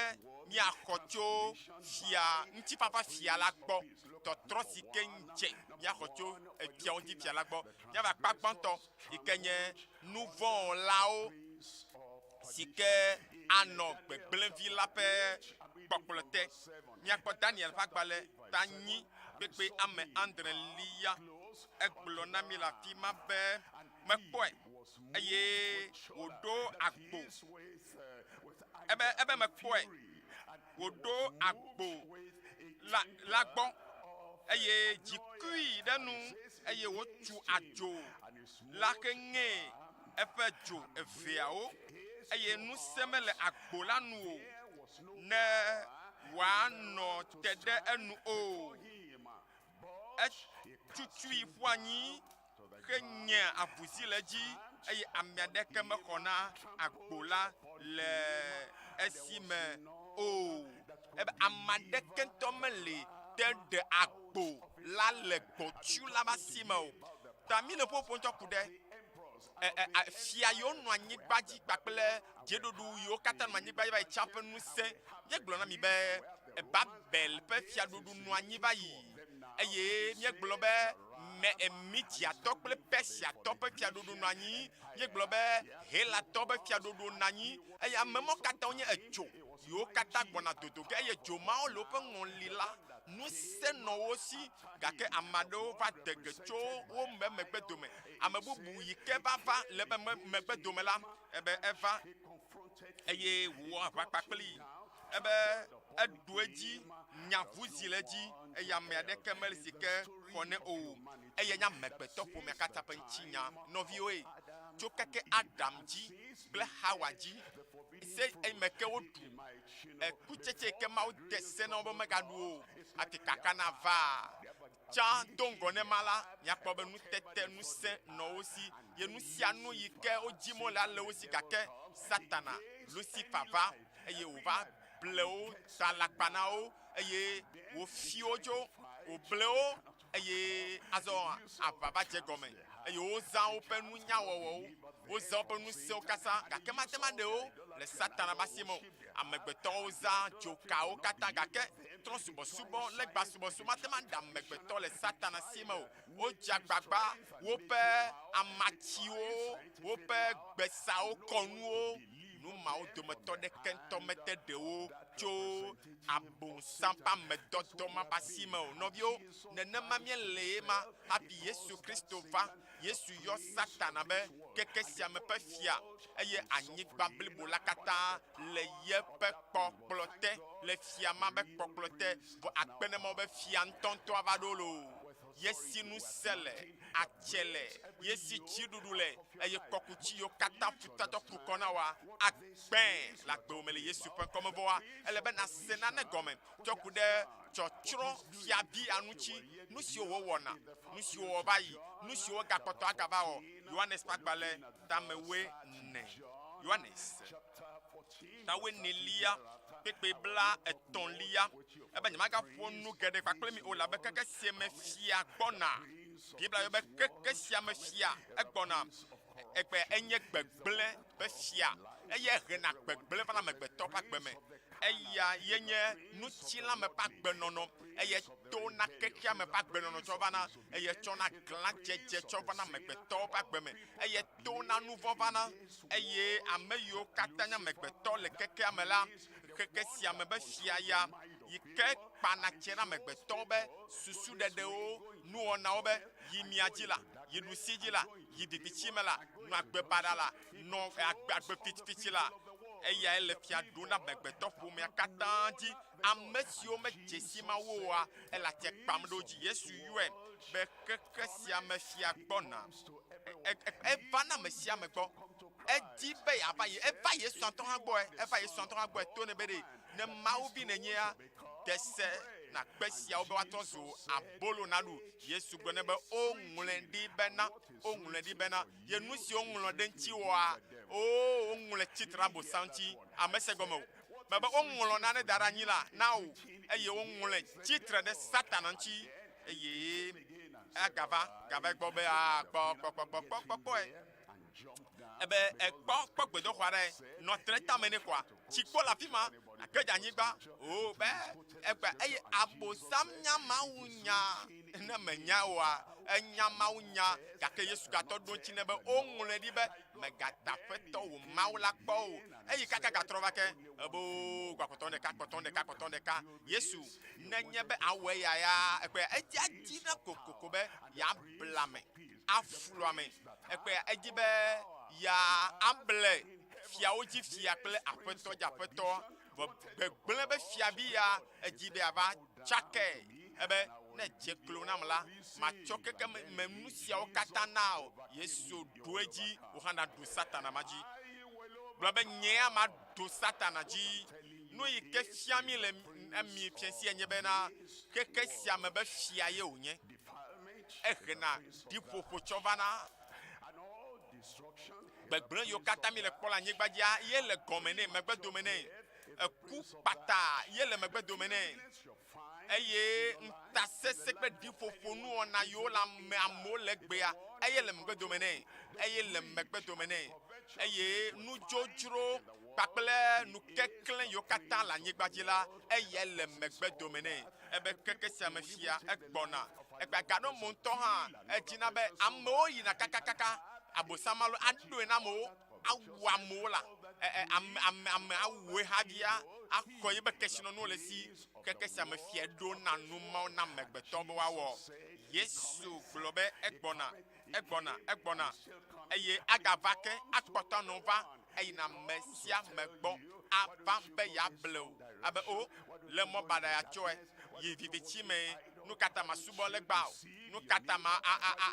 O: miaxɔ tso fia ŋutifafa fia la gbɔ tɔtrɔ si ke dze miaxɔ tso fiawo dzi fia la gbɔ miava kpa gbãtɔ yi ke nye nuvɔ̃lawo si ke anɔ gbegblẽvi la ƒe kpɔkplɔ te miakpɔ Daniel ƒe agbalẽ ta nyi kpekpe ame adrelia egblɔ na mi le afi ma be mekpɔe eye wòɖo agbo ebe mekpɔe wòɖo agbo la gbɔ eye dzikui ɖe nu eye wotu adzo la ke ŋe eƒe dzo eveawo eye ŋusẽ mele agbo la nu o ne wòanɔ te ɖe enu o etutui ƒu anyi ke nye avuzi le edzi eye ame aɖeke mexɔna agbo la le esime o ebe ame aɖeke ŋutɔ mele te ɖe agbo la le gbɔtsu la ƒe asime o ta mi le ƒoƒo ŋutɔ ku ɖe fia yiwo nɔ anyigba dzi kpakple dzeɖoɖo yiwo katã nɔ anyigba dzi va yi tsa ƒe ŋusẽ míegblɔ na mi be Babel ƒe fiaɖuɖu nɔ anyi va yi eye míegblɔ be Midiatɔ kple Persiatɔ ƒe fiaɖuɖu nɔ anyi míegblɔ be Helatɔ ƒe fiaɖuɖu nɔ anyi eye ame mawo katã wonye edzo yiwo katã gbɔna dodo ge eye dzo mawo le woƒe ŋɔli la ŋusẽ nɔ wo si gake ame aɖewo va de ge tso wo megbe dome ame bubu yi ke va le ebe megbe dome la ebe eva eye wòwɔ aʋa kpakpli ebe eɖu edzi nyavuzi le edzi eye ame aɖeke mele si ke xɔne o eye nye amegbetɔ ƒomea katã ƒe ŋutinya nɔviwoe tso keke Adam dzi kple Hawa dzi se eme ke woɖu kutsetse ke Mawu de se na wo be megaɖu o ati kaka na va tsã do ŋgɔ ne ma la miakpɔ be nutete ŋusẽ nɔ wo si ye nu sia nu yi ke wodzi mo le wo si gake Satana Lucifer va eye wòva ble wo ta lakpa na wo eye wòfi wo dzo wòble wo eye azɔ ababa dze gɔme eye wozã woƒe nunyawɔwɔwo wozã woƒe ŋusẽwo kasa gake mate ma ɖewo le satana ƒe asi me o. Amegbetɔwo zã dzokawo katã gake trɔ̃subɔsubɔ legba subɔsubɔ mate ma ɖe amegbetɔ le satana si me o. Wodze agbagba woƒe amatsiwo woƒe gbesawo kɔnuwo numawo dometɔ ɖeke ŋutɔ mete ɖewo tso abosam ƒe amedɔdɔ ma ƒe asi me o. Nɔviwo nenema míele ye ma hafi Yesu Kristo va. Yesu yɔ satana be keke sia me ƒe fia eye anyigba blibo la katã le yeƒe kpɔkplɔ te le fia ma be kpɔkplɔ te vɔ akpenemawo be fia ŋutɔŋutɔ ava ɖo lo. Yesi ŋusẽ le atse le yesi tsiɖuɖu le eye kɔkutsi yiwo katã futatɔ ku kɔ na wa agbẽ le agbewo me le Yesu ƒe ŋkɔme vɔ wa ele be nase nane gɔme tsɔ ku ɖe tsɔtsrɔ̃ fiabi aŋutsi nu siwo wowɔna nu siwo wɔ va yi nu siwo gakpɔtɔ agava wɔ. Yohanes ƒe agbalẽ tamewoe ne Yohanes tawoe nelia kpekpe bla etɔ̃lia ebe nyemagaƒo nu geɖe kpakple mi o labe keke sia me fia gbɔna bibla yɔ be keke sia me fia egbɔna egbe enye gbegblẽ be fia eye hena gbegblẽ vana amegbetɔ ƒe agbe me eya yenye nutsila me ƒe agbenɔnɔ eye tona kekea me ƒe agbenɔnɔ tsɔ vana eye tsɔna glã dzedze tsɔ vana amegbetɔwo ƒe agbe me eye tona nu vɔ vana eye ame yiwo katã nye amegbetɔ le kekea me la keke sia me be fia ya yi ke kpana tse na amegbetɔwo be susu ɖeɖewo nuwɔnawo be yi mia dzi la yi ɖusi dzi la yi bibitsi me la nɔ agbe baɖa la nɔ agbe fitfitsi la eya ele fia ɖo na amegbetɔ ƒomea katã dzi ame siwo me dzesi ma woa ele ate kpam ɖo dzi. Yesu yɔe be keke sia me fia gbɔna eva na ame sia me gbɔ edi be yeava yi eva Yesu ŋutɔ hã gbɔe eva Yesu ŋutɔ hã gbɔe to ne be ɖe ne Mawu vi nenyea dese na kpe siawo be woatrɔ zu abolo na ɖu. Yesu gblɔ ne be woŋlɔe ɖi bena ye nu si woŋlɔ ɖe ŋuti wɔa o woŋlɔe tsitre abosa ŋuti ame se gɔme o mebe woŋlɔ nane da ɖe anyi la na wo eye woŋlɔe tsitre ɖe satana ŋuti eye gava gbɔ be kpɔkpɔkpɔkpɔe ebe ekpɔ gbedoxɔ aɖe nɔtre tame ne kɔa tsikpɔ le afi ma ake dze anyigba o be egbe eye abosam nya Mawu nya ne menya oa enya Mawu nya gake Yesu gatɔ ɖo ŋuti ne be woŋlɔe ɖi be megada ƒetɔ wo Mawu la kpɔ o eye kaka gatrɔ va ke ebo kpɔtɔ ɖeka Yesu nenye be awɔe ya ekpe edi adi na kokoko be ya bla me aflu ame ekpe edi be ya able fiawo dzi fia kple aƒetɔ dzi aƒetɔ gbegblẽ be fiabi ya edi be ava tsake ebe ne dze klo nam la matsɔ keke me nu siawo katã na o. Yesu ɖo edzi wohã ɖu satana ma dzi gblɔ be nyea ma ɖo satana dzi nu yi ke fia mi le mi fiasi enye bena keke sia me be fia ye wònye ehena ɖiƒoƒo tsɔ vana gbegblẽ yiwo katã mi le kpɔ le anyigba dzia ye le gɔme nɛ megbedome nɛ eku kpata ye le megbedome nɛ eye ntasese kple ɖiƒoƒo nuwɔna yiwo le amewo le gbea eye le megbedome nɛ eye nudzodzro kpakple nukeklẽ yiwo katã le anyigba dzi la eye le megbedome nɛ ebe keke sia me fia egbɔna egbe gaɖo mo ŋutɔ hã edzina be amewo yina kakakaka abosama lo aɖoe na amewo awu amewo la ame awue havia akɔ yi be kesinɔnuwo le si keke sia me fia ɖo na numawo na amegbetɔ be woawɔ. Yesu gblɔ be egbɔna eye agava ke akpɔtɔ no va eyina me sia me gbɔ ava be yeable o abe o le mɔ baɖa ya tsɔe yi vivitsi me nu katã ma subɔ le gba o nu katã ma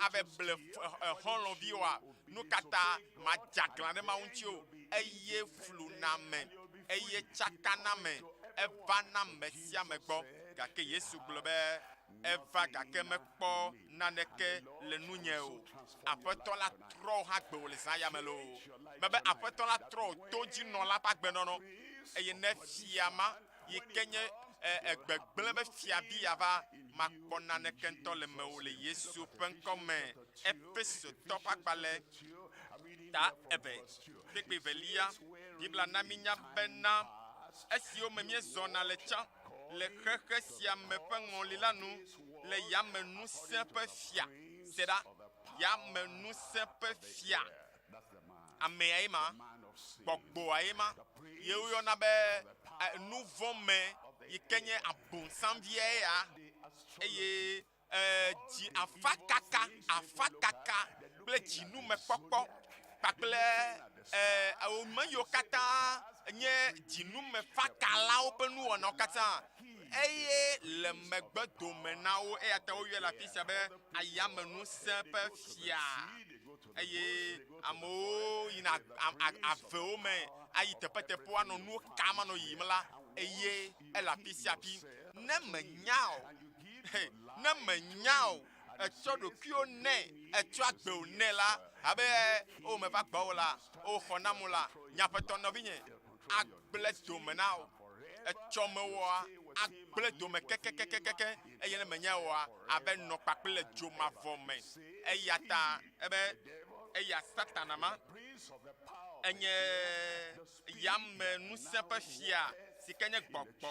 O: ave ble xɔlɔviwoa nu katã ma dzaglã ɖe ma ŋuti o eye flu na me eye tsaka na me eva na me sia me gbɔ gake Yesu gblɔ be eva gake mekpɔ naneke le nunye o aƒetɔ la trɔ hã gbe wo le zã ya me lo mebe aƒetɔ la trɔ to dzi nɔ la ƒe agbenɔnɔ eye ne fia ma yi ke nye Egbegblẽ be fiabi yava makpɔ naneke ŋutɔ le mewò le Yesu ƒe ŋkɔ me. Efesotɔ ƒe agbalẽ ta eve kpekpe velia. Bibla na mi nya bena esiwo me míezɔna le tsã le xexe sia me ƒe ŋɔli la nu le yame ŋusẽ ƒe fia. Se ɖa yame ŋusẽ ƒe fia. Amea ye ma, gbɔgbɔa ye ma, ye woyɔna be nu vɔ me yi ke nye abonsamvia ya eye dzi afakaka kple dzinumekpɔkpɔ kpakple ame yiwo katã nye dzinumefakalawo ƒe nuwɔnawo katã eye le megbe dome na wo eya ta woyɔe le afi sia be ayamenusẽ ƒe fia eye amewo yina avewo me ayi teƒeteƒewo anɔ nuwo kam anɔ yiyim la eye ele afi sia afi ne menya o ne menya o etsɔ ɖokuiwo nɛ etsɔ agbewo nɛ la abe o meva gbɔ o la o xɔ nam o la nyaƒetɔ nɔvinye agble dome na o etsɔ mewɔa agble dome kekekekeke eye ne menya oa abe nɔ kpakple le dzomavɔ me eya ta ebe eya satana ma enye yame ŋusẽ ƒe fia si ke nye gbɔgbɔ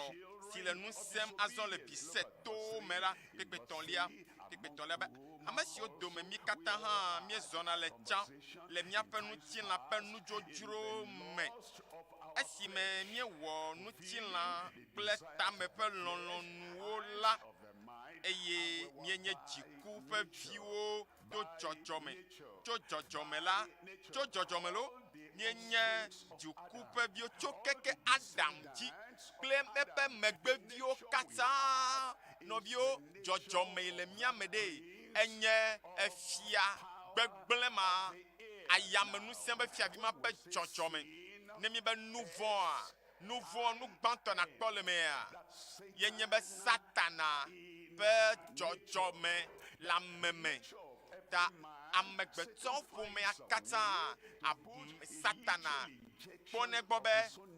O: si le ŋusẽm azɔ le biseto me la kpekpetɔlia be ame siwo dome mi katã hã míezɔna le tsã le míaƒe ŋutilã ƒe nudzodzro me esime míewɔ ŋutilã kple tame ƒe lɔlɔ̃nuwo la eye míenye dziku ƒe viwo to dzɔdzɔme tso dzɔdzɔme la tso dzɔdzɔme lo míenye dziku ƒe viwo tso keke Adam dzi kple eƒe megbeviwo katã nɔviwo dzɔdzɔme le míame ɖe enye efia gbegblẽ ma ayamenusẽ be fiavi ma ƒe dzɔdzɔme ne mi be nu gbãtɔ nakpɔ le mea yenye be Satana ƒe dzɔdzɔme le ame me ta amegbetɔ ƒomea katã Satana kpɔnɛ gbɔ be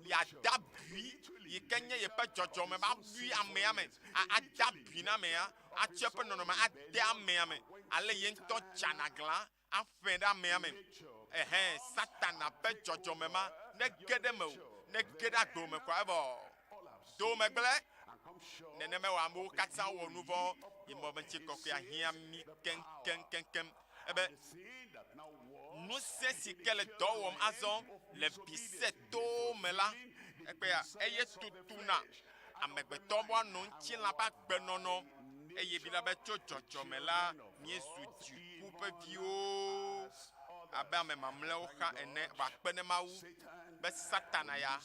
O: yada bui yi ke nye yeƒe dzɔdzɔme ba bui amea me ada bui na amea atso eƒe nɔnɔme ade amea me ale ye ŋutɔ tsana glã aƒe ɖe amea me Satana ƒe dzɔdzɔme ma ne ge ɖe me o ne ge ɖe agbo me kɔa evɔ do megble nenema wɔ amewo katã wɔ nu vɔ yi mɔ be ŋutikɔkɔe ahiã mi keŋkeŋkeŋkeŋ ebe ŋusẽ si ke le dɔ wɔm azɔ le biseto me la ekpea eye tutuna amegbetɔ bɔ anɔ ŋutilã ƒe agbenɔnɔ eye bi la be tso dzɔdzɔme la míezu dziku ƒe viwo abe ame mamlɛwo xa ene woakpe ne Mawu be Satana ya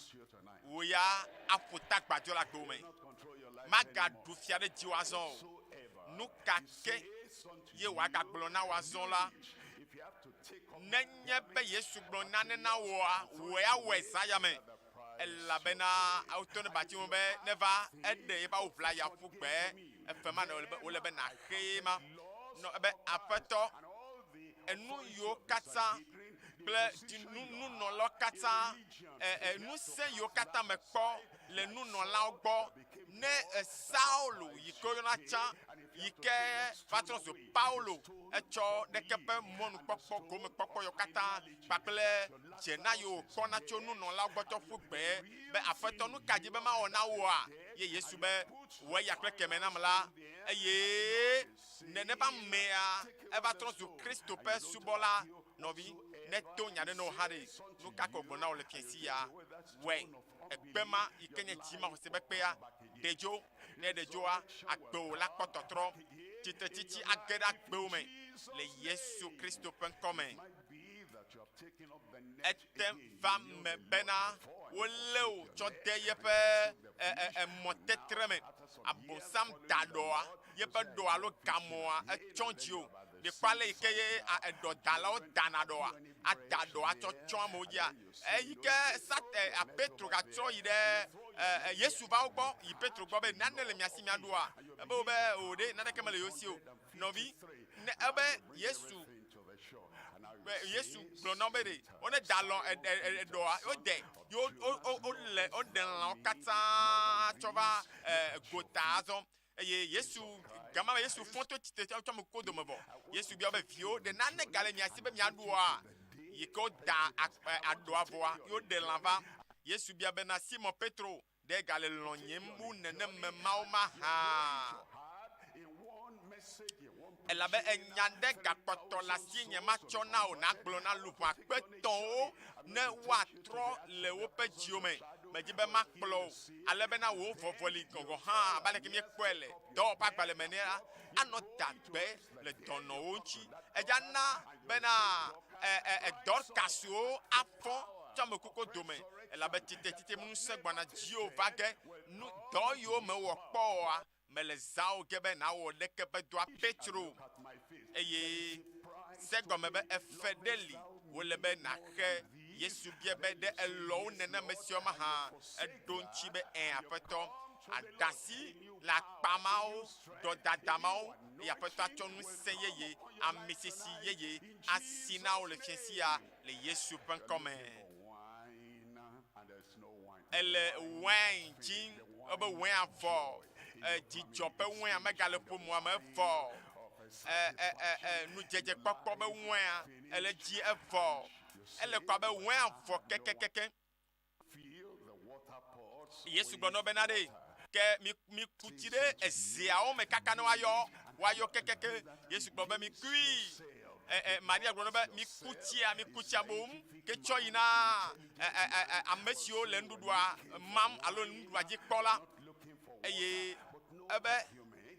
O: wo ya aƒo ta gbadzɔ le agbo me magaɖu fia ɖe dziwò azɔ o nu kake ye wòagagblɔ na wò azɔ la nenye be Yesu gblɔ nane na wòa wòe awɔe zã yame elabena awotɔ ne bati mo be neva eɖe yeƒe awòʋla ya ƒu gbɛ efe ma wòle be naxe ma nɔ ebe aƒetɔ enu yiwo katã kple nunɔlawo katã ŋusẽ yiwo katã me kpɔ le nunɔlawo gbɔ ne Saulo yi ke woyɔna tsã yi ke va trɔ zu Paulo etsɔ ɖeke ƒe mɔnukpɔkpɔ gomekpɔkpɔ yiwo katã kpakple dzena yiwo kpɔna tso nunɔlawo gbɔ tsɔ ƒu gbe be aƒetɔ nu ka dzi be mawɔ na woa ye Yesu be wòe ya kple keme nam la eye nenema amea eva trɔ zu Kristo ƒe subɔla nɔvi neto nya ɖe ne wò hã ɖe nu kake wògblɔ na wò le fiesi ya wɔe egbema yi ke nye dzima xɔse be kpea ɖedzo ne ɖedzoa agbewo la kpɔ tɔtrɔ tsitsetsitsi age ɖe agbewo me le Yesu Kristo ƒe ŋkɔ me ete va me bena wolé wo tsɔ de yeƒe mɔtetre me abosam da ɖɔa yeƒe ɖɔ alo gamɔa etsɔ dzi o ɖekpa le yi ke ye eɖɔdalawo dana ɖɔa ada ɖɔa tsɔ tsɔ amewo dzia eyi ke Petro gatrɔ yi ɖe Yesu va wo gbɔ yi Petro gbɔ be nane le mia si mia ɖoa ebe wo be o ɖe naneke mele yewo si o nɔvi ne ebe Yesu Yesu gblɔ na be de wone da lɔ eɖɔa wode wole la katã tsɔ va gota azɔ eye Yesu gama be Yesu fɔn to tite tsɔ me ko dome vɔ Yesu bia be viwo de nane gale miasi be miaɖoa yi ke woda aɖɔa vɔa woɖe lã va Yesu bia be na Simon Petro de gale lɔ nyem bu neneme mawo ma hã elabe enya ɖe gakpɔtɔ le asi nye ma tsɔ na o na gblɔ na luʋɔ akpetɔwo ne woatrɔ le woƒe dziwo me medzi be ma kplɔ o ale bena wo vɔvɔli gɔgɔ hã abe aleke míekpɔe le dɔwɔƒe agbalẽ me nea anɔ dagbe le dɔnɔwo ŋuti edza na bena dɔkasiwo afɔ tsɔ ame kuku dome elabe tite ŋusẽ gbɔna dziwo va ge nu dɔ yiwo mewɔ kpɔ oa mele zãwo ge be na wɔ ɖeke be doa Petro eye segɔme be efe ɖe li wole be naxe Yesu bia be ɖe elɔwo neneme siwo ma hã eɖo ŋuti be aƒetɔ adasi le akpamawo dɔdadamawo eye aƒetɔ atsɔ ŋusẽ yeye amesisi yeye asi na wo le fiasia le Yesu ƒe ŋkɔme ele wine dzi ebe wine avɔ dzidzɔ ƒe wine megale ƒomua me evɔ nudzedze kpɔkpɔ be wine ele dzi evɔ ele kɔ be wine avɔ kekekeke Yesu gblɔ nɔ bena ɖe ke mi kuti ɖe ezeawo me kaka ne woayɔ kekeke Yesu gblɔ be mi kui Maria gblɔ be mi kutia bom ke tsɔ yina ame siwo le nuɖuɖua mam alo nuɖuɖua dzi kpɔ la eye ebe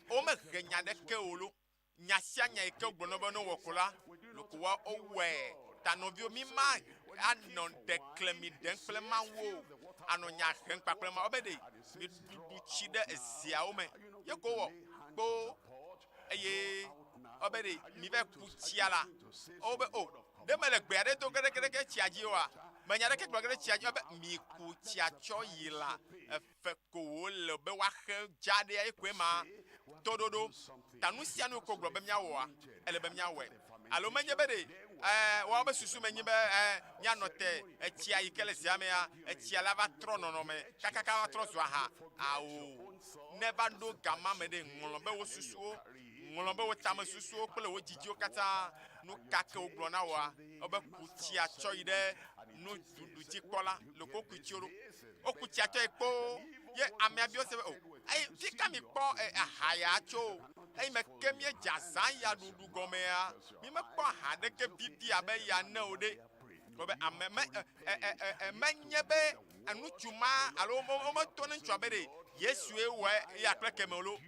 O: wome he nya ɖeke o lo nya sia nya yi ke gblɔ na be ne wɔ ko la loko wa wowɔe ta nɔviwo mi ma anɔ ɖeklemi ɖem kple Mawu anɔ nya hem kpakple Mawu be de mi ɖuɖu tsi ɖe ezeawo me ye ko wɔ kpo eye obe de mi ve ku tsia la obe o de me le gbe aɖe do geɖegeɖe tsia dzi oa menya ɖeke gblɔ ge ɖe tsia dzi obe mi ku tsia tsɔ yi la efe ko wole be woaxe dza ɖe ekoe ma toɖoɖo ta nu sia nu ko gblɔ be miawɔa ele be miawɔe alo menye be de wɔwo be susu me nyi be mianɔ te etsia yi ke le zea mea etsia la va trɔ nɔnɔme kakaka va trɔ zu aha awo ne va ɖo gama me de ŋlɔ be wo susuwo ŋlɔ be wo tame susuwo kple wo dzidziwo katã nu kake wo gblɔ na woa wobe kutsia tsɔ yi ɖe nuɖuɖu dzi kpɔ la loko kutsi ɖo wo kutsia tsɔ yi kpo ye amea biwo se be o eye fi ka mi kpɔ aha ya tso eye me ke mie dza zã ya ɖuɖu gɔmea mi me kpɔ aha ɖeke bibi abe ya ne o ɖe wobe ame menye be ŋutsu ma alo wometo ne ŋutsua be de Yesue wɔe ya kple keme lo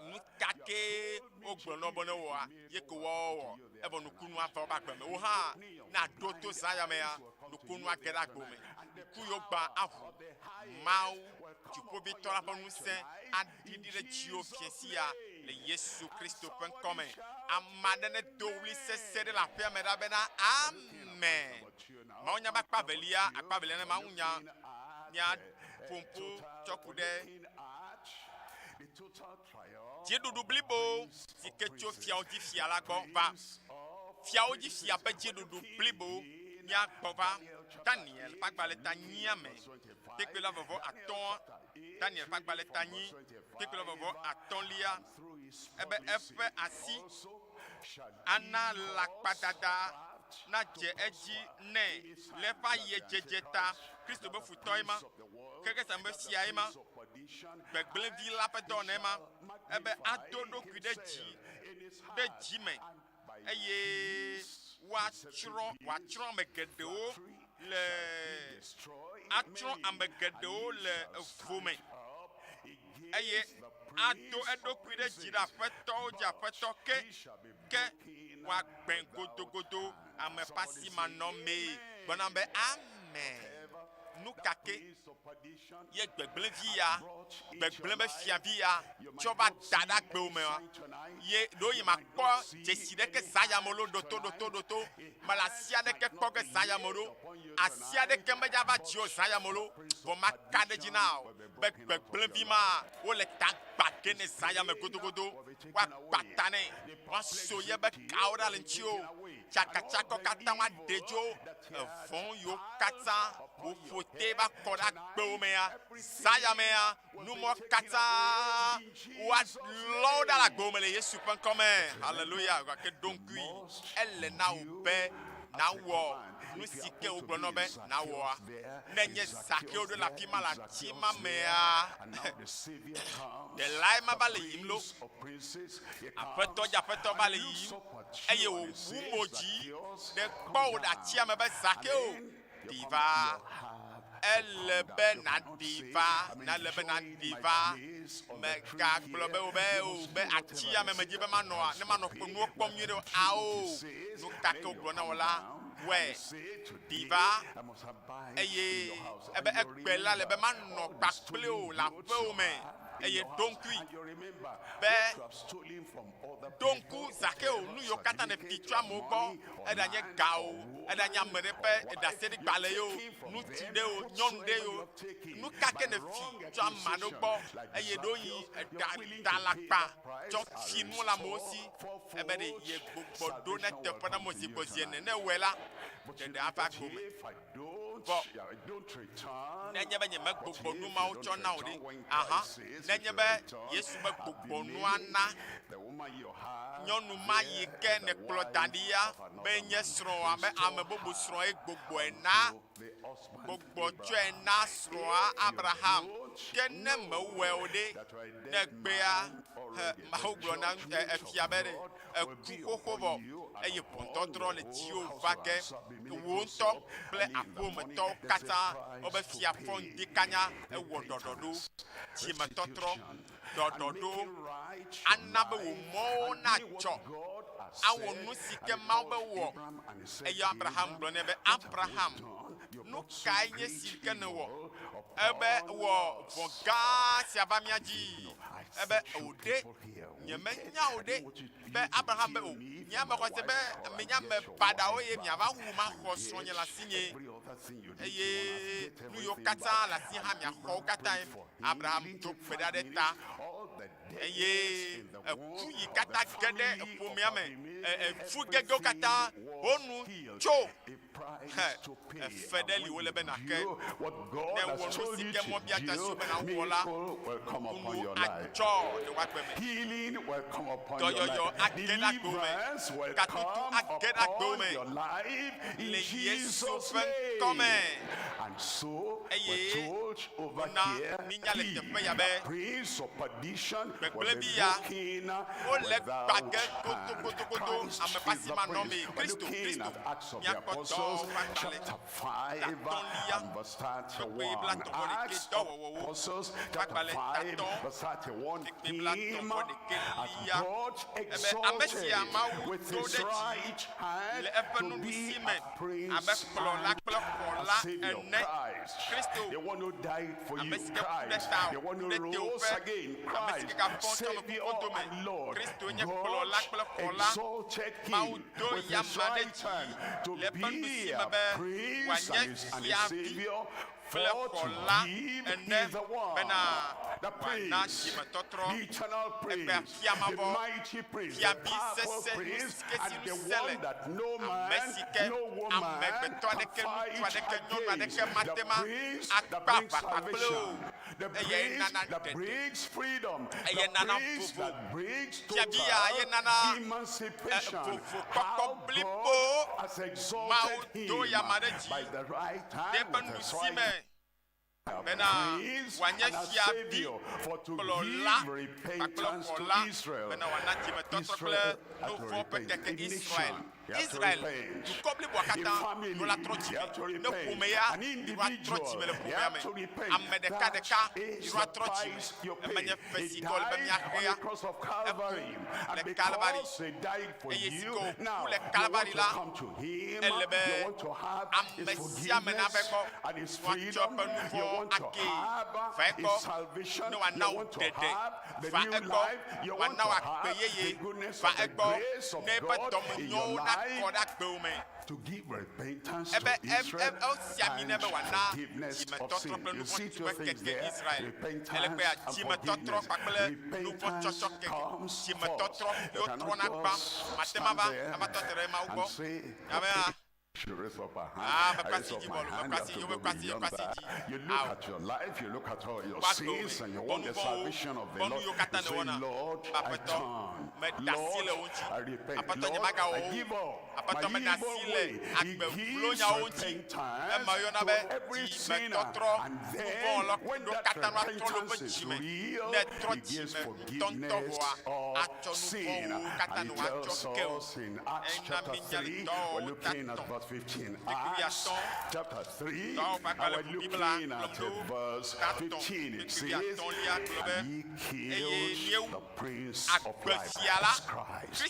O: nu kake wo gblɔ nɔ be ne wɔa ye ko wɔwɔ evɔ nukunu afɔ wobe agbe me wo hã na ɖo to zã ya mea nukunu age ɖe agbo me nuku yiwo gba aʋu Mawu dziƒoʋĩtɔ la ƒe ŋusẽ aɖiɖi ɖe dziwo fiasia le Yesu Kristo ƒe ŋkɔme ame aɖe ne do wli sesẽ ɖe le aƒea me ɖa bena amen mawu nya be akpa velia ne mawu nya ƒompo tsɔ ku ɖe dziɖuɖu blibo si ke tso fiawo dzi fia la gbɔ va fiawo dzi fia ƒe dziɖuɖu blibo míagbɔ va Daniel ƒe agbalẽ ta 8 me kpekpela vɔvɔ 5 Daniel ƒe agbalẽ ta 8 kpekpela vɔvɔ 5 ebe eƒe asi ana lakpadada na dze edzi ne le eƒe ayedzedze ta Kristo be futɔ ye ma keke sa be fia ye ma gbegblẽvi la ƒe dɔ ne ma ebe ado ɖokui ɖe dzi me eye woatsrɔ̃ ame geɖewo le evo me eye ado eɖokui ɖe dzi ɖe aƒetɔwo dzi aƒetɔ ke woagbẽ godogodo ame ƒe asi manɔ mee gbɔna be amen nu kake ye gbegble vi ya gbegble be fia vi ya tso va da ɖe agbewo me wa ye ɖo yi ma kpɔ dzesi ɖe ke zayamolo ɖoto mele asi aɖeke kpɔ ke zayamolo asi aɖeke medza va dzi o zayamolo vɔ ma ka ɖe dzi na o be gbegble vi ma wole ta gba ke ne zayame godogodo wa gba ta ne wa so ye be kawo ɖe le ŋuti o tsakatsakɔ katã wa de dzo evɔn yiwo katã wofo te va kɔ ɖe agbewo me ya zayame ya numɔ katã wa lɔwo ɖe le agbewo me le Yesu ƒe ŋkɔ me hallelujah gake donkui ele na wo be na wɔ nu si ke wogblɔ nɔ be na wɔa ne nye zakewo ɖo le afi ma le ati ma mea ɖelae ma va le yim lo aƒetɔ dzi aƒetɔ va le yiyim eye wòwu mo dzi ɖe kpɔ wo ɖe atia me be zakewo diva ele be na diva le be na diva megagblɔ be wo be atia me medzi be manɔa ne manɔ nuwo kpɔm nyuie ɖe ao nu kake wogblɔ na wɔ la wɛ diva eye ebe egbe la le be manɔ kpakple o le aƒewo me eye donkui be donku zakeo nu yiwo katã ne fi tso amewo gbɔ eɖa nye gawo eɖa nye ame ɖe ƒe ɖase ɖi gbalẽ yewo ŋutsu ɖe wo nyɔnu ɖe yo nu kake ne fi tso ame aɖewo gbɔ eye ɖewo yi dalakpa tsɔ fi nu le amewo si ebe ɖe ye gbogbo ɖo ne teƒe ne mozi gbozi ene ne wɔe la ɖeɖe ava gome bɔ nenye be nye me gbogbo nu mawo tsɔ na o ɖe nenye be Yesu be gbogbo nua na nyɔnu ma yi ke ne kplɔ da ɖi ya be nye srɔ̃a be ame bubu srɔ̃ ye gbogboe na gbogbo tsɔe na srɔ̃a Abraham ke ne mewɔe o ɖe ne gbea Mawu gblɔ na efia be ɖe eku xoxo vɔ eye ʋɔtɔtrɔ le dziwo va ke wo ŋutɔ kple aƒometɔwo katã wobe fia fɔ ŋdi kanya ewɔ ɖɔɖɔɖo dzimetɔtrɔ ɖɔɖɔɖo ana be wò mɔwo natsɔ awɔ nu si ke Mawu be wɔ eye Abraham gblɔ nɛ be Abraham nu kae nye si ke ne wɔ ebe wɔ vɔ gã sia va mía dzi ebe o ɖe nyemenya o ɖe be Abraham be o nyame xɔ se be menyame baɖawo ye miava wu ma xɔ srɔ̃nye le asinye eye nu yiwo katã le asi hã miaxɔwo katã Abraham tso kpe ɖa ɖe ta eye eku yi katã ge ɖe eƒomea me efu gegewo katã wonu tso efe ɖe li wole be nake ne wɔ nu si ke mɔ bia ta si be na wɔ la ŋunu atsɔ ɖe woagbe me dɔyɔyɔ age ɖe agbewo me katutu age ɖe agbewo me le Yesu ƒe ŋkɔ me eye wona minya le teƒe ya be gbegble bi ya wole gbage kotokotokoto ame pasi ma nɔ me Kristo miakpɔtɔ ƒe agbalẽ tatɔlia kpekpe blatɔvɔ ɖeke dɔwɔwɔwo agbalẽ tatɔ kpekpe blatɔvɔ ɖeke lia ebe ame sia Mawu do ɖe dzi le eƒe nuɖusi me abe kplɔla kple xɔla ene Kristo ame si ke ku ɖe ta ku ɖe tewoƒe ame si ke gafɔ tsɔ me kukoto me Kristo nye kplɔla kple xɔla Mawu do yama ɖe dzi le eƒe nuɖusi me be wòanye fiavi kple xɔla ene bena wòana dzimetɔtrɔ egbe fiamavɔ fiavi sese nusikesi nusele ame si ke amegbetɔ aɖeke ŋutsu aɖeke nyɔnu aɖeke matema akpa aʋakpa kple o eye nana ɖeɖe eye nana vovo fiavi ya ye nana vovo kpɔkpɔ blibo Mawu do yama ɖe dzi ɖe ƒe nuɖusi me bena wòanye fiavi kplɔla kpakple xɔla bena wòana dzimetɔtrɔ kple nu vɔ̃ ƒe keke Israel Israël, du couple Boakata, nous la trotime, ne Poumeya, il va trotime le Poumeya, Amedeka deka, il va trotime, le magnifique, le Calvary, et Yesiko, pour les Calvary là, elle Amessia Menabeko, Watchop nouveau Aki, Feko, no one now dead, Faeko, one now Akpeye, Faeko, neighbor Domino, not Kodak Bowman.
N: To give repentance to Israel and forgiveness of sin. You see two things there, repentance and forgiveness. Repentance comes first. You cannot just stand there and say, okay, you raise up a hand, I raise up my hand, you have to go beyond that. You look at your life, you look at all your sins, and you want the salvation of the Lord. You say, Lord, I turn. Lord, I repent. Lord, I give up my evil way. He gives repentance to every sinner. And then, when that repentance is real, He gives forgiveness of sin. And He tells us in Acts chapter 3, we're looking at verse 15. Acts chapter 3, and we're looking at verse 15. It says, and He killed the Prince of Life, Christ.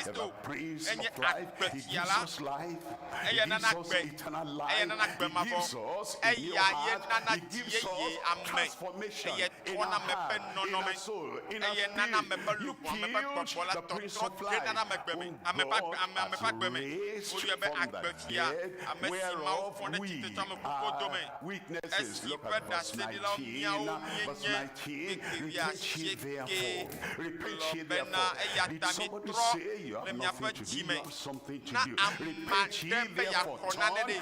N: The Prince of Life, He gives us life, He gives us eternal life, He gives us a new heart, He gives us transformation in our heart, in our soul, in our spirit. You killed the Prince of Life, whom God has raised from the dead, whereof we are witnesses. Look at verse 19. Verse 19. Repent ye therefore. Repent ye therefore. Did somebody say you have nothing to do? You have something to do. Repent ye therefore. Turn away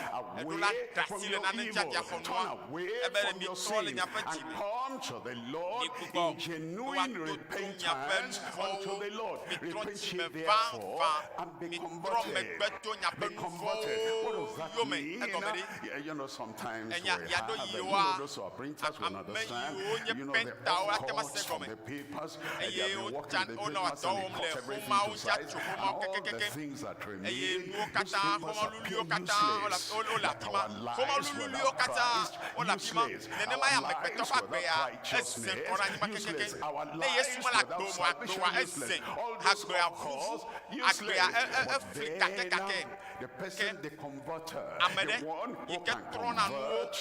N: from your evil. Turn away from your sin and come to the Lord in genuine repentance unto the Lord. Repent ye therefore and be converted. Be converted. What does that mean? You know, sometimes we have, those who are printers will understand, you know, the cuts from the papers, and they have been working the papers and they cut everything to size, and all the things that remain, those papers appear useless. Our lives without Christ, useless. Our lives without righteousness, useless. Our lives without salvation, useless. All those cuts, useless. But then, the person, the converter, the one who can convert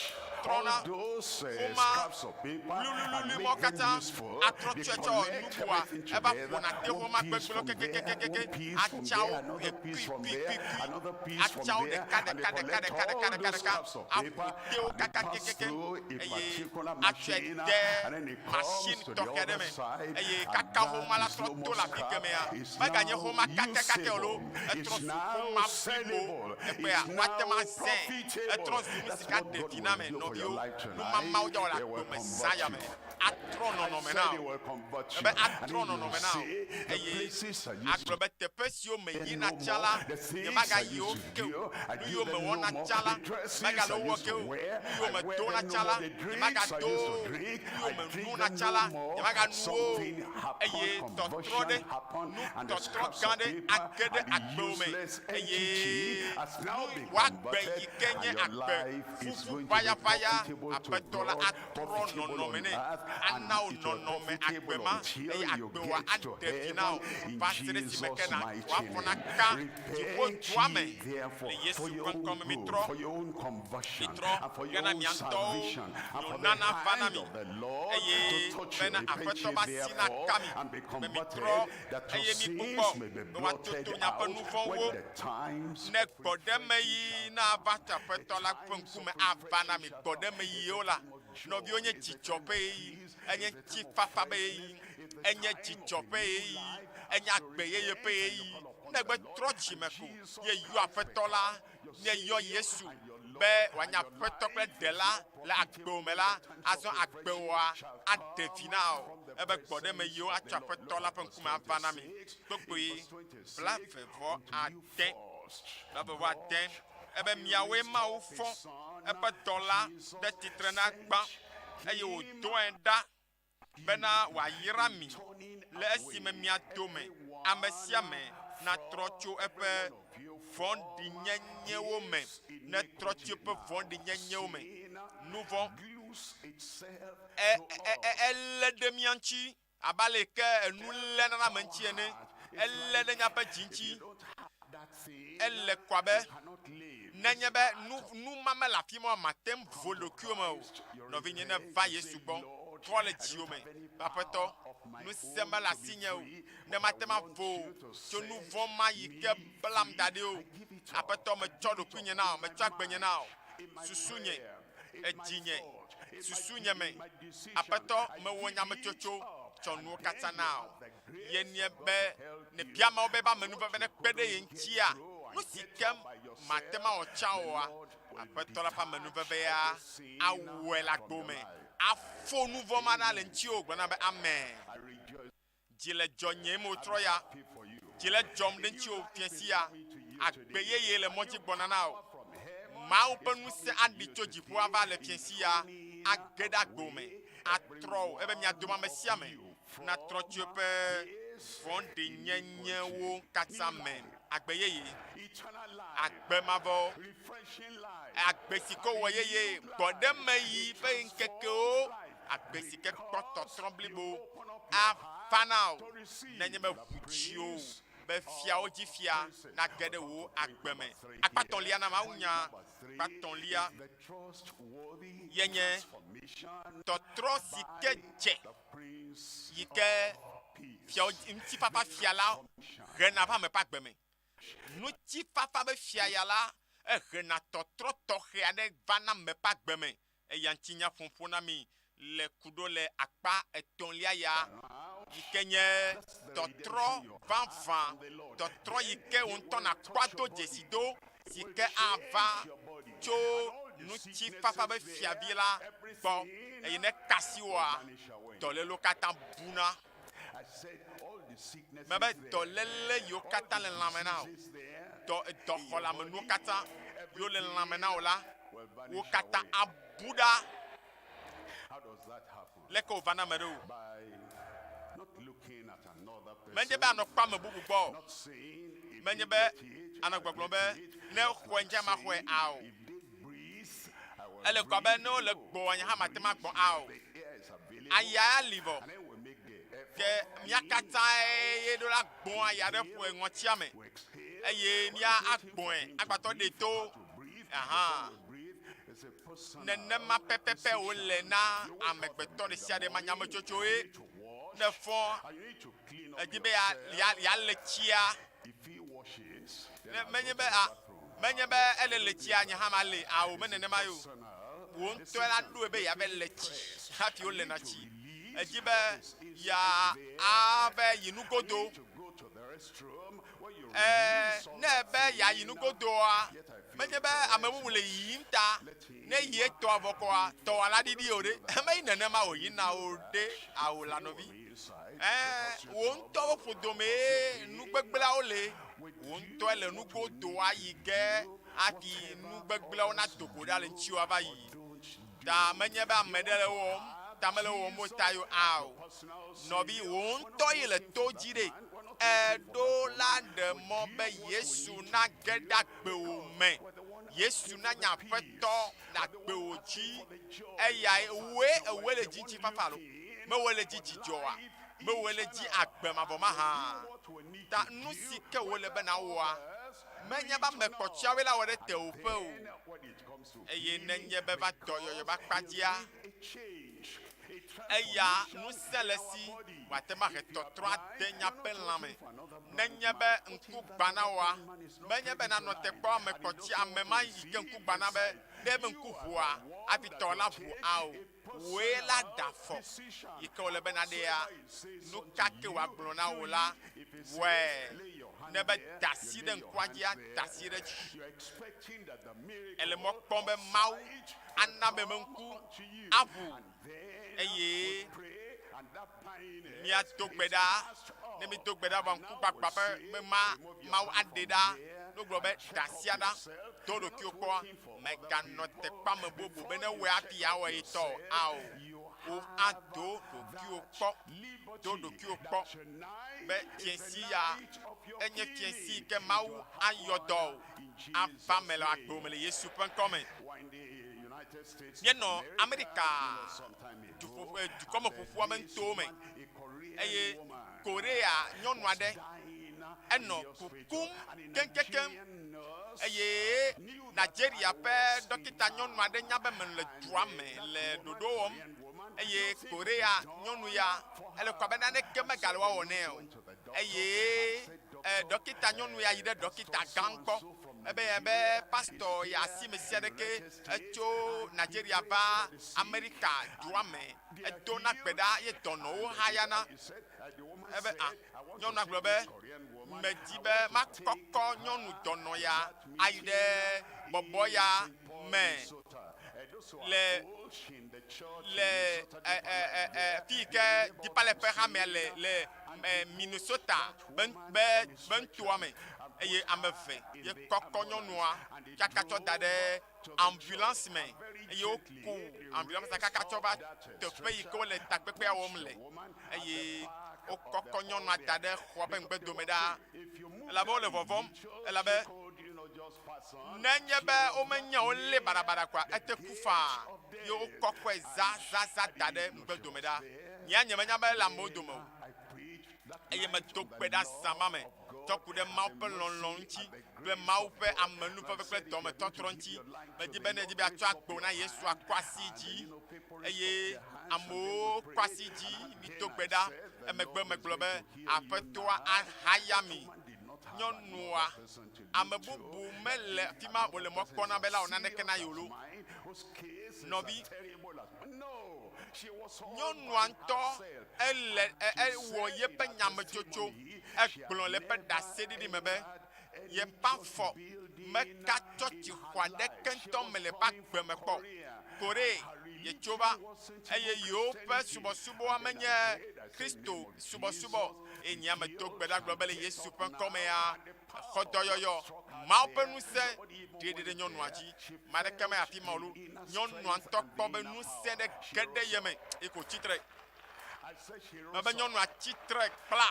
N: all those scraps of paper and make them useful. They connect everything together. One piece from there, one piece from there, another piece from there, another piece from there, and they collect all those scraps of paper and they pass through a particular machine, and then it comes to the other side, and that is no more scrap. It's now usable. It's now sellable. It's now profitable. That's what God will do for your life tonight. They will convert you. I said they will convert you. And then you say, the places I used to do no more. The things I used to do, I do them no more. The dresses I used to wear, I wear them no more. The drinks I used to drink, I drink them no more. Something happened, conversion happened, and the scraps of paper and the useless entity has now been converted, and your life is going to be profitable to God, profitable on earth, and it will be profitable until you get to heaven in Jesus' mighty name. Repent ye therefore for your own good, for your own conversion, and for your own salvation, and for the hand of the Lord to touch you. Repent ye therefore and be converted, that your sins may be blotted out when the times
O: nɔvi wonye dzidzɔƒe yi enye tsifafa ƒe yi enye dzidzɔƒe yi enye agbeyeye ƒe yi negbe trɔ dzime ko ye yɔ aƒetɔ la ne yɔ Yesu be wòanye aƒetɔ kple ɖela le agbewo me la azɔ agbewoa aɖe fi na o ebe gbɔɖeme yiwo atsɔ aƒetɔ la ƒe ŋkume ava na mi kpekpe blavevɔ ade ebe miawoe Mawu fɔ ebe dɔla ɖe tsitre na gbã eye wòdɔe ɖa bena wòayra mi le esime mia dome ame sia ame na trɔ tso eƒe vɔ̃ɖi nyenyewo me, ne trɔ tso eƒe vɔ̃ɖi nyenyewo me, nu vɔ̃ elé ɖe mía ŋuti abe ale ke enu lé nana ame ŋuti ene, elé ɖe míaƒe dzi ŋuti, ele kɔ be nenye be nu ma me le afi ma mate ŋu vo ɖokuiwo me o, nɔvinye ne va Yesu gbɔ trɔ le dziwo me, aƒetɔ nu se mele asi nye o, ne mate ma vo tso nu vɔ̃ ma yi ke blam da ɖi o, aƒetɔ metsɔ ɖokui nye na o, metsɔ agbe nye na o, susu nye, edzi nye, susu nye me, aƒetɔ mewɔ nyametsotso tsɔ nuwo katã na o, ye nye be ne bia mawo be ame nuveve ne kpe ɖe ye ŋutia, nu si ke mate ma wɔ tsã oa, aƒetɔ la ƒe ame nuveve ya awɔe le agbo me, afɔ nu vɔ̃ ma ɖa le ŋuti o, gblɔna be amen. Dzi le dzɔ nye me wotrɔ ya, dzi le dzɔm ɖe ŋuti o fiesi ya, agbe yeye le mɔdzi gbɔna na o, Mawu ƒe ŋusẽ aɖi tso dziƒo ava le fiesi ya, age ɖe agbo me, atrɔ o, ebe mia dome ame sia ame na trɔ tso eƒe vɔ̃ɖi nyenyewo katã me, agbe yeye, agbe mavɔ, agbe si ke wɔ yeye, gbɔɖeme yi ƒe ŋkekewo, agbe si ke kpɔ tɔtrɔ blibo, ava na o, nenye be ʋudziwo, be fiawo dzi fia, na ge ɖe wo agbe me. Akpatɔlia na Mawu nya, akpatɔlia yenye tɔtrɔ si ke dze, yi ke fiawo ŋutifafa fia la hena va ame ƒe agbe me. Ŋutifafa be fia ya la ehena tɔtrɔ tɔxɛ aɖe va na ame ƒe agbe me. Eya ŋuti nya ƒoƒo na mi le kuɖo le akpa etɔ̃lia ya, yi ke nye tɔtrɔ vavã, tɔtrɔ yi ke wo ŋutɔ nakpɔ do dzesi do, si ke ava tso ŋutifafa be fiavi la gbɔ, eye ne kasi woa, dɔlélo katã buna. Mebe dɔléle yiwo katã le lãme na o, dɔxɔlamenuwo katã yiwo le lãme na o la, wo katã abu ɖa. Leke wo va na ame ɖe o. Menye be anɔ kpɔ ame bubu gbɔ, menye be anɔ gbɔgblɔ be ne xɔe ŋdze ma xɔe a o. Ele kɔ be ne wole gbɔ nye hã mate ma gbɔ a o. Aya li vɔ. Ke mía katã ye ɖo la gbɔ aya ɖe ƒoe ŋɔtia me, eye mía agbɔe agbatɔ ɖe to. Nenema pɛpɛpɛ wole na amegbetɔ ɖe sia ɖe ma nyametsotsoe, ne fɔ edzi be ya le tsia, menye be ele le tsia nye hã ma le awo me nenema yo, wo ŋutɔ la ɖoe be ya be le tsi hafi wole na tsi, edzi be ya ave yi nugodo, ne be ya yi nugodoa, menye be ame bubu le yiyim ta, ne yi etɔ avɔ kɔa, tɔwa la ɖiɖi o ɖe, me yi nenema o yina o ɖe awo la nɔvi. Wo ŋutɔwo ƒodome nugbegblẽawo le, wo ŋutɔ le nugodoa yi ge afi nugbegblẽawo na dogo ɖa le ŋuti ava yi. Ta menye be ame ɖe le wɔm, ta mele wɔm o ta yo a o. Nɔvi wo ŋutɔ yi le to dzi ɖe. Eɖo la ɖe mɔ be Yesu na ge ɖe agbewo me, Yesu na nye aƒetɔ le agbewo dzi, eya ewoe le dzi ŋuti fafa lo, mewoe le dzi dzidzɔa, mewoe le dzi agbe mavɔ ma hã. Ta nu si ke wole bena wɔa, menye be ame kpɔtɔeawoe la wɔ ɖe tewoƒe o, eye nenye be va dɔyɔyɔ ba kpadzia, eya ŋusẽ le si wate ma he tɔtrɔ ade nyaƒe lãme, nenye be ŋku gbana woa, menye be nanɔ te kpɔ ame kpɔtsi ame ma yi ke ŋku gbana be ne be ŋku ʋua hafi tɔ la ʋu a o, woe la da fɔ yi ke wole bena ɖea, nu kake woagblɔ na wo la wɔe, ne be da asi ɖe ŋkua dzia, da asi ɖe dzi. Ele mɔ kpɔm be Mawu ana be me ŋku aʋu, eye míado gbe ɖa, ne mi do gbe ɖa vɔ ŋku gbagba be Mawu aɖe ɖa, no gblɔ be da asia ɖa, do ɖokuiwo kpɔ, meganɔ teƒe ame bubu be ne wɔe hafi ya wɔ etɔ a o, wo ado ɖokuiwo kpɔ. do ɖokuiwo kpɔ be fiẽsi ya enye fiẽsi ke Mawu ayɔ dɔ o ava me le agbo me le Yesu ƒe ŋkɔ me. Míenɔ Amerika dukɔme ƒoƒua ƒe ŋuto me eye Korea nyɔnu aɖe enɔ kukum keŋkeŋkeŋ eye Nigeria ƒe dɔkita nyɔnu aɖe nya be mele dua me le ɖoɖo wɔm eye Korea nyɔnu ya ele kɔ be naneke megale wɔwɔ nɛ o eye dɔkita nyɔnu ya yi ɖe dɔkita gã gbɔ ebe pastor ya asi me sia ɖeke etso Nigeria va Amerika dua me edo na gbe ɖa ye dɔnɔwo hayana ebe nyɔnua gblɔ be medi be makɔkɔ nyɔnu dɔnɔ ya ayi ɖe bɔbɔ ya me le fi ke dipale ƒe xamea le Minnesota be ŋutoa me eye ame eve ye kɔkɔ nyɔnua kaka tsɔ da ɖe ambulance me eye woku ambulance kaka tsɔ va teƒe yi ke wole takpekpea wɔm le eye wokɔkɔ nyɔnua da ɖe xɔa ƒe ŋgbedome ɖaa elabe wole vɔvɔm elabe nenye be womenya wolé baɖabaɖa kɔa ete ku faa ye wokɔkɔe zazã da ɖe ŋgbedome ɖaa nye menya be le amewo dome o eye medo gbe ɖa zãma me tsɔ ku ɖe Mawu ƒe lɔlɔ̃ ŋuti kple Mawu ƒe amenuƒe kple dɔmetɔtrɔ ŋuti medi be nedzi be atsɔ agbo na Yesu akɔ asi dzi eye amewo kɔ asi dzi mido gbe ɖa emegbe megblɔ be aƒetɔa ahaya mi nyɔnua ame bubu mele fi ma wòle mɔ kpɔna be la wò naneke na yewo lo nɔvi nyɔnua ŋutɔ ewɔ yeƒe nyametsotso egblɔ le eƒe ɖaseɖiɖi me be yeƒe afɔ meka tsɔtsi xɔ aɖeke ŋutɔ me le eƒe agbe me kpɔ Korea yetso va eye yewo ƒe subɔsubɔa menye Kristo subɔsubɔ eye nye ame do gbe ɖa gblɔ be le Yesu ƒe ŋkɔmea xɔdɔyɔyɔ Mawu ƒe ŋusẽ ɖeɖe ɖe nyɔnua dzi ame aɖeke me afi ma o lo nyɔnua ŋutɔ kpɔ be ŋusẽ ɖe ge ɖe ye me eye ko tsitre mebe nyɔnua tsitre kpla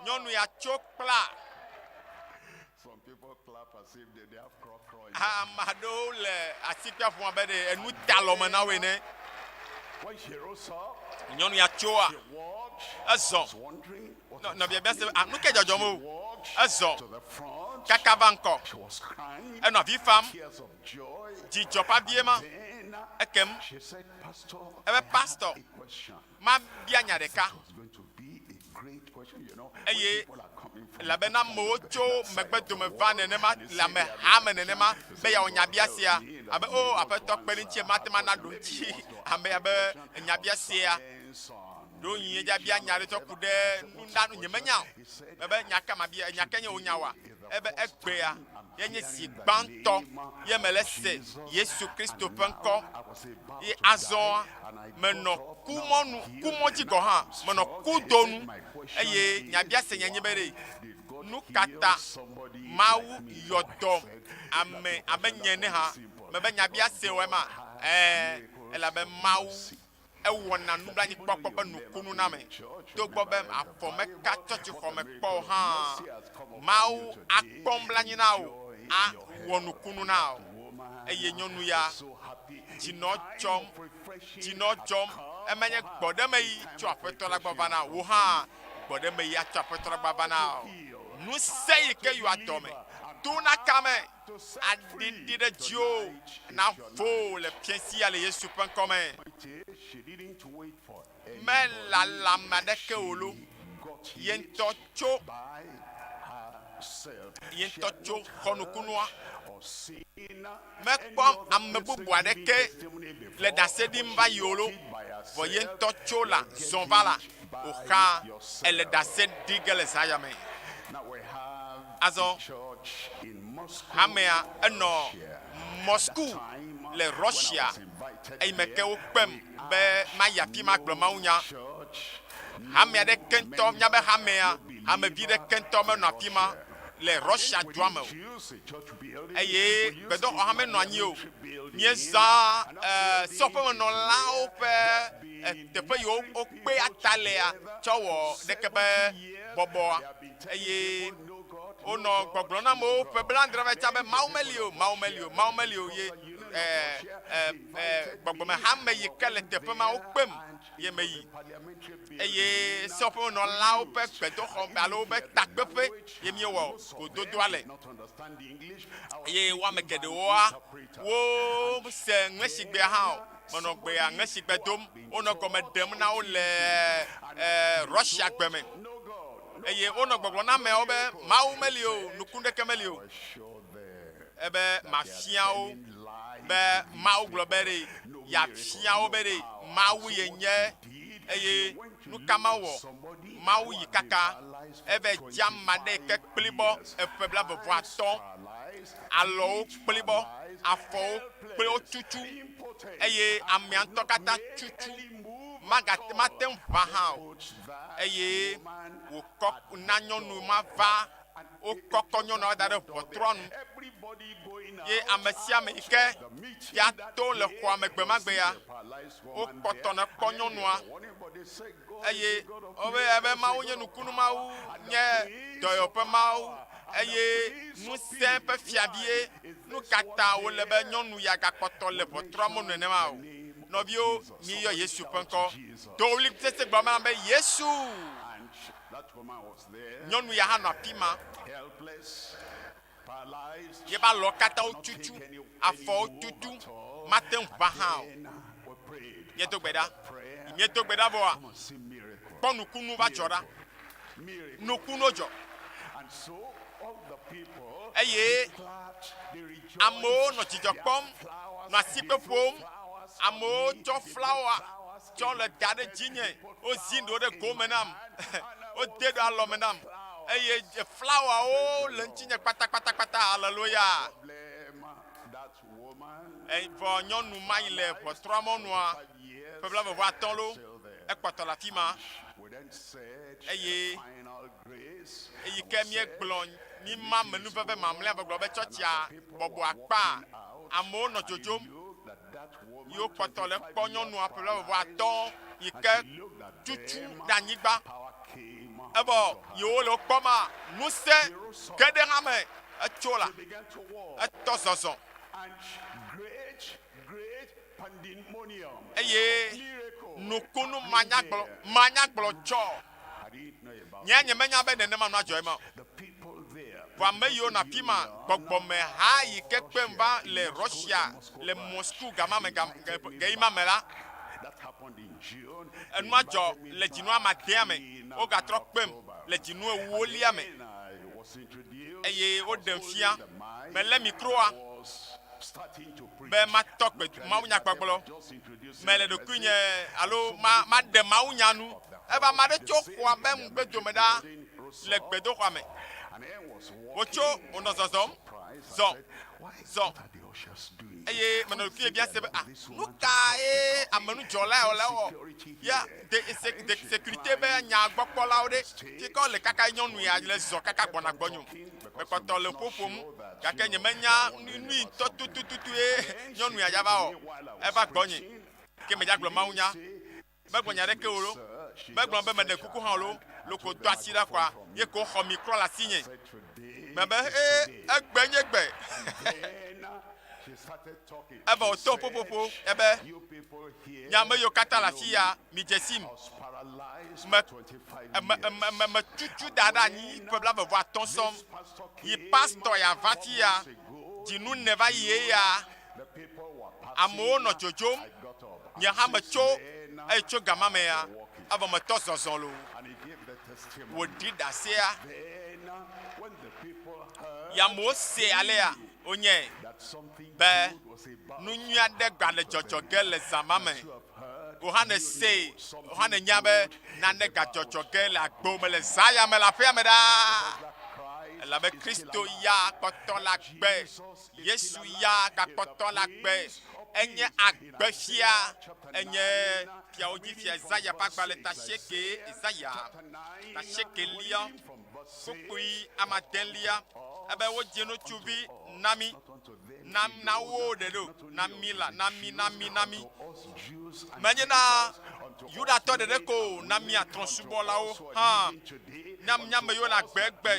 O: nyɔnu ya tso kpla ame aɖewo le asikpia ƒom abe ɖe enu da lɔme na woe ne nyɔnu ya tsoa ezɔ nɔbiabia se nu ke dzɔdzɔm o ezɔ kaka va ŋkɔ enɔ avi fam dzidzɔ ƒe avie ma ekem ebe pastor ma bia nya ɖeka eye elabena amewo tso megbedome va nenema le amehame nenema be yeawɔ nyabia sia abe o aƒetɔ kpe ɖe ŋuti mate ma na ɖo ŋuti ame abe nyabia sia ɖo nyi edza bia nya ɖe tsɔ ku ɖe nunanu nyemenya o ebe nyaka ma bia nyake nye wo nya wa ebe egbea yenye zi gbãtɔ ye mele se Yesu Kristo ƒe ŋkɔ ye azɔ menɔ kumɔ dzi gɔ hã menɔ kudonu eye nyabia se nye be ɖe nu kata Mawu yɔ dɔ ame abe nye ne hã mebe nyabia se wɔe ma elabe Mawu ewɔna nublanuikpɔkpɔ ƒe nukunu na me togbɔ be afɔ meka tsɔtsi xɔ me kpɔ hã Mawu akpɔ nublanui na wo awɔ nukunu na wo eye nyɔnu ya dzinɔ dzɔm emenye gbɔɖemeyi tso aƒetɔ la gbɔ va na wo hã gbɔɖemeyi atso aƒetɔ la gbɔ va na wo ŋusẽ yi ke yɔ adɔ me to na kame aɖiɖi ɖe dziwo na vo le fiẽsi ya le Yesu ƒe ŋkɔ me melalame aɖeke o lo ye ŋutɔ tso xɔnukunua mekpɔ ame bubu aɖeke le ɖase ɖim va yi o lo vɔ ye ŋutɔ tso la zɔn va la oxa ele ɖase ɖi ge le zã ya me azɔ hamea enɔ Moscow le Russia eyi me ke wokpem be mayi afi ma gblɔ mawunya hamea ɖe kentɔ mía be hamea hamevi ɖe kentɔ menɔ afi ma le Russia dua me o eye gbedoxɔ hã menɔ anyi o míezã sɔƒemenɔlawo ƒe teƒe yiwo wokpe ata lea tsɔ wɔ ɖeke be bɔbɔa eye wonɔ gbɔgblɔ na amewo ƒe blaadre va tsa be mawu meli o mawu meli o mawu meli o ye gbɔgbɔmehame yi ke le teƒe ma wokpem ye me yi eye sɔƒemenɔlawo ƒe gbedoxɔ alo woƒe takpeƒe ye míewɔ gododoa le eye woame geɖewoa wose ŋmesigbea hã o menɔ gbea ŋmesigbe dom wonɔ gɔme ɖem na wo le Russia gbe me eye wonɔ gbɔgblɔ na amewo be mawu meli o nuku ɖeke meli o ebe mafia wo be mawu gblɔ be ɖe yafia wo be ɖe mawu ye nye eye nu ka ma wɔ mawu yi kaka eve dze ama ɖe ke kplibɔ eƒe blaeve-vɔ-atɔ̃ alɔwo kplibɔ afɔwo kple wo tutu eye amea ŋutɔ katã tutu mate ŋu ʋã hã o eye wòkɔ na nyɔnu ma va wokɔkɔ nyɔnua da ɖe ʋɔtrɔ nu ye ame sia ame yi ke ya to le xɔa me gbe ma gbe ya wokpɔtɔ ne kpɔ nyɔnua eye wobe ebe mawu nye nukunu mawu nye dɔyɔƒe mawu eye ŋusẽ ƒe fiabie nu katã wole be nyɔnu ya gakpɔtɔ le ʋɔtrɔa me nenema o nɔviwo míyɔ Yesu ƒe ŋkɔ do wli sese gblɔ me be Yesu nyɔnu ya hã nɔ afi ma ye ba lɔ katã wo tutu afɔwo tutu mate ŋu ʋã hã o míedo gbe ɖa vɔa kpɔ nukunu va dzɔ ɖa nukunu dzɔ eye amewo nɔ dzidzɔ kpɔm nɔ asikpe ƒom amewo tsɔ flawa tsɔ le da ɖe dzinye wozi ɖo ɖe gome nam wode ɖo alɔme nam eye flawawo le ŋutinye kpatakpatakpata haleluya vɔ nyɔnu ma yi le ʋɔtrɔa mɔnua ƒe blaeve-vɔ-atɔ̃ lo ekpɔtɔ le afi ma eye eyi ke míegblɔ míma menuveve mamlɛa be gblɔ be tsɔtsia bɔbɔ akpa amewo nɔ dzodzom yiwo kpɔtɔ le kpɔ nyɔnua ƒe blaeve-vɔ-atɔ̃ yi ke tutu ɖe anyigba evɔ yiwo le wokpɔm a ŋusẽ geɖe hã me etso la etɔ zɔzɔ eye nukunu manyagblɔ tsɔ nye menya be nenema nɔ adzɔ ema o vɔ ame yiwo nɔ afi ma gbɔgbɔme ha yi ke kpem va le Russia le Moscow gama me geima me la enua dzɔ le dzinu amadea me wogatrɔ kpem le dzinu ewolia me eye woɖem fia melé mikroa be matɔ gbe mawunya gbɔgblɔ mele ɖokui nye alo maɖe mawunya nu eva ma ɖe tso xɔa be ŋugbedome ɖa le gbedoxɔa me wotso wonɔ zɔzɔm eye menɔ ɖokui bia se be nu ka ye amenudzɔla yawo le wɔ ya de sécurité be nya gbɔkpɔlawo ɖe ti ke le kaka nyɔnu ya le zɔ kaka gbɔna gbɔnyo mekpɔtɔ le ƒoƒom gake nye menya nui tɔ tutututu ye nyɔnu ya va wɔ eva gbɔnye ke medza gblɔ mawunya megblɔ nya ɖeke wo lo megblɔ be meɖe kuku hã lo loko do asi ɖa kɔa ye ko xɔ mikro le asi nye mebe egbe nye gbe eva wòto ƒoƒoƒo ebe nyame yiwo katã le afi ya midze sim metutu da ɖe anyi ƒe blaeve-vɔ-atɔ̃ sɔm yi pastɔ ya va fi ya dzinu ne va yi ye ya amewo nɔ dzodzom nye hã metso eye tso gama me ya evɔ metɔ zɔzɔ lo wòɖi ɖasea yamewo se alea wonye be nu nyui aɖe gba le dzɔdzɔ ge le zama me wohane se wohane nya be nane gadzɔdzɔ ge le agbo me le zã ya me le aƒea me ɖaa elabe Kristo ya kpɔtɔ la gbe Yesu ya gakpɔtɔ la gbe enye agbefia enye fiawo dzi fia Isaiah ƒe agbalẽ ta 80 Isaiah ta 80 kpukpui amadelia ebe wo dze notsuvi nami na wo de do nami la nami menye na Yudatɔ de ko nami atrɔsubɔlawo hã nyame yo la gbɛgbɛ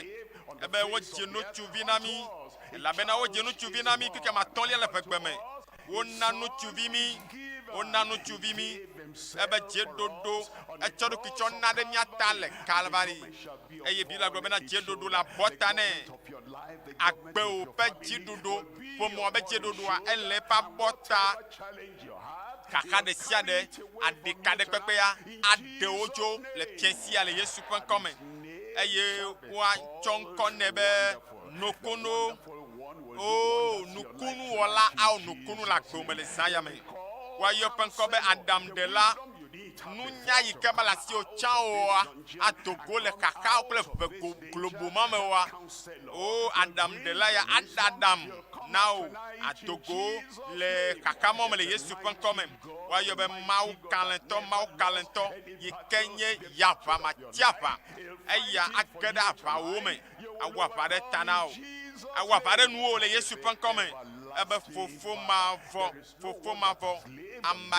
O: ebe wo dze notsuvi nami elabena wo dze notsuvi nami keke ma tɔlia le ƒegbe me wo na notsuvi mi ebe dze dodo etsɔ ɖokui tsɔ na ɖe miata le Calvary eye bi la gblɔ bena dze dodo la bɔta nɛ agbewo ƒe dziɖuɖu ƒomɔ ƒe dziɖuɖua ele ƒe abɔta kaka ɖe sia ɖe aɖeka ɖe kpekpea aɖewo dzo le fiasia le Yesu ƒe ŋkɔme eye woatsɔ ŋkɔ nɛ be nokono o nukunuwɔla awɔ nukunu le agbome le zã me woayɔ ƒe ŋkɔ be Adamɖela nunya yi ke be le asiwo tsã oa adogo le kakawo kple ʋe globoma me oa o Adamɖela ya aɖa Adam na o adogo le kakamɔ me le Yesu ƒe ŋkɔme woayɔ be Mawu kalẽtɔ yi ke nye yava matiaʋa eya age ɖe aʋawo me awɔ aʋa ɖe ta na o awɔ aʋa ɖe nuwo le Yesu ƒe ŋkɔme ebe fofo mavɔ ame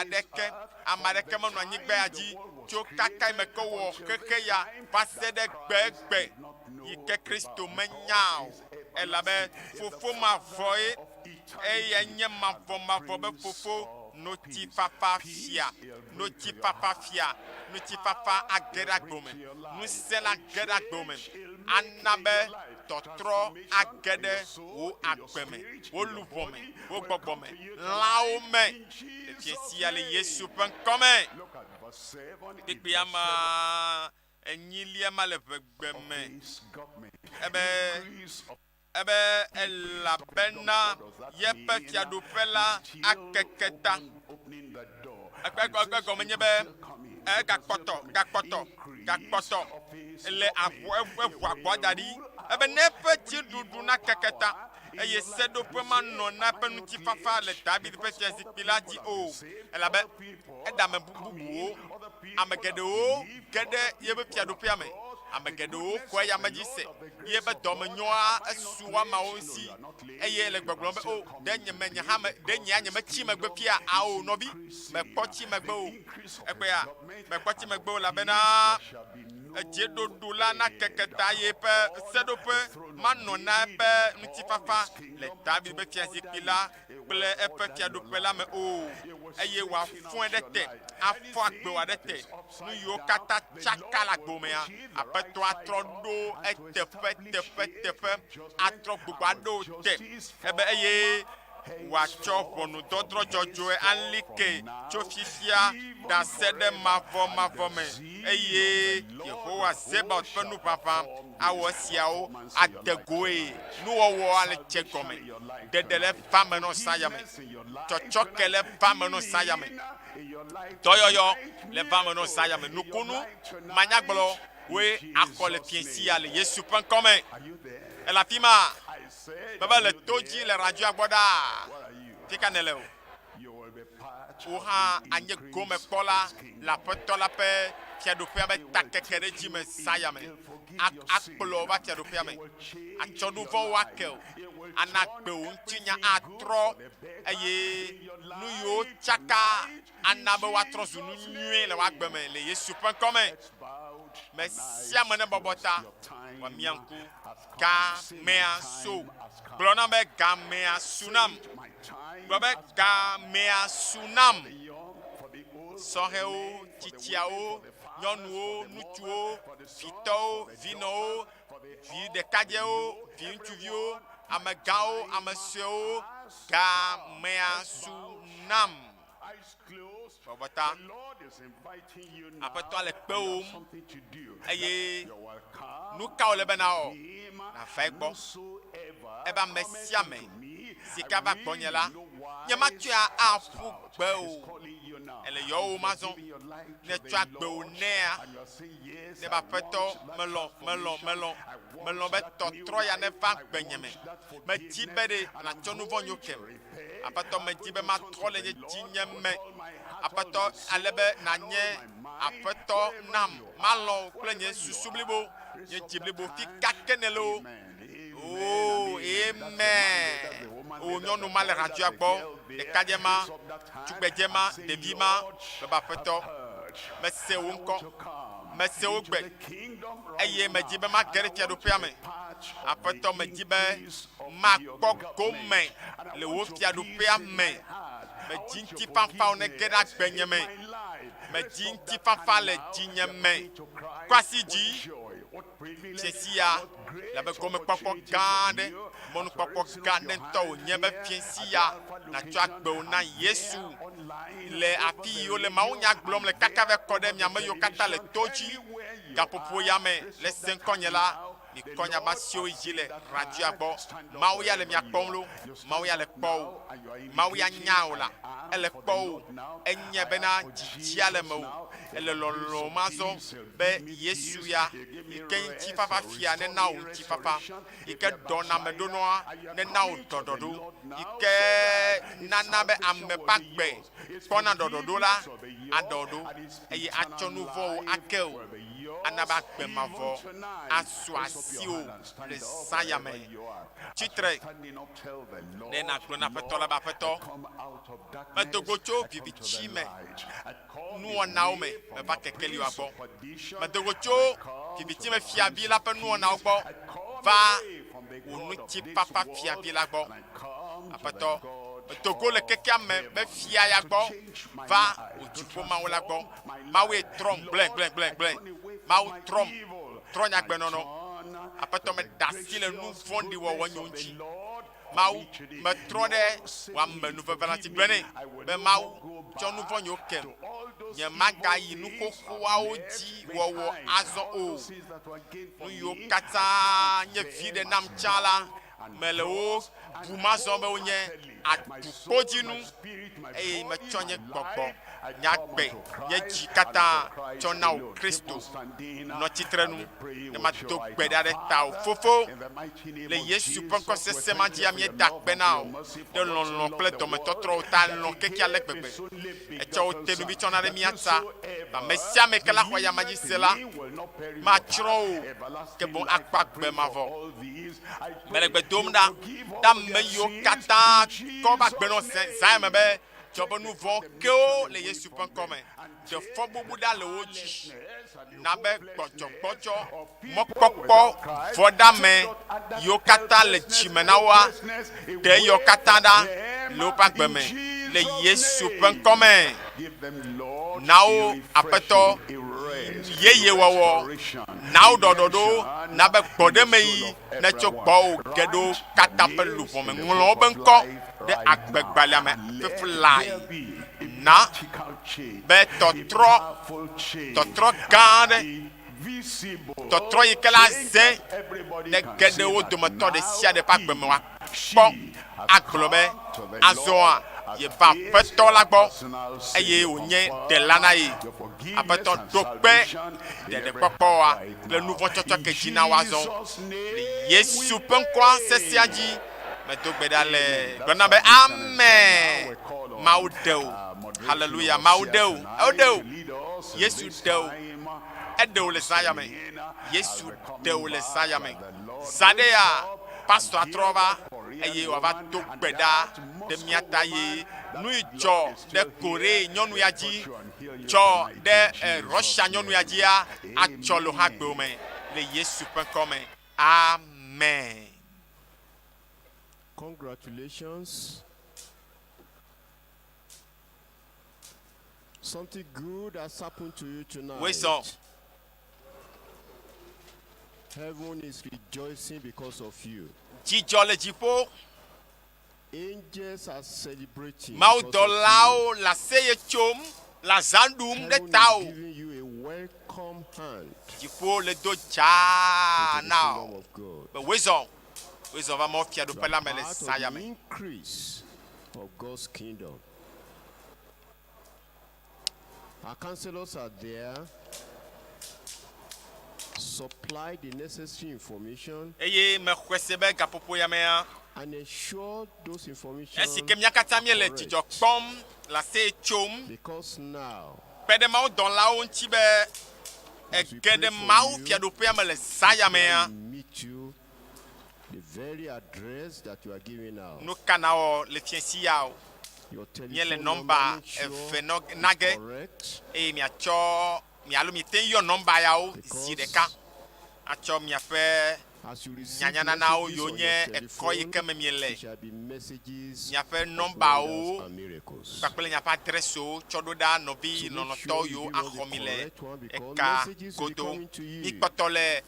O: aɖeke menɔ anyigba ya dzi tso kaka yi me ke wɔ xexe ya va se ɖe gbegbe yi ke Kristo menya o elabe fofo mavɔ eye nye mavɔ be fofo notifafa fia notifafa age ɖe agbome ŋusẽ la age ɖe agbome ana be tɔtrɔ age ɖe wo agbe me wo luʋɔ me wo gbɔgbɔ me lãwo me le fiesia le Yesu ƒe ŋkɔme kpekpe ama enyilia ma le ʋegbe me ebe elabena yeƒe fiaɖuƒe la akeke ta gɔme nye be gakpɔtɔ le eʋu agbɔ da ɖi ebe ne eƒe dziɖuɖu na keke ta eye seɖoƒe manɔ na eƒe ŋutifafa le David ƒe fiazikpui la dzi o elabe eɖe ame bubuwo ame geɖewo ge ɖe yeƒe fiaɖuƒea me ame geɖewo xɔ yame dzi se yeƒe dɔmenyoa esu woamawo ŋuti eye le gbɔgblɔm be o ɖe nye metsi megbe fia awo nɔvi mekpɔ tsi megbe o ekpea mekpɔ tsi megbe o elabena edzeɖoɖo la na keke ta ye ƒe seɖoƒe manɔ na eƒe ŋutifafa le David ƒe fiazikpui la kple eƒe fiaɖuƒe la me o eye wòafɔe ɖe te afɔ agbewoa ɖe te nu yiwo katã tsaka le agbomea aƒetɔ atrɔ ɖo eteƒe atrɔ gbogbo aɖewo te ebe eye wòatsɔ ʋɔnudɔdrɔ̃ dzɔdzɔe alike tso fifia da se ɖe mavɔ me eye Yehowa Zebaot ƒe nuʋaʋã awɔ esiawo adegoe nuwɔwɔ ale dze gɔme ɖeɖe le va me nɔ sayame tsɔtsɔke le va me nɔ sayame dɔyɔyɔ le va me nɔ sayame nukunu manyagblɔ woe akɔ le fiesia le Yesu ƒe ŋkɔme ele afi ma bebe le to dzi le radioa gbɔ ɖaa fika ne le o wo hã anye gomekpɔla le aƒetɔ la ƒe fiaɖuƒea be takeke ɖe dzi me saya me akplɔ va fiaɖuƒea me atsɔɖuvɔwo ake o ana gbewo ŋutinya atrɔ eye nu yiwo tsaka ana be woatrɔ zu nu nyuie le woagbe me le Yesu ƒe ŋkɔme me sia me ne bɔbɔ ta wòamia ŋku gamea so gblɔ na be gamea su nam gblɔ be gamea su nam sɔhewo tsitsiawo nyɔnuwo ŋutsuwo vitɔwo vinɔwo vi ɖekadzɛwo vi ŋutsuviwo amegãwo ame suewo gamea su nam bɔbɔta aƒetɔ le kpe wòm eye nu kawo le bena wɔ nava egbɔ ebe ame sia ame si ke va gbɔnye la nye matsɔe aƒu gbe o ele yɔwo mazɔ ne tsɔ agbewo nea ne be aƒetɔ melɔ be tɔtrɔ ya ne va gbenye me medi be ɖe natsɔ nu vɔ nyo kem aƒetɔ medi be matrɔ le nye dzinye me aƒetɔ ale be nanye aƒetɔ nam malɔ kple nye susu blibo Nye jibli bo fi kakenelo. Oh, amen. Oh, nyɔnu ma le radio gbɔ, ɖekadze ma, tugbedze ma, ɖevi ma, baba aƒetɔ, mese wo ŋkɔ, mese wo gbe, eye medzi be mage ɖe fiaɖoƒea me. Aƒetɔ medzi be makpɔ gome le wo fiaɖoƒea me. Medzi ŋutifafawo ne ge ɖe agbenye me. Medzi ŋutifafa le dzinye me. Kwasi dzi. Fiensia, la be gome kpɔkpɔ gã aɖe, mɔnukpɔkpɔ gã aɖe ŋutɔ wònye be fiensia natsɔ agbewo na Yesu le afi yi wole mawunya gblɔm le kaka ve kɔ ɖe miame yiwo katã le to dzi gaƒoƒo ya me le se ŋkɔnye la mikɔ nya ba siwo dzi le radioa gbɔ. Mawu ya le mia kpɔm lo, Mawu ya le kpɔ wo, Mawu ya nya o la, ele kpɔ wo, enye bena dzidzia le me o, ele lɔlɔ ma zɔ be Yesu ya yi ke ŋutifafa fia ne na wo ŋutifafa, yi ke dɔna me ɖonɔa ne na wo dɔdɔɖo, yi ke nana be ame ƒe agbe kpɔna dɔdɔɖo la aɖɔɖo eye atsɔ nu vɔwo ake o. Ana be agbe mavɔ asu asi o le saya me. Tsitre ne nagblɔ na aƒetɔ la be aƒetɔ, medogo tso vivitsi me nuwɔnawo me meva kekeli wa gbɔ. Medogo tso vivitsi me fiavi la ƒe nuwɔnawo gbɔ va wò ŋutifafa fiavi la gbɔ. Aƒetɔ, medogo le kekea me be fia ya gbɔ va wò dziƒo mawu la gbɔ. Mawue trɔm gblẽ. Mawu trɔ nyagbenɔnɔ. Aƒetɔ me da asi le nu vɔ̃ɖi wɔwɔ nye ŋuti. Mawu metrɔ ɖe wò ame nuveve la ŋuti gblẽ nɛ be Mawu tsɔ nu vɔ̃ nyewo kem. Nye magayi nu xoxoawo dzi wɔwɔ azɔ o. Nu yiwo katã nye vi ɖe nam tsã la, mele wo bum azɔ be wonye aɖukpodinu eye metsɔ nye gbɔgbɔ nyagbe nye dzi katã tsɔ na wo Kristo nɔ tsitrenu ne mato gbe ɖa ɖe ta wo fofo le Yesu ƒe ŋkɔ sesẽ ma dzi mieda gbe na wo ɖe lɔlɔ kple dɔmetɔtrɔwo ta lɔ keke ale gbegbe etsɔ wo tenubi tsɔna ɖe mia ta ame sia ame ke la xɔ yama dzi se la matsrɔ̃ wo ke boŋ akpa gbe mavɔ mele gbe dom ɖa ɖe ame yiwo katã kɔ ba gbenɔ zã me be tsɔ be nu vɔ kewo le Yesu ƒe ŋkɔ me ɖe fɔbubu ɖa le wo dzi na be gbɔdzɔgbɔdzɔ mɔkpɔkpɔ vɔɖame yiwo katã le dzime na woa ɖe yiwo katã ɖa le woƒe agbe me le Yesu ƒe ŋkɔ me na wo aƒetɔ yeye wɔwɔ na wo ɖɔɖɔɖo na be gbɔɖemeyi ne tso gbɔwo geɖewo katã ƒe luʋɔ me ŋlɔ wo be ŋkɔ ɖe agbegbalẽa me fiflae na be tɔtrɔ gã aɖe tɔtrɔ yi ke la zẽ ne geɖewo dometɔ ɖe sia ɖe ƒe agbe me woakpɔ agblɔ be azɔa yeva aƒetɔ la gbɔ eye wònye ɖela na ye. Aƒetɔ ɖo kpe ɖeɖekpɔkpɔwoa kple nu vɔ̃ tsɔtsɔ ke dzi na woazɔ le Yesu ƒe ŋkɔa sesẽa dzi medo gbe ɖa le gblɔna be amen. Mawu ɖe o, haleluya, Mawu ɖe o, eɖe o, Yesu ɖe o, eɖe o le zãya me, Yesu ɖe o le zãya me. Zã ɖe ya pastor atrɔ va eye wòava do gbe ɖa ɖe mia ta ye nu yi dzɔ ɖe Korea nyɔnu ya dzi dzɔ ɖe Russia nyɔnu ya dzia atsɔ le woƒe agbewo me le Yesu ƒe ŋkɔ me. Amen.
H: Congratulations. Something good has happened to you tonight.
O: Wisdom.
H: Heaven is rejoicing because of you.
O: Dzidzɔ le dziƒo.
H: Angels are celebrating.
O: Mawudɔlawo le aseye tsom le azã ɖum ɖe tawò.
H: Giving you a welcome hand.
O: Dziƒo le do dzaa na wo. But wisdom va mɔ fiaɖoƒe la me le zãya me.
H: Increase of God's kingdom. Our counselors are there. Supply the necessary information.
O: Eye me xɔe se be gaƒoƒo ya mea.
H: And ensure those information.
O: Esi ke mia katã mie le dzidzɔ kpɔm le aseye tsom.
H: Because now.
O: Kpe ɖe mawudɔlawo ŋuti be egede mawu fiaɖoƒea me le zaya mea
H: meet you the very address that you are giving out.
O: nu kana wɔ le fiesi ya o
H: Your
O: nye le
H: telephone
O: nɔmba
H: make sure
O: eve
H: it's
O: nage
H: correct.
O: eye miatsɔ mialo miete yɔ nɔmba yawo zi ɖeka atsɔ miaƒe
H: As you receive
O: nyanyananawo
H: messages
O: yiwo
H: on
O: nye
H: your
O: ekɔ yi ke me
H: telephone,
O: miele
H: there shall be messages
O: miaƒe
H: of
O: nɔmbawo
H: wonders and miracles.
O: kpakple miaƒe adresewo tsɔ ɖo ɖa nɔvi
H: So make
O: nɔnɔtɔ
H: sure you
O: yiwo
H: give us the
O: axɔ mi le
H: correct one because
O: eka
H: messages will be
O: godo
H: coming to you.
O: mikpɔtɔ le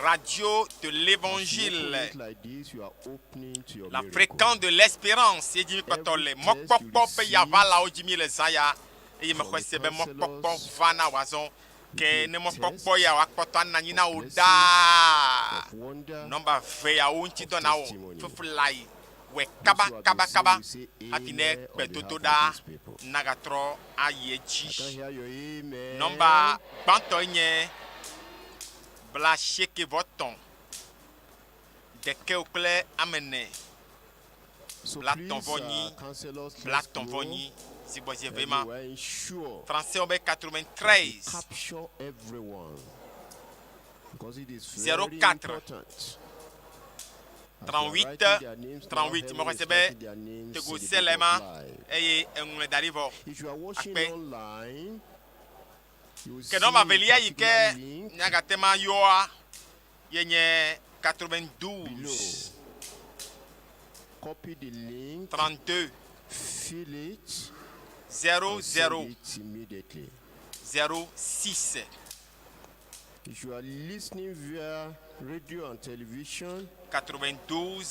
O: radio de
H: As you
O: l'évangile
H: open it like this, you are opening to your
O: la
H: miracle.
O: fréquence de l'espérance ye dzi mikpɔtɔ le mɔkpɔkpɔ ƒe yavalawo dzi mi le zã ya eye mexɔ se be mɔkpɔkpɔ va na wòazɔ ke ne mɔkpɔkpɔ ya woakpɔtɔ ana anyi na wo daa nɔmba ve yawo ŋuti dɔ na wo fufu la yi wɛ kaba kaba kaba hafi ne gbedodo ɖa nagatrɔ ayi edzi nɔmba gbãtɔ nye bla sieke vɔ tɔn ɖekewo kple ame ne bla tɔn vɔ nyi bla tɔn vɔ nyi zigbɔzi eve ma français wo be 93
H: Capture everyone because it is
O: 04
H: very important.
O: 38 38 mɔxɔ se be tego sele ma eye eŋlɔ da ɖi vɔ
H: If you are watching
O: akpe
H: online, you will
O: ke nɔmba
H: see
O: velia
H: a
O: yi
H: particular
O: ke
H: link
O: nyagate ma yɔa ye nye 92
H: copy the link,
O: 32
H: fill it,
O: 00
H: send it immediately.
O: 06
H: If you are listening via radio and television,
O: 92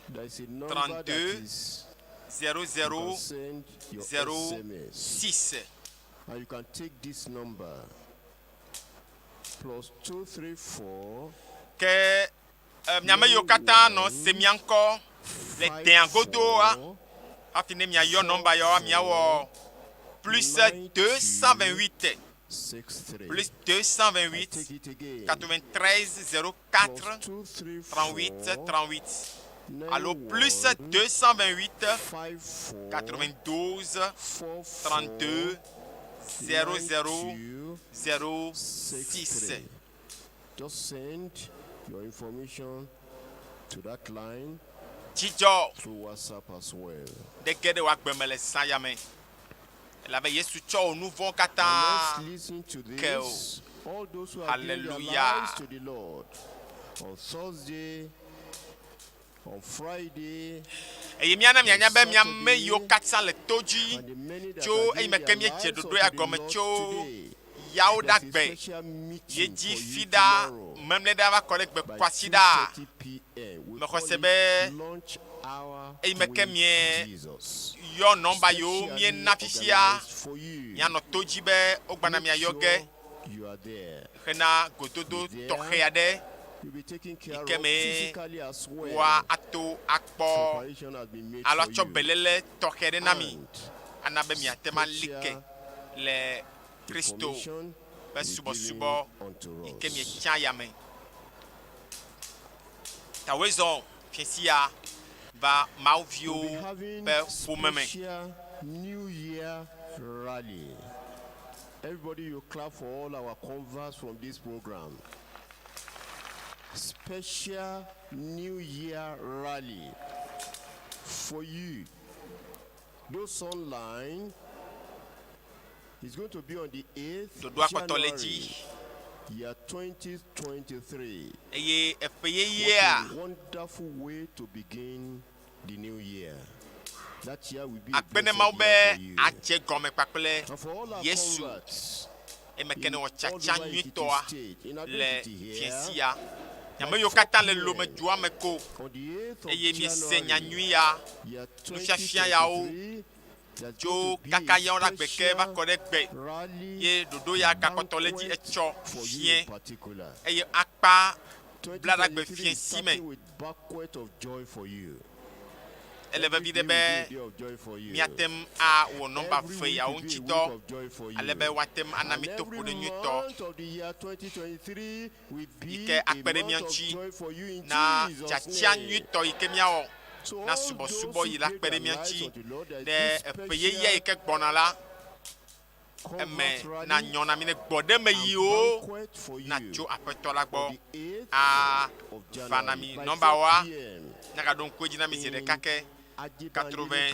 H: there is a number that
O: 32
H: is
O: 00
H: you can send your SMS.
O: 06
H: And you can take this number plus 234
O: ke miame yiwo katã nɔ se mia ŋkɔ le dẽa godoa hafi ne miayɔ nɔmba yawoa miawɔ plus 228 plus 228 93 04 38 38 allo plus 228 92 32 00 06
H: Just send your information to that line
O: dzidzɔ
H: through WhatsApp as well.
O: ɖe ge ɖe woagbeme le zã ya me elabe yesu tsɔ wo nu vɔwo
H: And let's
O: katã
H: listen to
O: ke o
H: this. All those who have given their
O: Hallelujah.
H: lives to the Lord on Thursday, on Friday,
O: eye miana mianya be miame yiwo katã le to dzi
H: and the many that
O: tso
H: are
O: eyi
H: giving
O: me ke
H: their
O: miedze
H: lives
O: ɖoɖo ya
H: unto the
O: gɔme
H: Lord
O: tso
H: today.
O: yawo
H: There's a
O: ɖagbe
H: special meeting
O: ye
H: for
O: dzi
H: you
O: fi ɖa
H: tomorrow
O: memle ɖa va kɔ ɖe gbe
H: by
O: kɔasi ɖa
H: 2:30 p.m. We
O: me
H: call
O: xɔ se
H: it
O: be
H: lunch hour
O: eyi me ke
H: with
O: mie
H: Jesus.
O: yɔ nɔmba yiwo
H: Specially
O: miena fifia
H: organized for you.
O: mianɔ to dzi be wogbana
H: Make
O: miayɔ ge
H: sure you are there.
O: hena gododo
H: Be there.
O: tɔxɛ aɖe
H: You'll be taken care of
O: Ike me
H: physically as well.
O: wa ato akpɔ
H: Preparation has been made
O: alo
H: for
O: atsɔ
H: you.
O: beléle tɔxɛ ɖe na mi
H: And
O: ana be miate ma li ke le kristo
H: information
O: be
H: is
O: subɔsubɔ
H: given unto
O: yi ke
H: us.
O: mietsã yame tawoe zɔ fiesi ya va mawuviwo
H: We'll be having
O: ƒe ƒome me
H: special New Year rally. Everybody, you clap for all our converts from this program. Special New Year rally for you. Those online, it's going to be on the 8th
O: dodo akpɔtɔ le
H: January,
O: dzi
H: year 2023.
O: eye eƒe
H: What
O: yeyea
H: a wonderful way to begin the new year. That year will be a blessed
O: akpenemawo be
H: year for you.
O: adze gɔme kpakple
H: And for all our
O: yesu
H: converts
O: eme ke ne
H: in all
O: wɔtsatsa
H: over Ekiti
O: nyuitɔa
H: State, in
O: le
H: Ado-Ekiti here,
O: fiesi ya nyame yiwo katã le lome dua me ko
H: on the 8th of
O: eye miese
H: January,
O: nyanyui ya
H: year
O: nufiafia yawo
H: 2023, there's
O: tso
H: going to be
O: kaka
H: a
O: yawo ɖe agbe ke va
H: special
O: kɔ ɖe gbe
H: rally
O: ye dodo ya gakpɔtɔ le dzi
H: banquet
O: etsɔ
H: for you
O: fie
H: in particular.
O: eye akpa bla ɖe agbe
H: 2023
O: fie
H: is
O: si me
H: starting with banquet of joy for you.
O: ele vevi ɖe
H: Every day will be a
O: be
H: day of joy for you.
O: miatem awɔ nɔmba
H: Every
O: ve
H: week
O: yawo
H: will be a
O: ŋutitɔ
H: week of joy for you.
O: ale be woatem ana mi
H: And
O: toƒo
H: every
O: ɖe nyuitɔ
H: month of the year 2023 will be
O: yi ke
H: a
O: akpe ɖe mia
H: month of
O: ŋuti
H: joy for you in
O: na
H: Jesus'
O: tsatsia
H: name.
O: nyuitɔ yi ke miawɔ
H: So
O: na
H: all
O: subɔsubɔ
H: those
O: yi
H: who
O: la
H: give
O: kpe ɖe
H: their
O: mia
H: lives
O: ŋuti
H: unto the Lord, there is
O: ɖe
H: this
O: eƒe yeye yi
H: special
O: ke gbɔna la eme na nyona mi ne gbode me yi o na tso aƒetɔ la gbɔ a fana mi nɔmba wa nyaka don ko dzina mi zi ɖeka ke 93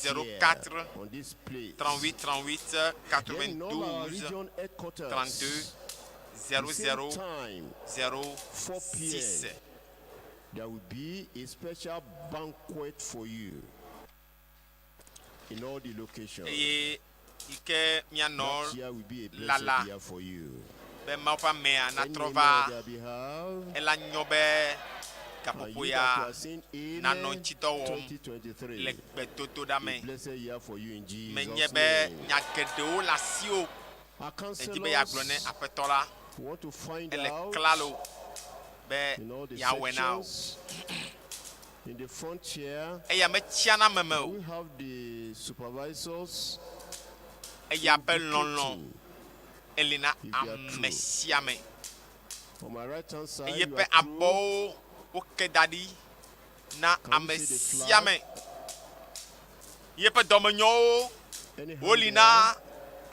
O: 04 38 38 92 32 00 06.
H: There will be a special banquet for you in all the locations.
O: Eye ike mianɔ
H: That year will be a blessed
O: lala
H: year for you.
O: be mawo ƒe amea na trɔ va ela nyɔ be kaƒoƒo ya nanɔ ŋutidɔ wɔm le gbedodoɖa me menye be nya geɖewo le asiwo edi be yeagblɔ ne aƒetɔ la ele klalo be yeawɔe na o.
H: In the front chair,
O: eya metsia na meme o
H: we have the supervisors.
O: eya be lɔlɔ eli na ame sia me
H: On my right hand side,
O: eye
H: you
O: ƒe
H: are two.
O: abɔwo woke da ɖi na ame sia me ye ƒe dɔmenyɔwo woli na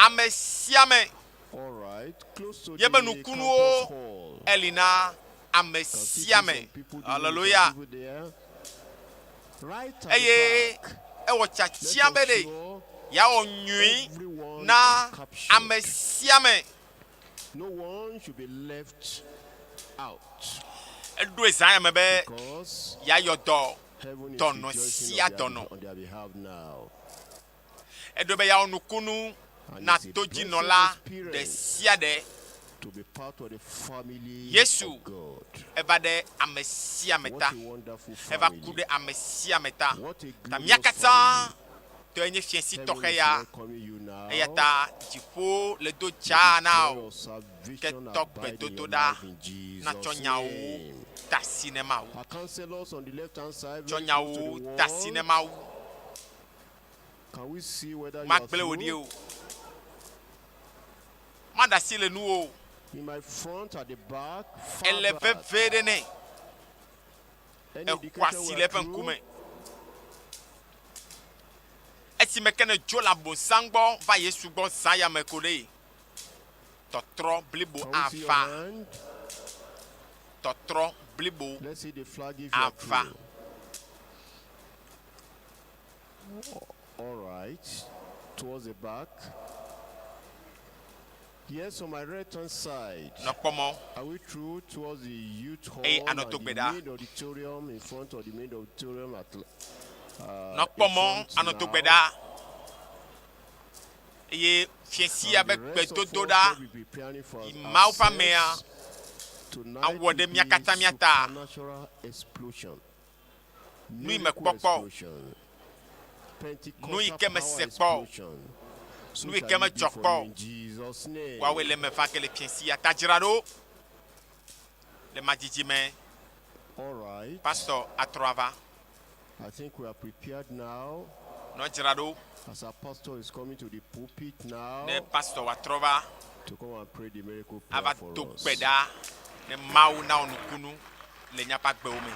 O: ame sia me
H: All right, close to
O: ye
H: the
O: be nukunuwo
H: conference hall.
O: eli na ame sia me. Hallelujah.
H: Right at
O: Eye ewɔ tsatsia be ɖe yawɔ nyui na ame sia me.
H: no one should be left out.
O: Eɖo ezã me be
H: Because
O: yayɔ dɔ
H: heaven is
O: dɔnɔ
H: rejoicing
O: sia dɔnɔ.
H: on their behalf now.
O: Eɖo be yawɔ nukunu na todzinɔla ɖe sia ɖe.
H: To be part of the family
O: Yesu
H: of God.
O: eva ɖe ame sia me ta.
H: What a wonderful
O: Eva
H: family.
O: ku ɖe ame sia me ta.
H: What a
O: Ta mía
H: glorious
O: katã to enye fiesi
H: Heaven
O: tɔxɛ
H: is
O: ya.
H: welcoming you now.
O: Eya ta dziƒo le do dza na
H: Joy
O: o.
H: of salvation
O: Ke
H: abide
O: tɔgbe
H: in your
O: dodoɖa
H: life in Jesus'
O: na tsɔ nyawo
H: name.
O: ta si ne ma wo.
H: Our counselors on the left hand side,
O: Tsɔ
H: very close to
O: nyawo
H: the
O: ta si ne
H: wall.
O: ma wo.
H: Can we see whether you
O: Ma
H: are
O: gblẽ wò ɖi
H: through?
O: o. Ma ɖe asi le nu o.
H: In my front, at the back, far
O: Ele
H: back.
O: veve ɖe ne.
H: Any
O: Exɔ
H: indication
O: asi
H: we
O: le
H: are
O: eƒe
H: through?
O: ŋkume. Esime ke ne dzo le abosam gbɔ va Yesu gbɔ zã ya me ko ɖe. Tɔtrɔ blibo
H: Can we see your
O: ava.
H: hand?
O: Tɔtrɔ blibo
H: Let's see the flag if you are
O: ava.
H: through. All right. Towards the back. Yes, on my right hand side.
O: Nɔkpɔmɔ.
H: Are we through towards the youth hall
O: Eye
H: and
O: anɔto
H: the
O: gbe ɖa.
H: main auditorium in front of the main auditorium at
O: Nɔkpɔmɔ anɔto gbe ɖa. Eye fiesi ya be gbedodoɖa. Mawu ƒe amea awɔ ɖe mía katã mía ta. Nu yi me kpɔ kpɔ. Nu yi ke me se kpɔ. Nu yi ke me dzɔ kpɔ. Woawoe le me va ke le fiesi ya ta dzra ɖo. Le madzidzi me.
H: All right.
O: Pastor atrɔ ava.
H: I think we are prepared now.
O: Nɔ dzra ɖo.
H: As our pastor is coming to the pulpit now
O: Ne pastor watrɔ va.
H: to come and pray the miracle prayer
O: Ava
H: for
O: to
H: us.
O: gbe ɖa. Ne Mawu na wo nukunu le míaƒe agbewo me.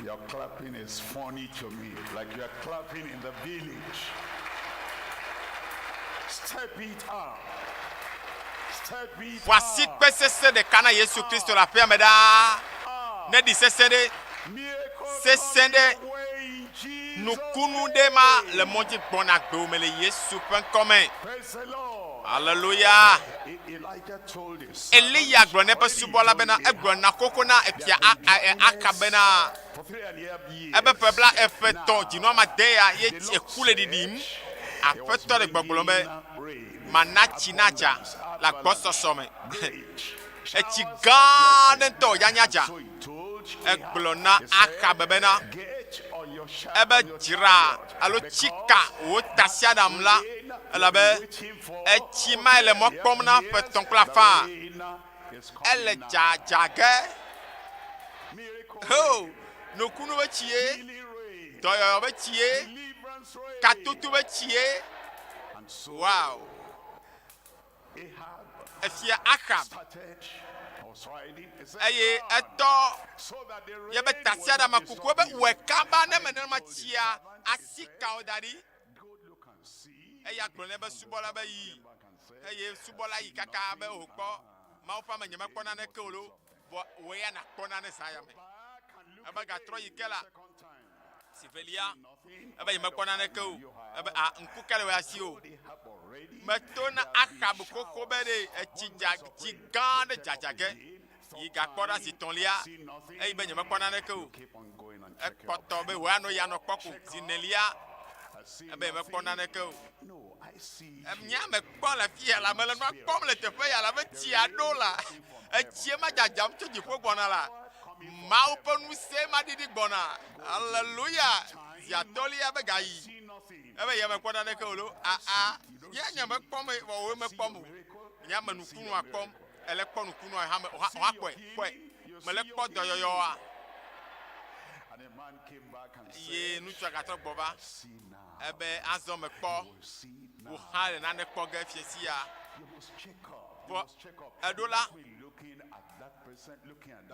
P: Your clapping is funny to me, like you are clapping in the village. Step it up. Step it
O: Voici
P: up.
O: kpe sese ɖeka na Yesu Kristo le aƒea me ɖaa. Ne ɖi sese ɖe. Sese ɖe. Nukunu ɖe ma le mɔdzi gbɔna agbewo me le Yesu ƒe ŋkɔ me.
P: Praise the Lord.
O: Hallelujah.
P: Elijah told his
O: Eliya gblɔ ne eƒe subɔla bena egblɔ na koko na efia aka bena
P: for 3.5 years.
O: ebe ƒe bla efe tɔ dzinu amade ya ye eku le ɖiɖim. Aƒetɔ le gbɔgblɔm be mana tsi na dza le agbɔsɔsɔ me. Etsi gã aɖe ŋutɔ ya nya dza. Egblɔ na aka bena ebe dzra alo tsika wo tasiaɖam la elabe etsi ma ele mɔ kpɔm na ƒe tɔ̃ kple afã. Ele dzadzage. Ho, nukunu be tsie, dɔyɔyɔ be tsie, katutu be tsie. Wow. Efia Ahab eye eto ye be tasia da makuku be we kaba na me na machia asika odari eye agbon be subola be yi eye subola yi kaka be okpo ma ofa ma nyama kpona na kolo we ya na kpona na saya me aba ga tro yi kela sivelia aba nyama kpona na ko aba nku kele we asio metona akab koko be de chigande jajage yi ga kpona si tonlia eye be nyama kpona na ko ekpoto be we ano ya no kpoko zinelia ebe me kpona na ko nya me kpon la fie la me le no kpom le tefe ya la be ti ado la echie ma jajam to jifo gbona la ma oponu se ma didi gbona hallelujah ya tolia be gayi ebe ye me kpona na ko lo ya nya me kpom wo me kpom nya me nukunu akpom ele kpon nukunu ha me ha kwe me le kpon doyoyo a ye nu twa ka to gboba ebe azo me kpo wo ha le na ne kpo ga fiesi ya bo edola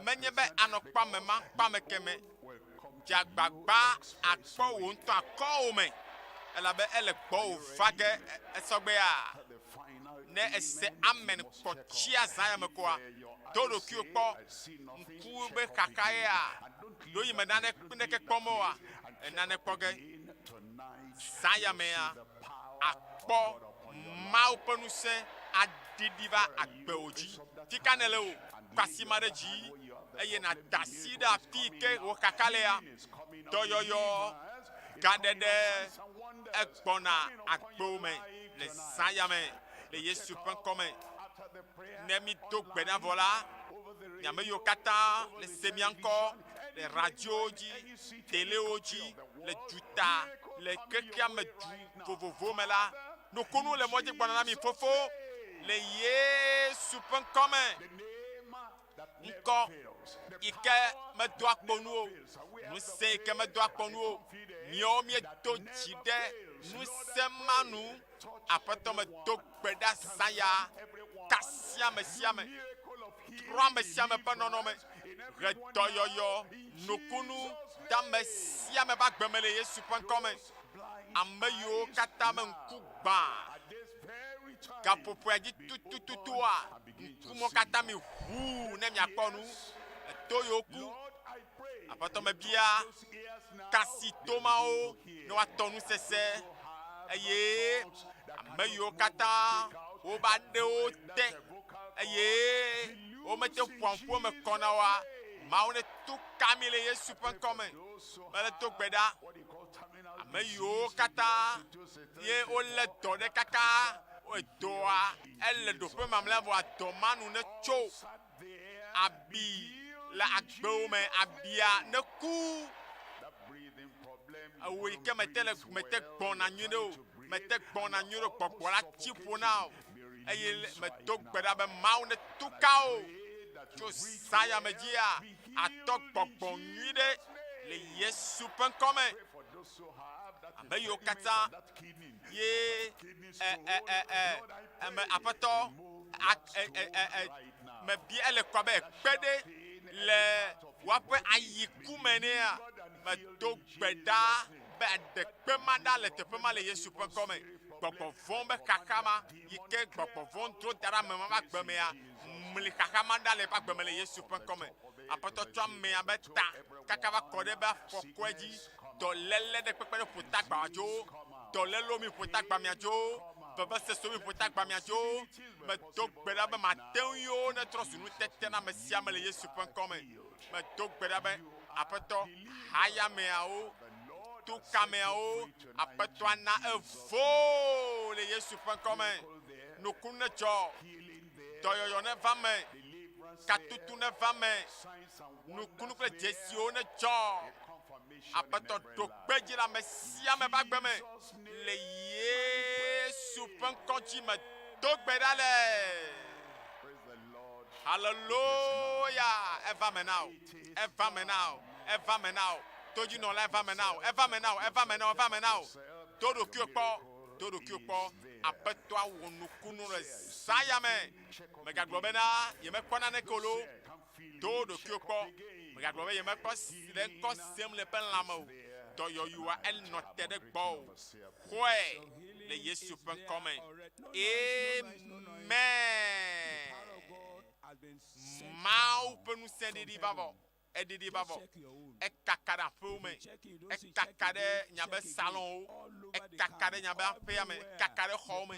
O: menye be anokpa me ma kpa me keme jagbagba akpo wo nto akọ o me ela be ele kpo o fage esogbe a ne ese amen kpo chia zaya me kwa todo ki kpo nku be kakaye a do yi me na ne ke kpo mo a na ne kpo ge saya mea akpo maupenu se adidiva akbeoji tikanele o kwasimare ji eye na dasida fike o kakalea doyoyo gadede ekpona akpome le saya me le yesu pankome nemi to gbena vola nyame yo kata le semianko le radio ji télé oji le juta le kekia me du vovovo me la no konu le moji gbana mi fofo le yesu pen comme nko ike me do akponu o nu se ike me do akponu o mi o mi to jide nu se manu apato me to gbeda saya kasia me siame trois me siame pa nono me retoyoyo nukunu dame siame ba gbemele yesu pen comme ameyo kata me nkugba kapopo adi tutututu a nkumo kata me hu ne mi akponu toyoku apato me bia kasi tomao no atonu sese eye ameyo kata o ba de o te eye o mete poinpo me kona wa maune tu kamile yesu pen comme mele to gbeda ameyo kata ye o le do de kaka o doa elle do pe mamle vo atomanu ne cho abi la agbo me abia ne ku awi ke metele mete gbona nyuno mete gbona nyuno popola chipo now eye me to gbeda be maune tu kao cho saya media atok popo nyude le yesu pen comme ameyo kata ye me apato me bia le kwabe pede le wape ayikumenia me to gbeda be de pemanda le te pemale yesu pen comme gbogbo von be kakama yike gbogbo von tro dara me ma gbemea mli kakama dale pa gbemele yesu pen comme apato twa me abeta kakava kode ba fokweji do lele de pepe puta gbajo do lelo mi puta gbamiajo baba se so mi puta gbamiajo me to gbeda be maten yo ne trosu nu tete na me siamele yesu pen comme me to gbeda be apato haya me ao tu kameo apato na evo le yesu pen comme no kunne jo doyoyo ne vame katutu ne vame no kunu kle jesio ne jo apato to peji la mesia me bagbeme le yesu pen konti me to gbedale hallelujah eva me now eva me now eva me now toji no la eva me now eva me now eva me now eva me now todo ki opo apato awonu kunu le saya me megagblɔ bena yemekpɔna ne kolo to ɖokui kpɔ megagblɔ be yemekpɔ le ŋkɔ sem le ƒe lãme o dɔyɔyua enɔ te ɖe gbɔ o xɔe le Yesu ƒe ŋkɔme amen Mawu ƒe ŋusẽ ɖiɖi va vɔ edidi babo ekaka ɖe aƒewo me ekaka ɖe nyabe salonwo ekaka ɖe nyabe aƒea me kaka ɖe xɔwo me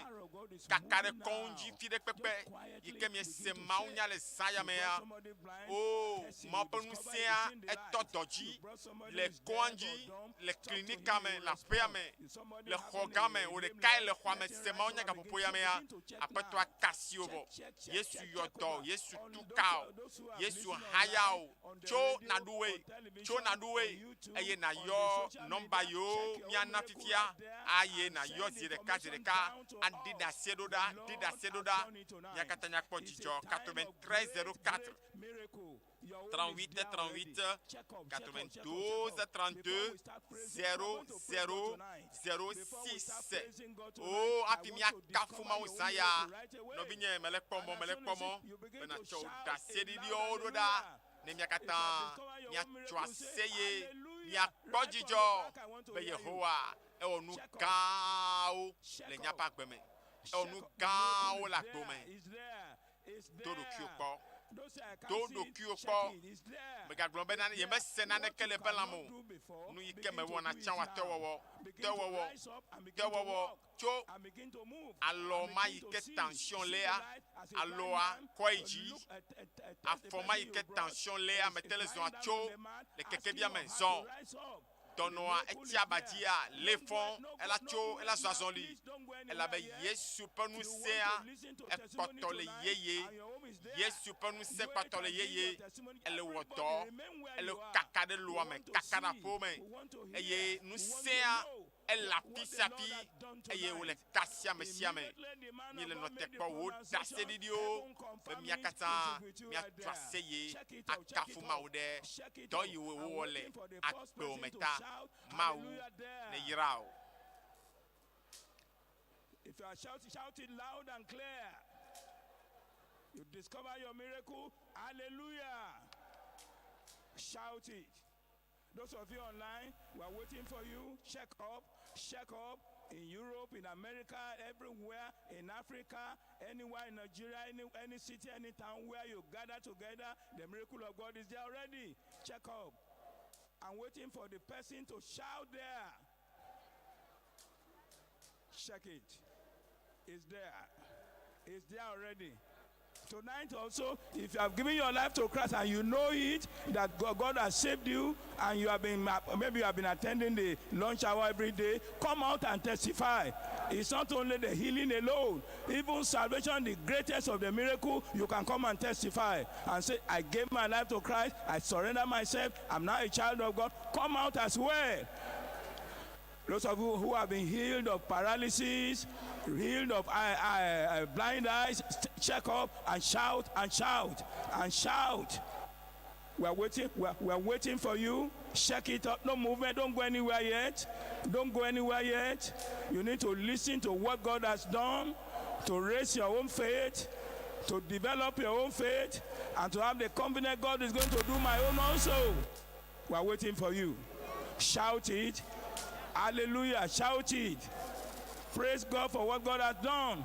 O: kaka ɖe kɔwo dzi fi ɖe kpekpe yi ke miese mawu nya le zaya mea o mawu ƒe ŋusẽa etɔ dɔ dzi le kɔa dzi le klinika me le aƒea me le xɔ gã me wo ɖekae le xɔa me se mawu nya gaƒoƒo ya mea aƒetɔa kasi wo vɔ Yesu yɔ dɔ Yesu tu ka o Yesu haya o tso naɖuwoe eye nayɔ nɔmba yiwo miana fifia aye nayɔ zi ɖeka adi ɖe asie ɖo ɖa mia katã nyakpɔ dzidzɔ 93 04 38 38 92 32 00 06 o afi miakafu mawu zã ya nɔvinye mele kpɔmɔ bena tsɔ da asie ɖiɖiwo ɖo ɖa ne mia katã miatsɔ aseye miakpɔ dzidzɔ be Yehowa ewɔ nu gãwo le miaƒe agbe me ewɔ nu gãwo le agbo me do ɖokuiwo kpɔ megagblɔ be yemese naneke le ƒe lãme o nu yi ke mewɔna tsã wa tɔwɔwɔ tso alɔ ma yi ke tension lea alɔa kɔ yi dzi afɔ ma yi ke tension lea mete le zɔa tso le kekebia me zɔ dɔnɔa eti abadzia le fɔ ela tso ela zɔ azɔli elabe Yesu ƒe ŋusẽa ekpɔtɔ le yeye Yesu ƒe ŋusẽ kpɔtɔ le yeye ele wɔ dɔ ele kaka ɖe loa me kaka ɖe aƒewo me eye ŋusẽa ele afi sia afi eye wole kasi ame sia ame mi le nɔte kpɔ wo da se ɖiɖiwo be mia katã miatso aseye akafu mawu ɖe dɔ yi wowɔ le agbewo me ta mawu ne yra o.
F: If you are shouting, shout it loud and clear. You discover your miracle. Hallelujah. Shout it. Those of you online, we are waiting for you. Check up in Europe, in America, everywhere, in Africa, anywhere in Nigeria, any city, any town where you gather together, the miracle of God is there already. Check up. I'm waiting for the person to shout there. Check it. It's there. It's there already. Tonight also, if you have given your life to Christ and you know it, that God has saved you, and you have been, maybe you have been attending the lunch hour every day, come out and testify. It's not only the healing alone, even salvation, the greatest of the miracle, you can come and testify and say, I gave my life to Christ, I surrender myself, I'm now a child of God. Come out as well. Those of you who have been healed of paralysis, healed of blind eyes, check up and shout and shout and shout. We're waiting for you. Check it up. No movement. Don't go anywhere yet. You need to listen to what God has done, to raise your own faith, to develop your own faith, and to have the confidence God is going to do my own also. We're waiting for you. Shout it. Hallelujah. Shout it. Praise God for what God has done.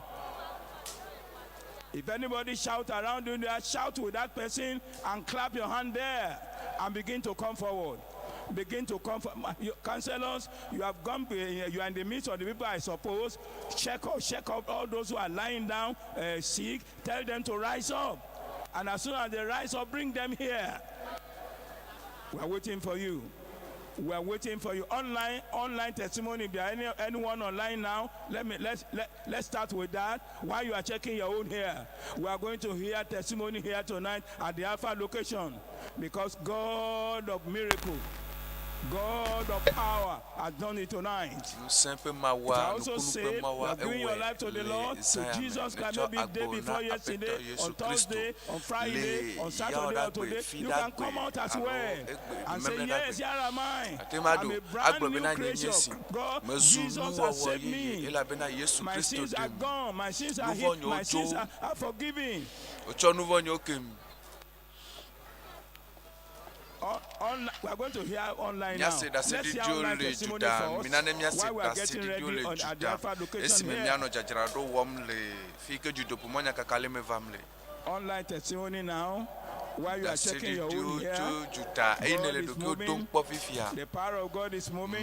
F: If anybody shout around you there, shout with that person and clap your hand there and begin to come forward. Begin to come forward. Counselors, you have gone, you are in the midst of the people, I suppose. Check up all those who are lying down sick. Tell them to rise up. And as soon as they rise up, bring them here. We are waiting for you. We are waiting for you. Online testimony. If there are anyone online now, let's start with that. While you are checking your own here, we are going to hear testimony here tonight at the Alpha location, because God of miracle, God of power has done it tonight. It also said you are giving your life to the Lord, to Jesus Christ, maybe day before yesterday, on Thursday, on Friday, on Saturday or today. You can come out as well and say, yes, here am I. I'm a brand new creation. God, Jesus has saved me. My sins are gone. My sins are hid. My sins are forgiven. We are going to hear online now. Let's hear online testimony first. While we are getting ready at the Alpha location here. Online testimony now. While you are checking your own here, God is moving. The power of God is moving.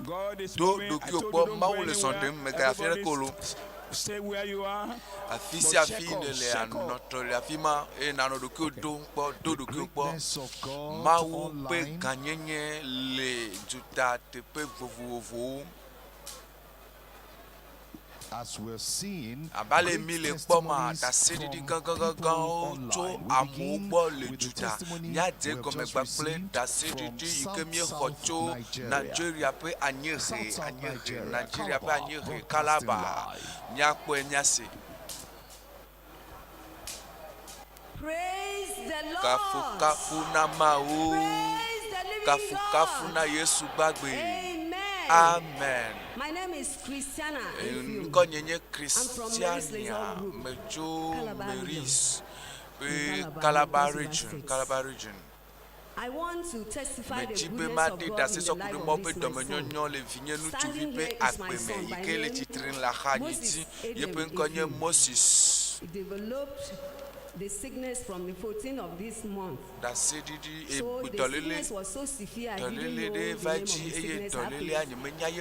F: God is moving. I told you don't go anywhere. Everybody stay where you are. But check up.
Q: Witness of God online. As we're seeing, great testimonies from people online. We begin with the testimony we have just received from South Nigeria. South Nigeria, Calabar, broadcasting live.
B: Praise the Lord. Praise the living God. Amen. My name is Christiana. I'm from Mary's Leisure Group, Calabar region. I want to testify the goodness of God in the life of this my son. Standing here is my son by name Moses. He developed the sickness from the 14th of this month. So the sickness was so severe, I didn't know the name of the sickness. I had to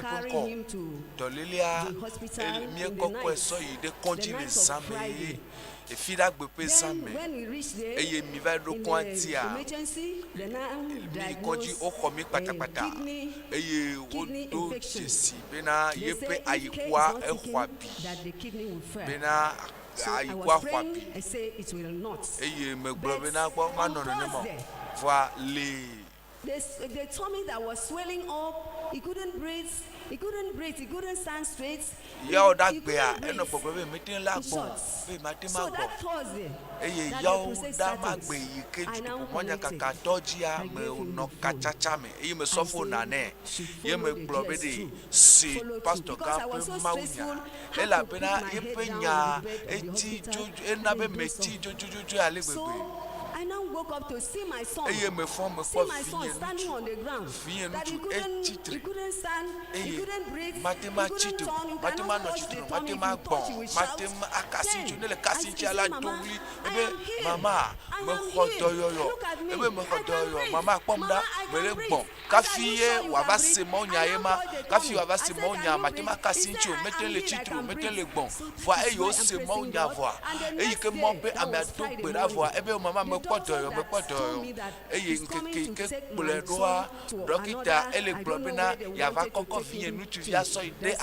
B: carry him to the hospital in the night of Friday. Then when we reached there, in the emergency, the now diagnosed kidney infection. They said if care is not taken, that the kidney will fail. So I was praying, I said it will not. But on Thursday, they told me that I was swelling up. He couldn't breathe. He couldn't stand straight. He couldn't breathe. So that Thursday, that process started, I now connected. I gave him the phone. I said, follow the GS2. Follow too. Because I was so stressful, I had to put my head down in the bed of the hospital. So I now woke up to see my son. Standing on the ground. That he couldn't stand, he couldn't breathe, he couldn't turn, you cannot touch the tongue. If you touch, he will shout. Then I said, Mama, I am here. Look at me. I can breathe. Mama, I can breathe. Can you show you can breathe? I now hold the tummy. I said, can you breathe? He said, I'm here, I can breathe. So this is why I'm praising God. And the next day, that was Friday morning, the doctor that told me that he's coming to take my son to another, I don't know where they wanted to take him to. They said they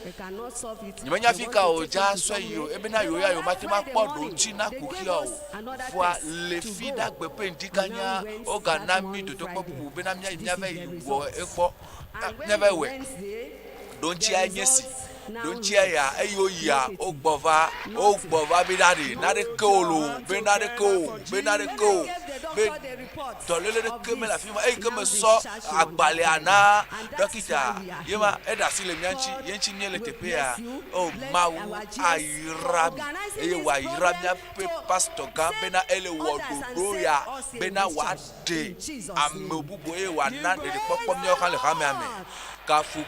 B: cannot solve it. They want to take him somewhere. They gave us another test to go. We now went that morning Friday. This is the result. And when Wednesday, the results
A: don't cheer ya ayo ya ogbova binari nare kolo binari ko be tolele keme la fima e keme so agbale ana dokita yema eda sile mianchi yenchi nyele tepea o mawu ayirami e wa yiramia pe pastor ga bena ele wododo ya bena wade amebubo e wa na de popo mi o kan le kame ame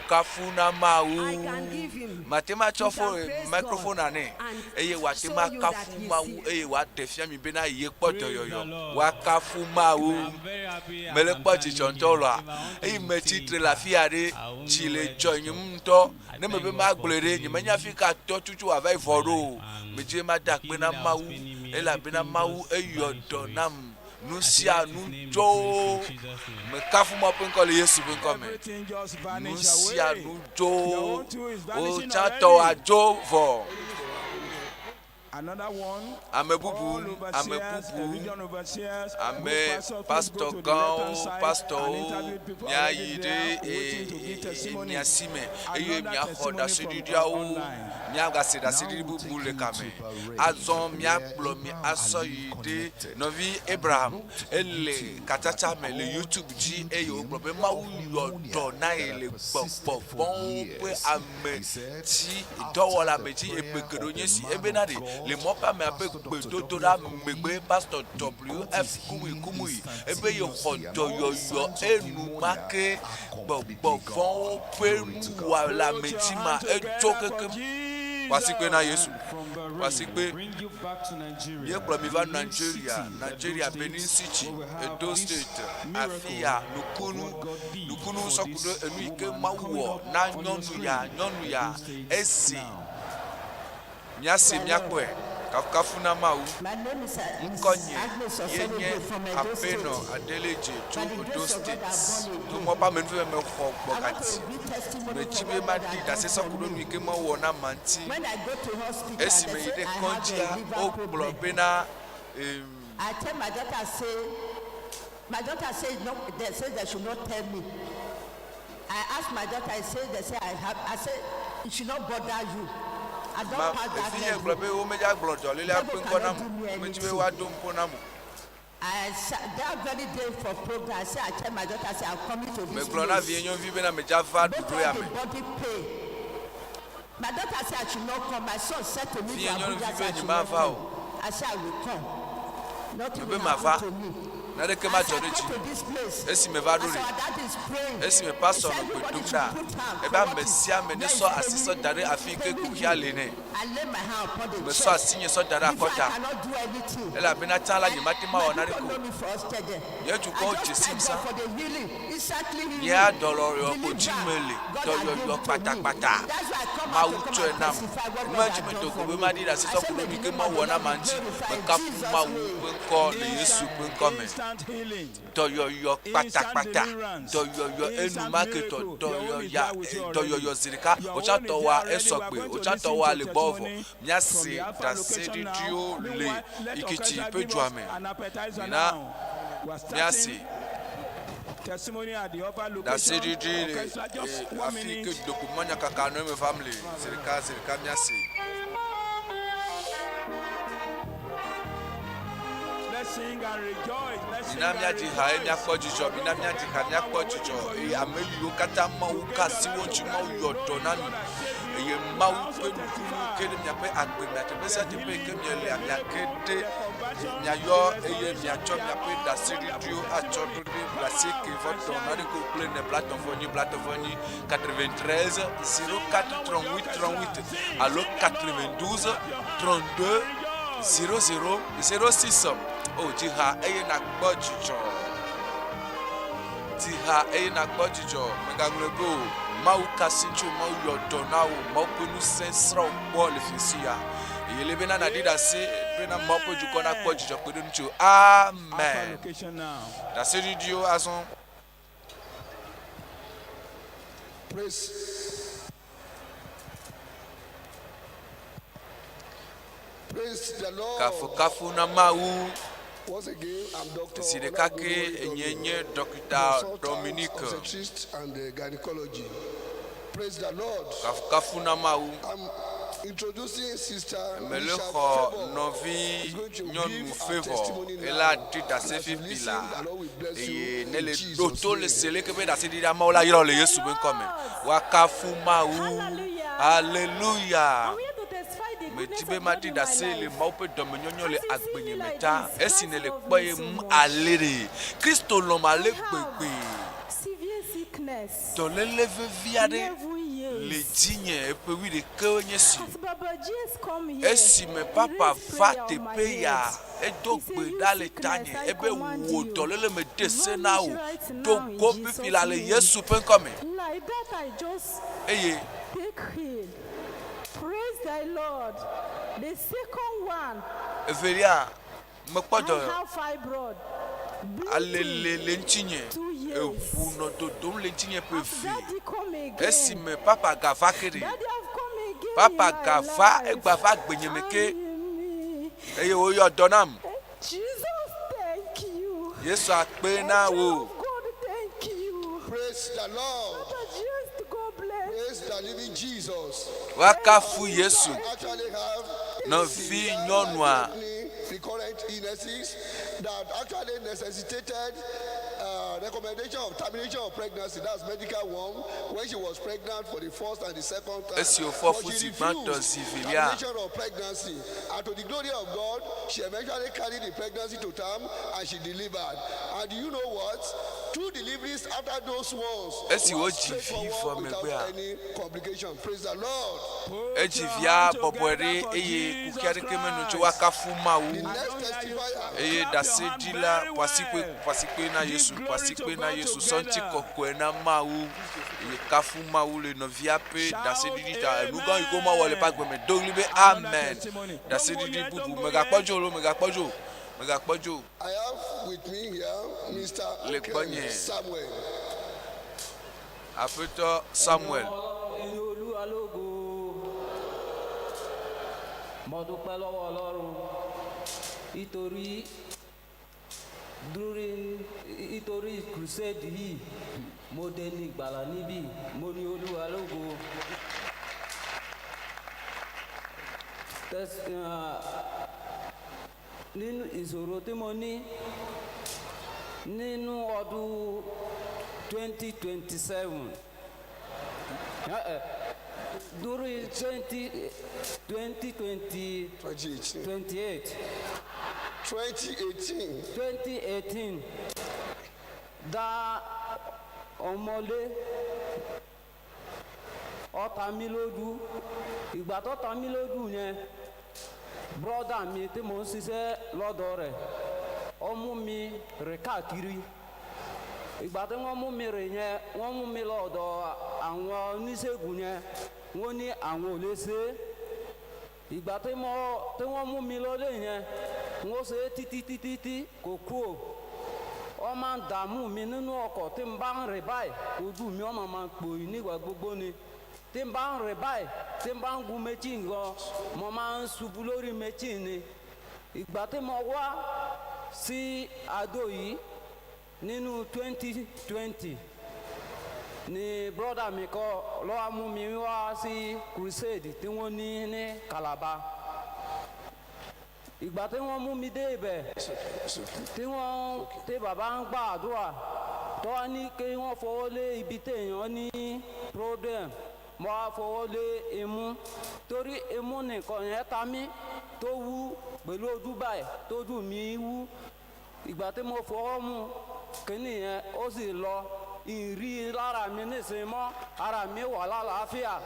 A: kafu na mawu matema chofo microphone ane eye watema kafu mawu eye wa defia mi bena ye poto yoyo wa kafu mawu mele poti chontolo eye mechi tre la fiare chile joyum to ne me be ma glere nyemanya fika to tutu ava iforo meje ma dakpe na mawu ela bena mawu eyodo nam Nusia nujo me kafu mo pen ko le Yesu pen ko me Nusia nujo o chato ajo vo
F: Another one,
A: Amebubu, Ame Pastor Gao, Pastor Nyayide, Nyasime, Mia Hoda Sidiao, Nyaga Seda Sidibu Bulekame, Azom Yakblomi, Asoyide, Novi Abraham, Elle, Katachame, le YouTube G, Eyo, Problema ou Donae, le Bon, Ame, Ti, Dola Meji, et Pekedoniesi, Ebenadi. Les mots pas mais avec Dodola Megbe Pastor WF Kumui ebe yo khodo yo e nous marquer bon la medima e choke parce que na Yesu parce que bien promiva Nigeria Benin City Edo State Afia Nukunu sokudo enuike mawo na nyonu ya esi Nyasi Myakwe, Kafuna Mau, Nkonye, Yenye, Apeno, Adeleje, two Odo States. No more permanent for Bogati. The Chibe Madi, that's a Sakuru, we came on a manti. Estimate the Contia, Oblobena.
R: I tell my daughter say no, they say they should not tell me. I asked my daughter, I say I said it should not bother you. I don't have that. They are very day for program. I say I tell my daughter, I say I'm coming to this place. Body pay. My daughter said I should not come. My son said to me, I said I will come. Nothing will happen to me. Nade kema jorichi esi me vaduri esi me pastor no pedumda eba mesia me ne so asiso dare afike kukia lene me so asinye so dare akota ela bina tala nyimati ma onare ko yeju ko jesimsa ya dolorio ko jimele doyo patapata ma ucho enam management ko be madi da siso ko bi ke ma wona manji me kafu ma wo ko le Yesu pe come Doyo patapata, doyo enu market, doyo zirika, ochatowa esokwe, ochatowa le bovo, nyasi da sedidio le ikiti pejuame. Mina nyasi da sedidi le afike dokumanya kakano me family, zirika nyasi.
F: Sing and rejoice.
A: Minamia di hae mia kojijo, minamia di kanya kojijo. E ameli yo kata mauka si wonchi mau yodo nami. E mau pe nukunu kede mia pe agbe mia te besa te pe ke mia le mia kede mia yo e mia cho mia pe da siri dio a cho de blasi ke voto na de ko plein plateforme 93 04 38 38 allo 92 32 00 06. Oh, Tiha Ayana Bojijo. Tiha Ayana Bojijo. Meganglebo. Mau Casincho, Mau Yodonao, Maupunu Sensro, Bolifisia. Yelebena Nadida say, Pena Mopo Jukona Bojijo, couldn't you? Amen. That's it, you as on.
I: Praise the Lord.
A: Kafu na mau.
I: Once again, I'm Dr.
A: Dominique
I: and gynecology. Praise the Lord.
A: Kafu na mau.
I: I'm introducing Sister
A: Meleko Novi Nyonu Favor. Ela dida sefi bila. E nele doto le sele kebe da sedi da maula yiro le Yesu ben come. Wakafu mau. Hallelujah. Metibe mati da se le maupe dominion le agbenye meta esine le poye alere Kristo lo male pepe to le leve viade le digne e pe wi de kenye si esi me papa va te peya e do gbe dale tanye e be wo to le me dese na o to go pipi la le Yesu pen come
E: like that I just
A: eye
E: take heed. Praise thy Lord. The second one.
A: Evelia, me podo.
E: I have fibroid.
A: Alele lentinye. Evu no do don lentinye pe fi. Esi me papa gava kere. Papa gava egba va gbenyemeke. eye wo yo donam
E: Jesus, thank you.
A: Yesu akpe na wo
E: God, thank you.
I: Praise the Lord.
E: Papa, just God bless.
I: Praise the living Jesus.
A: wakafu Yesu
I: Actually have
A: no vi nyɔnua
I: recurrent illnesses that actually necessitated recommendation of termination of pregnancy. That's medical one. When she was pregnant for the first and the second time,
A: esi o fɔ fusi gbãtɔ sivilia
I: termination of pregnancy. And to the glory of God, she eventually carried the pregnancy to term and she delivered. And you know what? 2 deliveries after those ones
A: esi wo
I: were
A: dzi vi
I: straightforward
A: fɔ
I: without
A: megbe a
I: any complication. Praise the Lord.
A: edzivia bɔbɔɖe eye kukia ɖeke menɔ tso wakafu mawu eye dasedila pasikpe na Yesu sɔŋti kɔkɔe na mawu eye kafu mawu le nɔvia pe dasedidi ta enugã yi ko ma wɔ le pa gbeme dogli be amen dasedidi bubu megakpɔdzo lo megakpɔdzo.
I: I have with me here Mr. Ken Samuel.
A: Aƒetɔ Samuel.
D: Mo dúpẹ́ lọ́wọ́ Ọlọ́run nítorí crusade yìí mo dé ní ìgbàlà níbí mo ní Olúwa lógo. Nínú ìṣòro tí mo ní nínú ọdún 2027 during 2018 dá ọmọlé ó ta mí lójú ìgbà tó ta mí lójú yẹn brọ́dà mi tí mo ń ṣiṣẹ́ lọ́dọ̀ rẹ̀ ó mú mi rìn káàkiri ìgbà tí wọ́n mú mi rìn yẹn wọ́n mú mi lọ́dọ̀ àwọn oníṣègùn yẹn wọ́n ní àwọn ò lè ṣe é ìgbà tí wọ́n mú mi lọ́lé yẹn wọ́n ṣe é títí kò kú o wọ́n máa ń dààmú mi nínú ọkọ̀ tí n bá ń rìn báyìí ojú mi wọ́n máa ń pòyì nígbà gbogbo ni tí n bá ń rìn báyìí tí n bá ń gun machine gan mo máa ń ṣubú lórí machine ni ìgbà tí mo wá sí Adó yìí nínú 2020 ni brother mi kọ́ ló wá mú mi wá sí crusade tí wọ́n ní Calabar ìgbà tí wọ́n mú mi dé ibẹ̀ tí bàbá ń gbàdúrà tó wá ní kí wọ́n fọwọ́ lé ibi téèyàn ní problem mo wá fọwọ́ lé imú torí imú nìkan yẹn ta mí tó wú pẹ̀lú ojú báyìí tójú mi wú ìgbà tí mo fọwọ́ mú kíní yẹn ó sì lọ ìrí lára mi nísìnyí mọ́ ara mi wà lálàáfíà.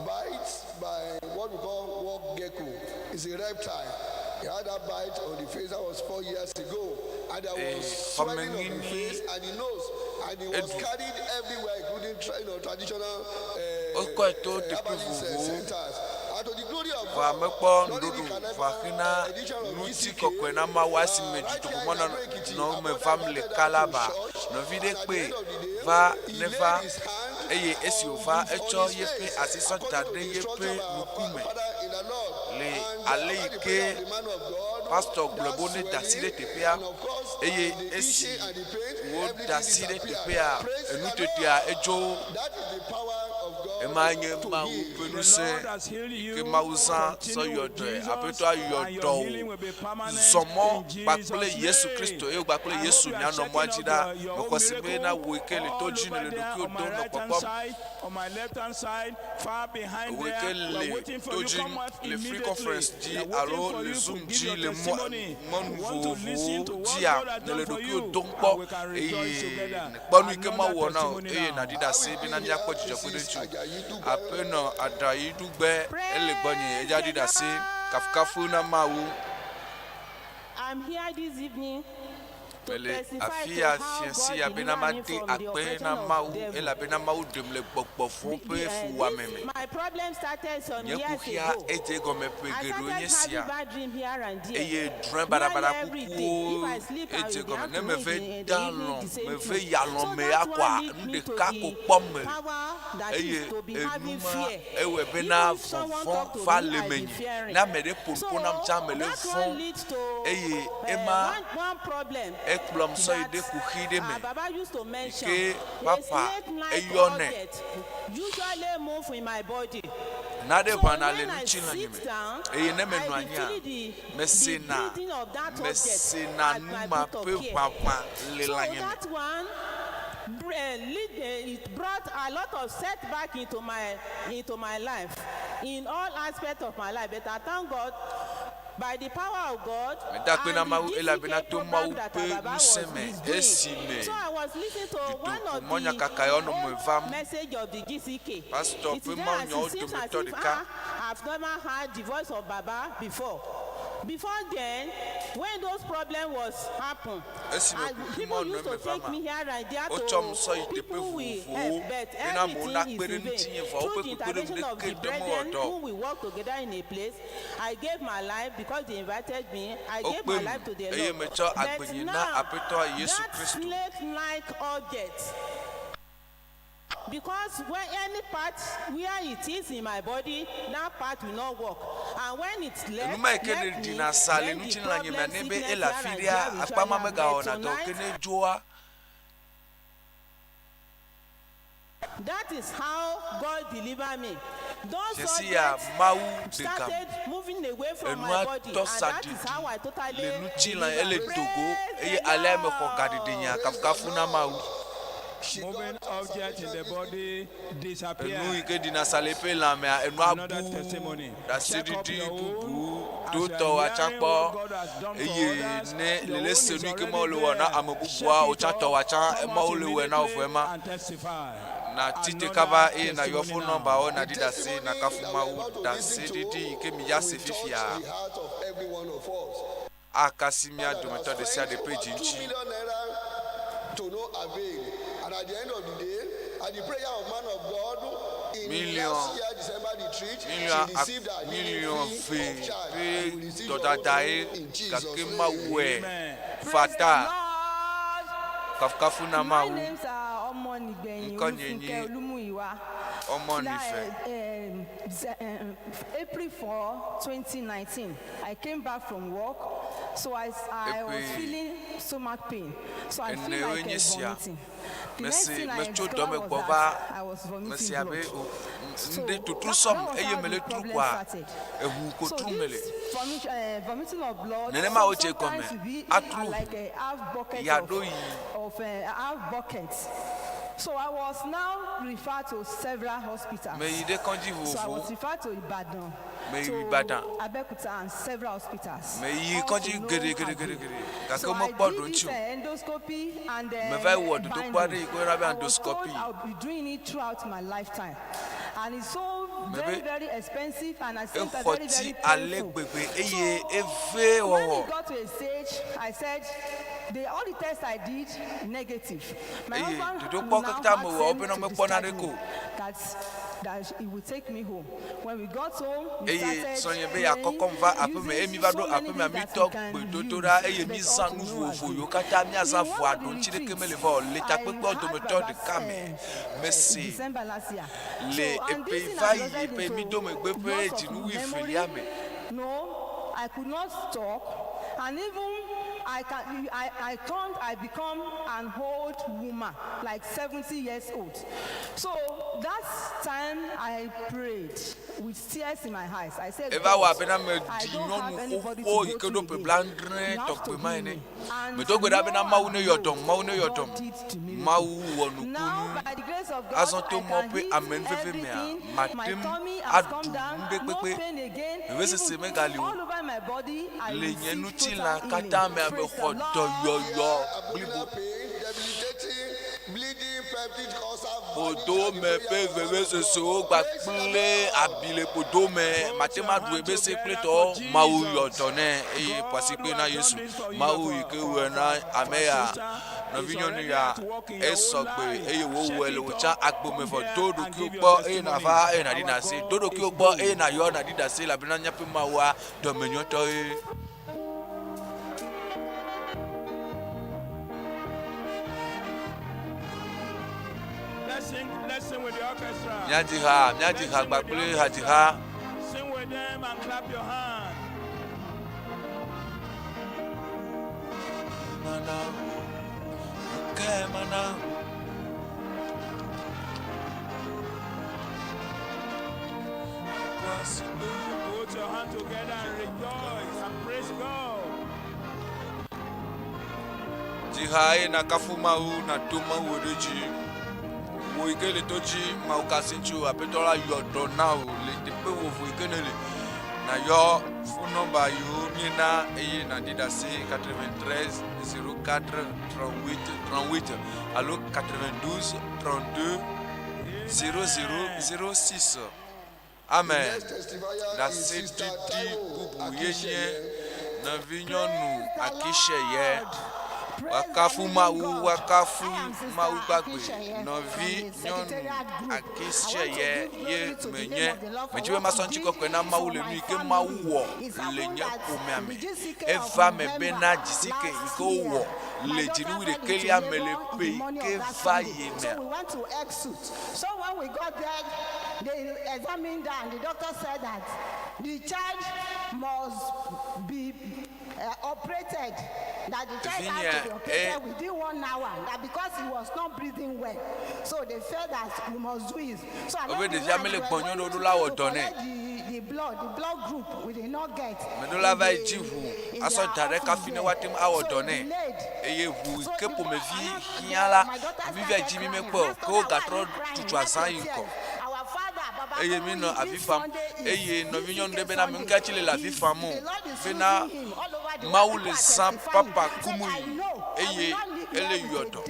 I: Bites by what we call walk gecko. It's a reptile. He had that bite on the face. That was 4 years ago. And there was swelling on the face and the nose. And he was carried everywhere, including traditional herbalist centers. And to the glory of God,
A: nuti kɔkɔe na ma wa si me dudu mo na no me family Calabar no vide pe va ne va eye esi o va echo yepe asiso tade yepe nukume le aleike pastor globo ne dasire tepea eye esi wo dasire tepea enu tetea ejo emanye ma upenu se ke mausa so yodo apeto ayodo zomo bakle Yesu Kristo e bakle Yesu nya no mwajida okosibe na wekele toji ne le doki odo no papa
F: on my left hand side far behind there we're waiting for you to come out immediately
A: alo le zoom ji le mon nouveau dia ne le doki odo npo ponu ike ma wo na na dida se bi na nya ko jijo ko denchu apeno adayi dugbe elegbonye eja dida se kafukafu na mawu.
S: I'm here this evening
R: to
A: Mele
R: testify to
A: afia
R: how
A: fiansi
R: God
A: abena
R: delivered me
A: mate
R: from the oppression
A: akpena
R: of
A: mau
R: the devil.
A: ela bena mau demle gbogbo pe fu wa meme.
R: My problem started some years
A: Nyekuhia
R: ago.
A: eje go me
R: I
A: pegero
R: started having
A: nyesia.
R: bad dream here and there.
A: Eye drum barabara
R: Nearly every
A: kuku
R: day. If I sleep, I
A: eje
R: will
A: go
R: have
A: me
R: to
A: me
R: read
A: ve
R: in the
A: dalon
R: evening the same
A: me
R: thing.
A: ve yalon
R: So
A: me
R: that
A: akwa
R: one lead me
A: nde
R: to
A: ka
R: the
A: ko pomme.
R: power that is
A: Eye
R: to be having
A: enuma
R: fear.
A: ewe
R: Even
A: bena
R: if someone
A: fon
R: talk to
A: fa
R: me,
A: le
R: I be
A: menyi.
R: fearing.
A: Na me de
R: So
A: pon nam cha me le
R: that
A: fon.
R: one leads to
A: Eye ema
R: one problem
A: eklom so
R: that
A: ide ku hide me.
R: Baba used to mention.
A: Ke
R: A
A: papa
R: snake-like
A: eyone.
R: object usually move in my body.
A: Nade
R: So
A: bana le
R: when I
A: nuchi na
R: sit
A: nyime.
R: down,
A: Eye ne me
R: I
A: nu
R: be
A: anya.
R: feeling the
A: Mesina.
R: breathing of that object
A: Mesina
R: at my
A: numa
R: foot
A: pe
R: of care.
A: papa le
R: So
A: la nyime.
R: that one it brought a lot of setback into my life, in all aspects of my life. But I thank God, by the power of God, and the GCK program that Baba was doing. So I was listening to one of the message of the GCK. It seems as if I've never heard the voice of Baba before. Before then, when those problems was happen, people used to take me here and there to people we help, but everything is in vain. Through the intervention of the brethren who we work together in a place, I gave my life because they invited me. I gave my life to the Lord. But now, that snake-like object, because when any part where it is in my body, that part will not work. And when it's left me, then the problem, sickness here and there will surely have. But tonight, that is how God delivered me. Those subjects started moving away from my body, and that is how I totally delivered. Praise the Lord.
F: Moving object in the body disappear.
A: Another
F: testimony.
A: Check up your own. Tuto achakpo eye ne lele senu ke mo le na amebubua o chato wacha mo le we na ofema na tite kaba e na your phone number o na dida se na kafuma u da se didi ke mi ya se fifia akasimia dometo de sia de page nchi
I: to no avail. And at the end of the day, at the prayer of man of God, in last year, December the 3rd, she received her healing free of charge. We will receive your healing in Jesus' name.
A: Fata kafuna
E: My names are Omonigbenyi Olufunke Olumuyiwa. April 4, 2019, I came back from work, so I was feeling stomach pain, so I feel like vomiting. The next thing I discovered was that I was vomiting blood. So that was how the problem started. So this vomiting of blood sometimes will be like a half bucket. So I was now referred to several hospitals. So I was referred to Ibadan, to Abeokuta, and several hospitals. So I did this endoscopy and binding. I was told I'll be doing it throughout my lifetime. And it's so very, very expensive, and I think very, very painful. So when it got to a stage, I said, all the tests I did, negative. My husband now had to decide that he would take me home. When we got home, we started praying, using so many things that we can use, but also to know as we December last year. And this thing has resulted into loss of memory. No, I could not talk, and even I become an old woman, like 70 years old. So that time I prayed with tears in my eyes. I said, God, I don't have anybody to go to again. You have to heal me. And God did to me. Now, by the grace of God, I can eat everything. My tummy has come down, no pain again. Even all over my body, I receive total healing. Praise the Lord.
I: Bleeding, peptic ulcer,
A: podo me pe veve so gba kple abile podo me matema du ebe se kple to mawu yotone e pasi pe na Yesu mawu ike we na ameya no vinyonu ya esogbe eye wo wele wo cha agbo me fo dodo ki ogbo e na va e na dina se dodo ki ogbo e na yo na dida se la bina nya pe mawa do menyo to e
F: Let's sing with the orchestra.
A: Nyadiha gbakule hadiha.
F: Sing with them and clap your hands.
A: Mana, okay, mana.
F: Put your hand together and rejoice and praise God.
A: Jihai na kafuma u na tuma wodoji. Woigele toji maukasinchu apetola yodo now le tepe wo woigenele na yo phone number you nina eye na dida C 93 04 38 38 allo 92 32 0006. Amen. La sedidi bubu yenye na vinyonu akishe ye. Wakafu mau bagwe novi nyonu akishe ye menye mejiwe masonchiko kwena mau le nuike mau wo le nye kumeame eva mebena jisike iko wo le jinu de kelia mele pe ke va ye me.
R: So we went to exit. So when we got there, they examined her and the doctor said that the child must be operated, that the child had to be operated within 1 hour, that because he was not breathing well. So they felt that we must do it. So the blood group we did not get.
A: Aso direct afine watim awodone eye hu kepo me vi hiala vive jimi mepo ko gatro tutu asan yinko eye mi no afifa eye no vinyon de bena menka chile la fifa mo bena maule san papa kumu eye ele yodo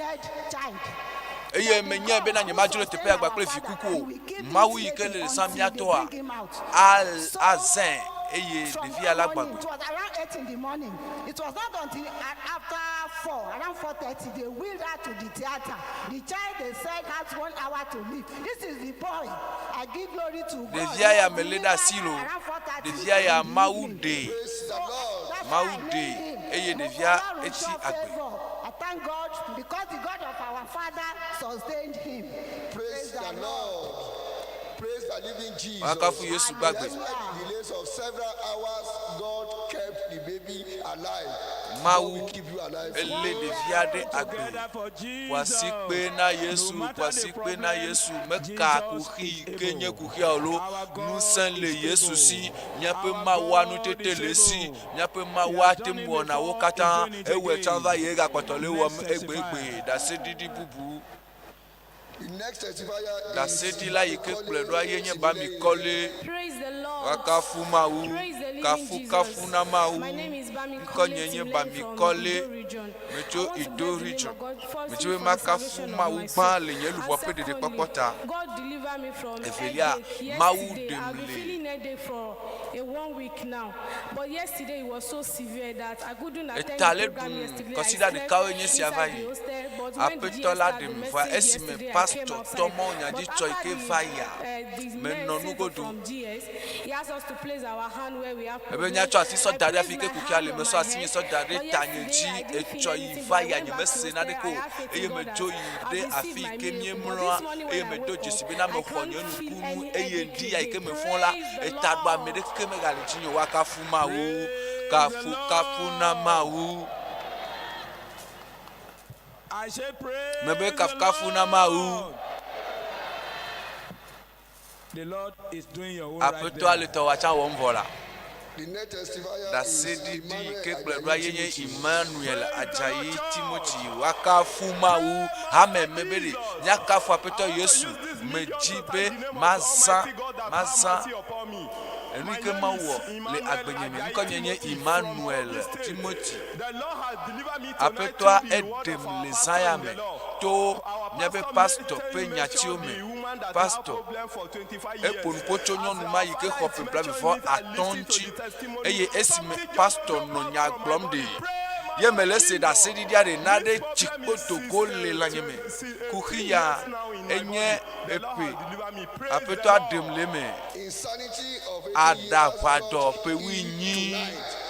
A: eye menye bena nyema jule tepe agba kle fikuku mawu yikele san miato al azen.
R: So it was around 8 in the morning. It was not until after 4, around 4:30, they wheeled her to the theater. The child, they said, has 1 hour to live. This is the boy. I give glory to God.
A: The via meleda silo. The via maude. Maude. Eye the via eti agbe.
R: I thank God because the God of our father sustained him.
I: Praise the Lord. Praise the living Jesus.
A: Despite
I: delays of several hours, God kept the baby alive.
A: Mau ele de viade agbe. Wasikpe na Yesu meka kuhi kenye kuhi olo nusen le Yesu si nyape mawa nu tetele si nyape mawa temu na wokata ewe chanva yega kotole wo egbe da sedidi bubu.
I: The next testifier
A: la sedi la yike pledo ayenye ba mi kole wakafu mau kafu na mau nkonyenye ba mi kole mecho ido region mecho makafu mau ba le yelu bo pe de papota evelia mau demle
E: a 1 week now, but yesterday it was so severe that I couldn't attend
A: the
E: program yesterday.
A: Consider the cow in Yavayi. Apetola de Mva Esime Pastor Tomo Nyadi Choike Fire. Men no go do.
E: He asked us to place our hand where we have.
A: When you are so direct, you can me so asini so direct Tanyi e Choi Fire you must say na de ko. E me joy de afi kemye mro e me do jisibina me fonyo nukumu e yendi ai ke me fon la e tagba me de ke me gali tinyo wakafu mawu kafu na mawu.
F: I say praise
A: Mebe kafu na mawu.
F: The Lord is doing your own
A: right there.
I: The next testifier
A: da
I: is
A: sedi di ke plebra yenye Emmanuel Ajayi Timothy wakafu mawu hame mebeli nyakafu apeto Yesu mejibe maza Enrique mawo le agbenyeme nkonyenye Emmanuel Timothy apeto edem le sayame to miabe pastor pe nyatiome pastor epon pocho nyonu ma yike hope bla before atonchi eye esime pastor no nya glomde ye mele se da sedi dia de nade chikpoto gole lanyeme kuhiya enye epe apeto ademleme adapado pe winyi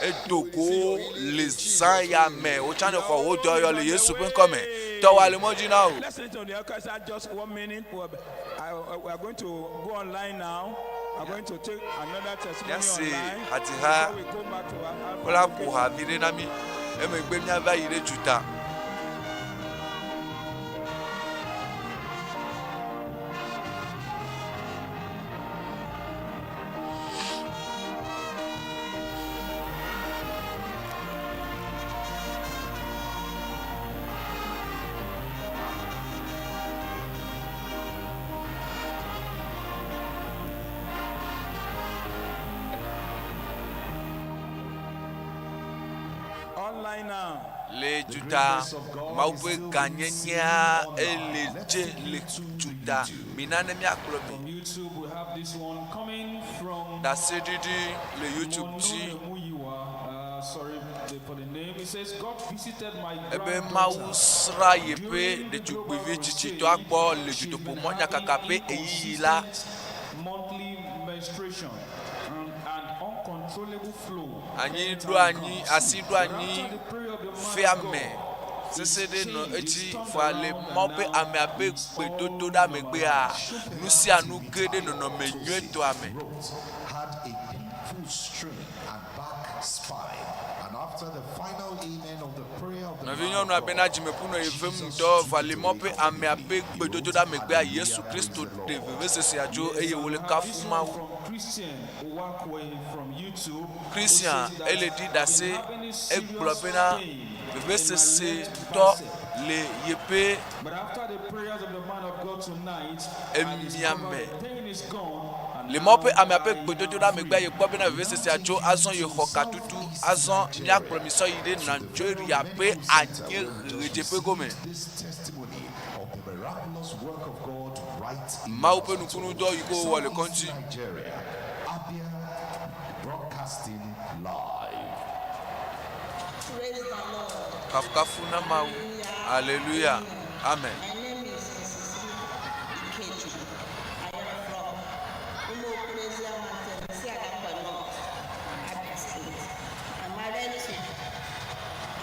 A: edogo lesaya me o chane ko wo do yo le Yesu pe nko me to wa le moji na o.
F: Let's listen to the orchestra just 1 minute. We are going to go online now. We are going to take another testimony online. Before we go back to our
A: Ola ko ha vire na mi e me gbe mi ava ire juta.
F: online now.
A: Le juta maupe ganyenya eleje le juta minane mi aklobi.
F: From YouTube we have this one coming from
A: Da sedidi le YouTube ji.
F: Sorry for the name. It says God visited my
A: ebe mausra yepe de tukbivi chichi to agbo le juto po monya kakape eyila
F: monthly menstruation and uncontrollable flow.
A: Anyi do anyi asidu anyi fiame sesede no echi fale mope ame abe gbe dodo da megbe a nusi anu gede no no menyu to ame
Q: had a painful strain and back spine. And after the final amen of the prayer of the
A: Navinyo no abena jimepuno evem do vale mope ame abe gbe dodo da megbe a Yesu Kristo de vevese ajo eye wole kafuma Christian eledi dase eglobena vevese to le yepe.
F: But after the prayers of the man of God tonight,
A: emiame
F: pain is gone.
A: le mope ame abe gbe dodo da megbe ye gbobena vevese ajo azon ye hokatutu azon nya promiso yide na Nigeria pe anye rejepe gome
Q: work of God right in
A: Maupe nukunu do yuko wale konti
Q: Nigeria. Abia broadcasting live.
B: Praise the Lord.
A: kafkafuna mau hallelujah amen.
B: My name is Mrs. Ikeju. I am from Umuokulesia Mountain, Siagapa North, Abia State. I'm married to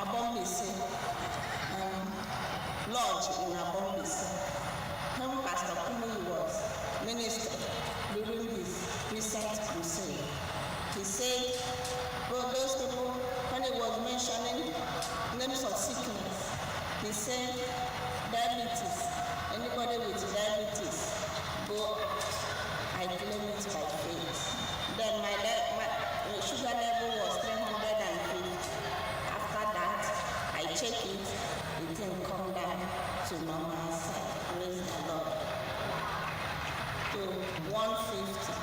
B: Abombisi, Lodge in Abombisi. When Pastor Kumuyi was minister during his recent crusade, he said, well, those people, when he was mentioning names of sickness, he said, diabetes, anybody with diabetes, go, I claim it by faith. Then my sugar level was 350. After that, I checked it, it didn't come down to normal side. Praise the Lord. To 150.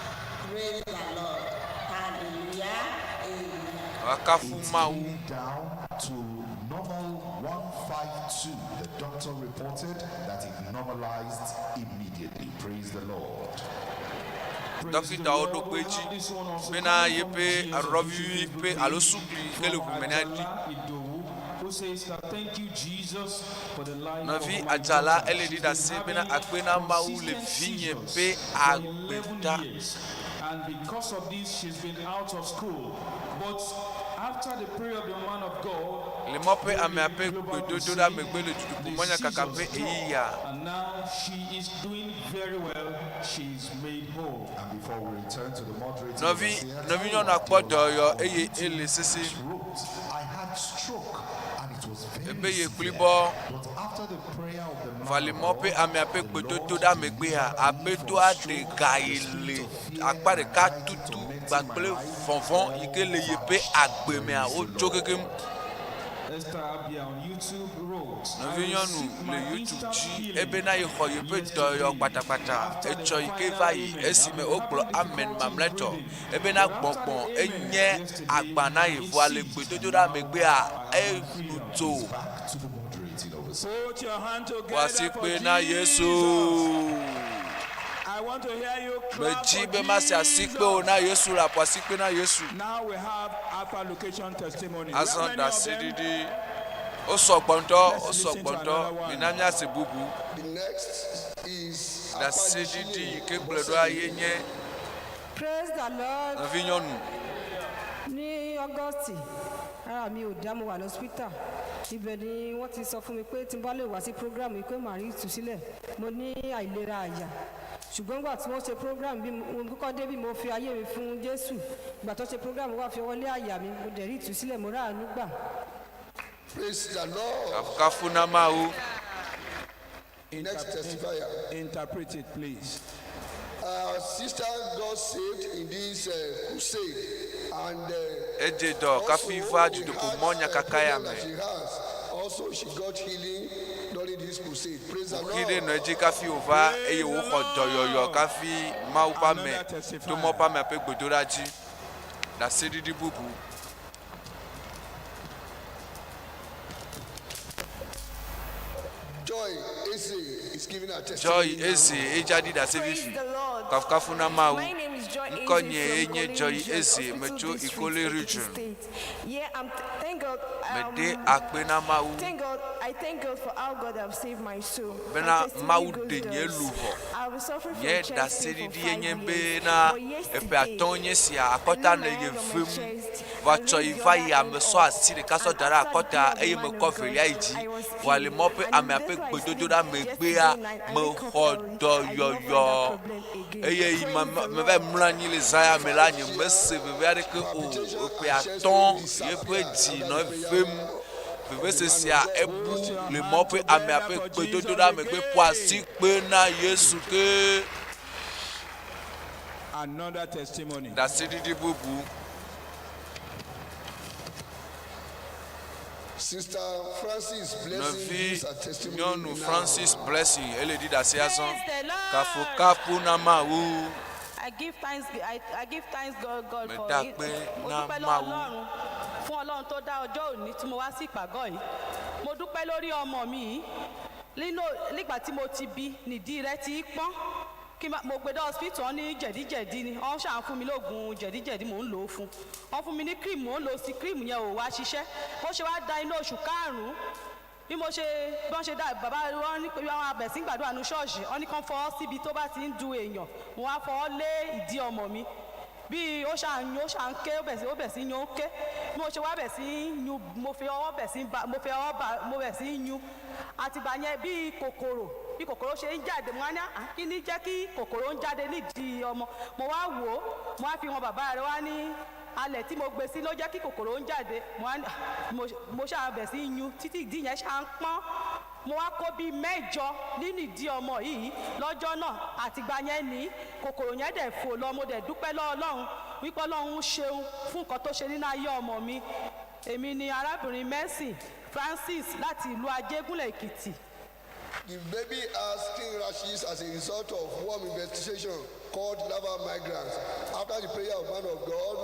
B: Praise the Lord. Hallelujah. Amen.
A: Wakafu mau
Q: Down to normal 152. The doctor reported that it normalized immediately. Praise the Lord.
A: Dókítà odo peji bena yepe arovi pe alosukli kele kumenadi
F: Who says that thank you Jesus for the life
A: navi
F: of my
A: ajala
F: daughter.
A: eledi da se bena akpena mau le vinye pe agbeta.
F: And because of this, she's been out of school. But after the prayer of the man of God,
A: le mope ame ape gbedodo da megbe le judu monya kakape eyiya.
F: and now she is doing very well. She's made whole.
Q: And before we return to the moderator,
A: Novi nyo na kpodo yo eye ele sisi
Q: I had stroke and it was very
A: ebe ye
Q: severe.
A: kulibo
Q: But after the prayer of the man
A: vale
Q: of
A: mope
Q: God,
A: ame ape gbedodo da megbe a abedo ade gaile akpare ka tutu gbagble fonfon ike le yepe agbeme a ojo kekem.
F: Esther Abia on YouTube wrote,
A: Novi nyonu le YouTube ji ebe na ye kho yepe do yo patapata echo ike vai esime ogbo amen mamleto ebe na gbongbon enye agbana ye vo ale gbedodo da megbe a enuto
Q: back to the moderating of the
F: Put your hand together
A: Wasi
F: for
A: pe na
F: Jesus.
A: Yesu.
F: I want to hear you clap for
A: Mejibe masi asikpe o na Yesu la pasikpe na Yesu.
F: Now we have Alpha Location testimony.
A: Asan da sididi. O so gbonto, minamia se bubu.
I: The next is
A: Da sididi ke bledo ayenye.
S: Praise the Lord.
A: Na vinyonu.
S: Ní August, ara mi ò dá mo wà ní hospital. Ibẹ̀ ni wọ́n ti sọ fún mi pé tí n bá lè wá sí program yìí pé màá rí ìtúsílẹ̀. Mo ní àìlera àyà. Ṣùgbọ́n nígbà tí wọ́n ṣe program bí mo kọ́kọ́ dé bí mo fi ayé mi fún Jésù. Ìgbà tó ṣe program wá fi ọwọ́ lé àyà mi, mo dẹ̀ rí ìtúsílẹ̀, mo ráàánú gbà.
I: Praise the Lord.
A: Kafuna mau.
I: Next testifier.
F: Interpret it, please.
I: Our sister got saved in this crusade, and
A: Ejedo kafiva judo kumonya kakaya me.
I: she has also she got healing during this crusade. Praise the
A: Kide
I: Lord.
A: no eji kafi ova eye wo kodoyoyo kafi mau pa me. To mo pa me pe gbodoraji. Da sididi bubu.
I: Joy Eze is giving her
A: Joy
I: testimony.
A: Eze ejadi da sevifi.
E: Praise the Lord.
A: Kafuna mau.
E: My name is Joy Eze
A: Konye
E: from
A: enye
E: Kolin
A: Joy
E: region,
A: Eze
E: Hospital
A: mecho
E: District,
A: Ikole
E: Ekiti
A: region.
E: State. Yeah, thank God.
A: Mede akpena mau.
E: I thank God for how God have saved my soul.
A: Bena
E: My testimony
A: mau
E: goes
A: denye
E: thus.
A: luho.
E: I was suffering from
A: Ye
E: chest
A: da
E: pain
A: sidi
E: for
A: di
E: 5
A: enye
E: years.
A: be na
E: But yesterday,
A: epe atonye si akota
E: I
A: na
E: laid my
A: ye
E: hand on my
A: vim.
E: chest.
A: Vacho
E: I laid the
A: iva
E: other
A: ya
E: hand
A: meso
E: up.
A: asiri kaso
E: And
A: dara
E: after the
A: akota
E: prayer of
A: eye
E: the
A: me
E: man of
A: kofe
E: God,
A: ya iji.
E: I was
A: Wale
E: healed.
A: mope
E: And
A: ame
E: that's
A: ape
E: why I
A: gbedodo me
E: sleep
A: gbe ya
E: yesterday night. I
A: me
E: wake up
A: ho
E: early.
A: do
E: I
A: yo
E: never had
A: yo.
E: that problem again.
A: Eye
E: Praise
A: me
E: the
A: ve
E: Lord.
A: mlanyi le zaya me la nye me se ve ve ke o pe aton ye pe di no vim. Vive se si a ebu le mope ame ape gbedodo da me gbe po asikpe na Yesu ke.
F: Another testimony.
A: Da sididi bubu.
I: Sister Francis Blessing
A: Novi
I: gives her testimony
A: nyonu
I: now.
A: Francis Blessing ele di da se asan.
T: Praise the Lord.
A: Kafu kapu na mau.
T: I give thanks God for
A: Mẹ́ta
T: it.
A: pé
T: Mo
A: ná
T: dúpẹ́
A: máa
T: lọ́wọ́
A: wú.
T: Ọlọ́run fún Ọlọ́run tó dá ọjọ́ òní tí mo wá sí ìpàgọ́ yìí. Mo dúpẹ́ lórí ọmọ mi yìí. Nígbà tí mo ti bí nídìí rẹ̀ ti pọ́n. Mo gbé dé hospital ní jẹ̀díjẹ̀dí ni. Wọ́n ṣàn fún mi lóògùn jẹ̀díjẹ̀dí mò ń lò ó fún. Wọ́n fún mi ní cream mò ń lò ó sí cream yẹn ò wá ṣiṣẹ́. Bó ṣe wá da inú oṣù karùn-ún bí wọ́n ṣe dá bàbá wọn ní pé àwọn abẹ̀sí gbàdúrà ní ṣọ́ọ̀ṣì wọ́n ní kán fọwọ́ síbi tó bá ti ń du èèyàn mo wá fọwọ́ lé ìdí ọmọ mi bí ó ṣàn ké ó bẹ̀ sí yún ó ké bí mo ṣe wá bẹ̀ sí yún mo bẹ̀ sí yún àtìgbà yẹn bí kòkòrò ṣe ń jáde mo wá ní kí ní jẹ́ kí kòkòrò ń jáde nídìí ọmọ mo wá wò ó mo wá fi wọn bàbá rẹ̀ wá ní alẹ̀ tí mo gbé sí ló jẹ́ kí kòkòrò ń jáde mo ṣàbẹ̀ sí yún títí ìdí yẹn ṣá ń pọ́n mo wá kó bíi 8 nínú ìdí ọmọ yìí lọ́jọ́ náà àtìgbà yẹn ní kòkòrò yẹn dẹ̀ fò lọ mo dẹ̀ dúpẹ́ lọ́wọ́ Ọlọ́run wípé Ọlọ́run ṣeun fún nǹkan tó ṣe nínú ayé ọmọ mi èmi ni arábìnrin Mercy Francis láti ìlú Ajégúnlẹ̀ Èkìtì.
I: The baby has skin rashes as a result of warm investigation called larval migrants. After the prayer of man of God,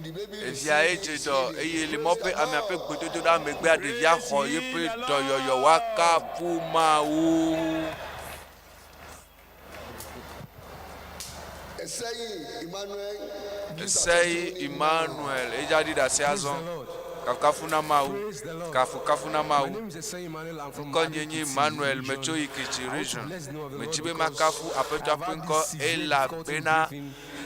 I: the baby
A: Evia ejedo eye le mope ame ape gbedodo da me gbe adevia ho ye pe doyoyo wa kapu ma wo. Esei Emmanuel ejadi da se azon. Kafuna mau. Kafuna mau. Konyenye Emmanuel mecho Ekiti region. Mechibe makafu apeto apenko ela bena